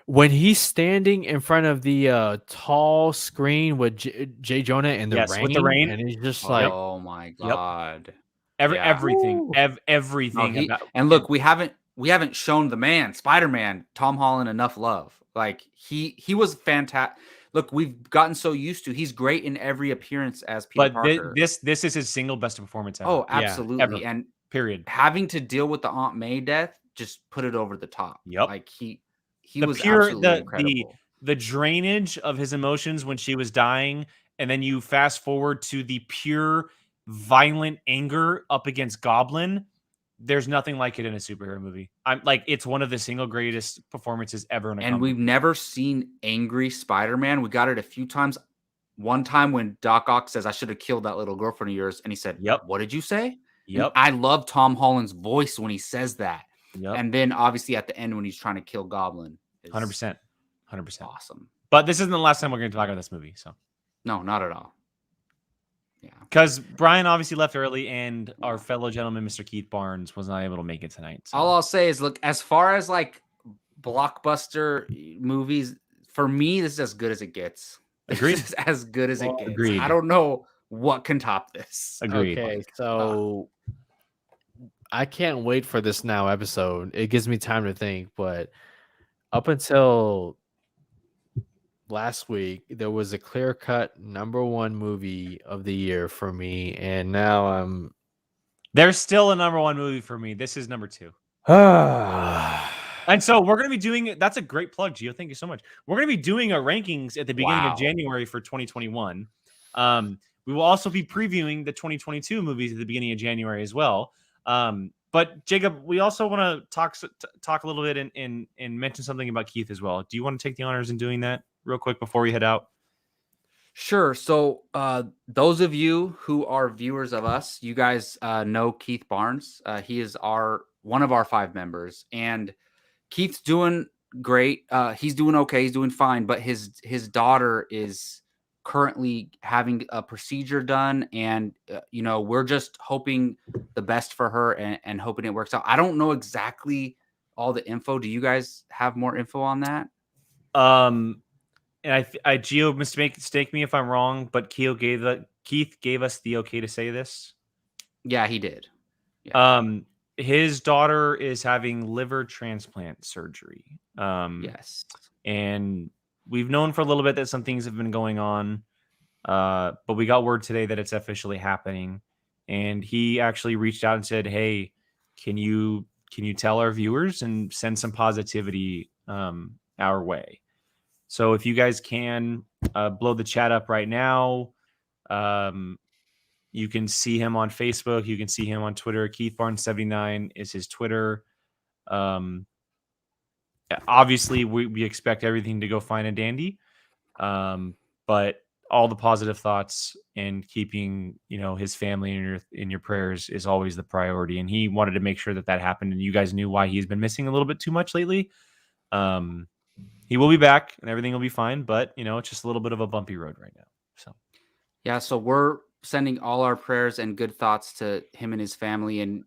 When he's standing in front of the tall screen with Jay Jonah and the rain, with the rain, and he's just like, "Oh my god!" Everything. No, and look, we haven't shown the man Spider-Man Tom Holland enough love. Like he was fantastic. Look, we've gotten so used to he's great in every appearance as Peter Parker. This is his single best performance ever. Oh, absolutely, ever. And period. Having to deal with the Aunt May death just put it over the top. Yep, like he was absolutely incredible. The drainage of his emotions when she was dying, and then you fast forward to the pure violent anger up against Goblin. There's nothing like it in a superhero movie. I'm like, it's one of the single greatest performances ever in a And we've never seen angry Spider-Man. We got it a few times. One time when Doc Ock says, "I should have killed that little girlfriend of yours," and he said, "Yep, what did you say?" Yep. And I love Tom Holland's voice when he says that. Yep. And then obviously at the end when he's trying to kill Goblin. 100%. Awesome. But this isn't the last time we're going to talk about this movie. So no, not at all. Yeah. Because Brian obviously left early and our fellow gentleman, Mr. Keith Barnes, was not able to make it tonight. So. All I'll say is, look, as far as like blockbuster movies, for me, this is as good as it gets. Agreed. This is as good as it gets. Agreed. I don't know what can top this. Agreed. Okay, so I can't wait for this now episode. It gives me time to think, but up until last week, there was a clear-cut #1 movie of the year for me, and now there's still a #1 movie for me. This is #2. And so we're going to be doing, that's a great plug, Gio. Thank you so much. We're going to be doing our rankings at the beginning of January for 2021. We will also be previewing the 2022 movies at the beginning of January as well. But Jacob, we also want to talk a little bit and mention something about Keith as well. Do you want to take the honors in doing that real quick before we head out? Sure. So those of you who are viewers of us, you guys know Keith Barnes. He is one of our 5 members, and Keith's doing great. He's doing okay. He's doing fine. But his daughter is currently having a procedure done, and we're just hoping the best for her and hoping it works out. I don't know exactly all the info. Do you guys have more info on that? And Gio, mistake me if I'm wrong, but Keith gave us the okay to say this. Yeah, he did. Yeah. His daughter is having liver transplant surgery. Yes. And we've known for a little bit that some things have been going on, but we got word today that it's officially happening. And he actually reached out and said, "Hey, can you tell our viewers and send some positivity our way?" So if you guys can blow the chat up right now, you can see him on Facebook. You can see him on Twitter. Keith Barnes 79 is his Twitter. obviously we expect everything to go fine and dandy. But all the positive thoughts and keeping, his family in your prayers is always the priority. And he wanted to make sure that happened. And you guys knew why he's been missing a little bit too much lately. He will be back and everything will be fine, but it's just a little bit of a bumpy road right now. So, yeah. So we're sending all our prayers and good thoughts to him and his family. And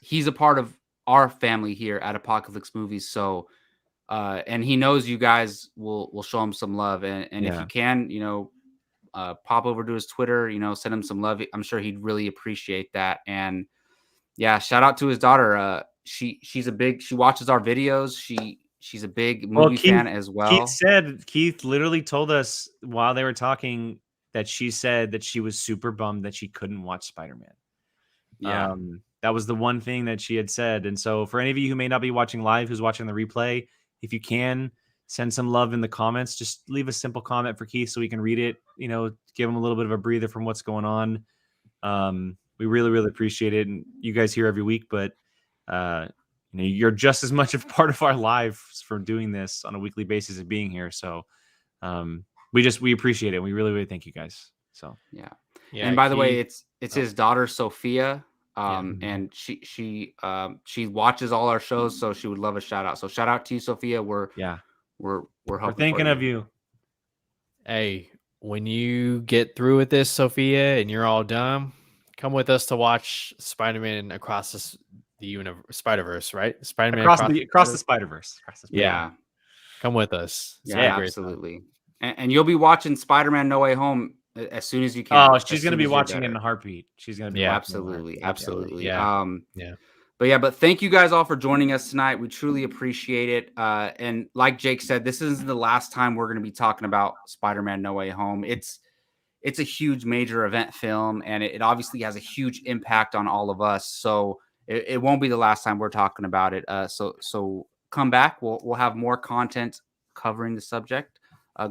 he's a part of our family here at Apocaflix Movies. So, and he knows you guys will show him some love. And if you can, pop over to his Twitter, send him some love. I'm sure he'd really appreciate that. And yeah, shout out to his daughter. She watches our videos. She's a big movie fan as well. Keith literally told us while they were talking that she said that she was super bummed that she couldn't watch Spider-Man. Yeah. That was the one thing that she had said. And so for any of you who may not be watching live, who's watching the replay, if you can send some love in the comments, just leave a simple comment for Keith so we can read it, give him a little bit of a breather from what's going on. We really, really appreciate it. And you guys here every week, but you're just as much a part of our lives for doing this on a weekly basis and being here. So we appreciate it. We really, really thank you guys. So yeah. And by the way, it's his daughter Sophia. Yeah. And she watches all our shows, so she would love a shout out. So shout out to you, Sophia. We're thinking of you. Hey, when you get through with this, Sophia, and you're all done, come with us to watch Spider-Man across the Spider-Verse, right? Spider-Man across the Spider-Verse. Yeah. Come with us. Yeah, absolutely. And you'll be watching Spider-Man No Way Home as soon as you can. Oh, she's going to be watching it in a heartbeat. She's going to be absolutely. Yeah. But thank you guys all for joining us tonight. We truly appreciate it. And like Jake said, this isn't the last time we're going to be talking about Spider-Man No Way Home. It's a huge major event film, and it obviously has a huge impact on all of us. So it won't be the last time we're talking about it. So come back. We'll have more content covering the subject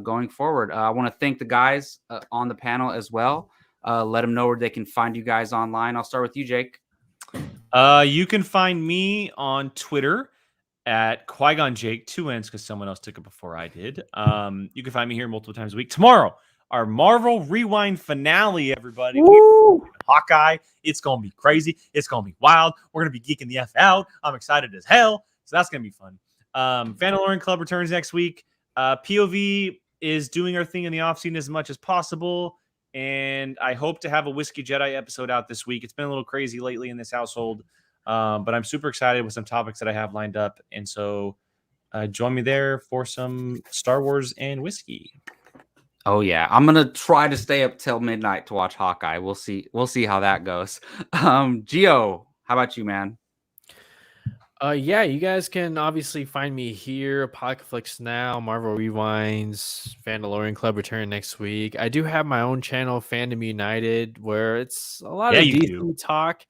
going forward. I want to thank the guys on the panel as well. Let them know where they can find you guys online. I'll start with you, Jake. You can find me on Twitter at Qui-Gon Jake, 2 N's because someone else took it before I did. You can find me here multiple times a week. Tomorrow, our Marvel Rewind finale, everybody. Hawkeye. It's going to be crazy. It's going to be wild. We're going to be geeking the F out. I'm excited as hell. So that's going to be fun. Mandalorian Club returns next week. POV is doing our thing in the offseason as much as possible. And I hope to have a Whiskey Jedi episode out this week. It's been a little crazy lately in this household. But I'm super excited with some topics that I have lined up. And so join me there for some Star Wars and whiskey. Oh yeah, I'm gonna try to stay up till midnight to watch Hawkeye. We'll see how that goes. Gio, how about you, man? Yeah, you guys can obviously find me here, Apocaflix Now, Marvel Rewinds, Mandalorian Club return next week. I do have my own channel, Fandom United, where it's a lot of DC talk.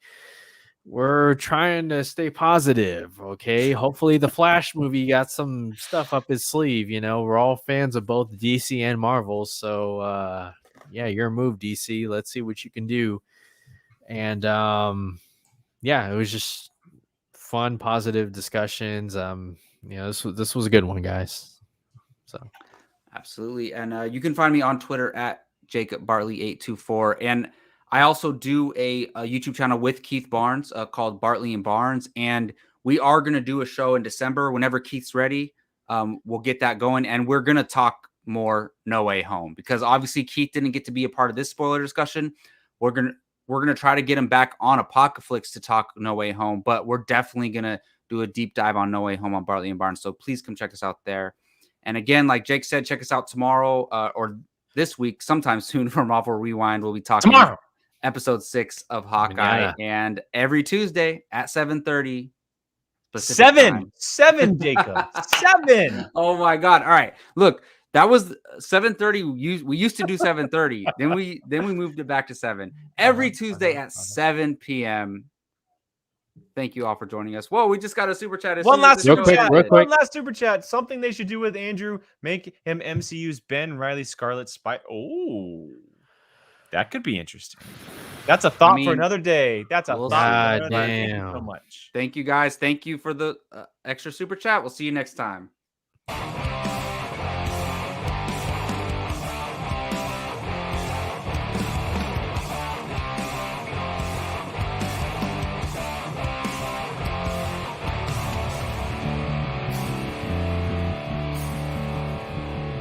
We're trying to stay positive, okay? Hopefully the Flash movie got some stuff up his sleeve, we're all fans of both DC and Marvel, so yeah, your move, DC. Let's see what you can do. And yeah, it was just fun, positive discussions. This was a good one, guys. So absolutely. And you can find me on Twitter at Jacob Bartley 824. And I also do a YouTube channel with Keith Barnes called Bartley and Barnes. And we are going to do a show in December. Whenever Keith's ready, we'll get that going. And we're going to talk more No Way Home because obviously Keith didn't get to be a part of this spoiler discussion. We're going to try to get him back on Apocaflix to talk No Way Home, but we're definitely going to do a deep dive on No Way Home on Bartley and Barnes. So please come check us out there. And again, like Jake said, check us out tomorrow or this week, sometime soon for Marvel Rewind. We'll be talking tomorrow. Episode 6 of Hawkeye, and every Tuesday at 7:30. 7, Jacob. 7. Oh my God! All right, look, that was 7:30. We used to do 7:30. then we moved it back to 7 every Tuesday at 7 p.m. Thank you all for joining us. Whoa, we just got a super chat. One last super chat. Real quick. One last super chat. Something they should do with Andrew: make him MCU's Ben Reilly Scarlet Spy. Oh. That could be interesting. That's a thought for another day. That's a thought for another day. Thank you so much. Thank you, guys. Thank you for the extra super chat. We'll see you next time.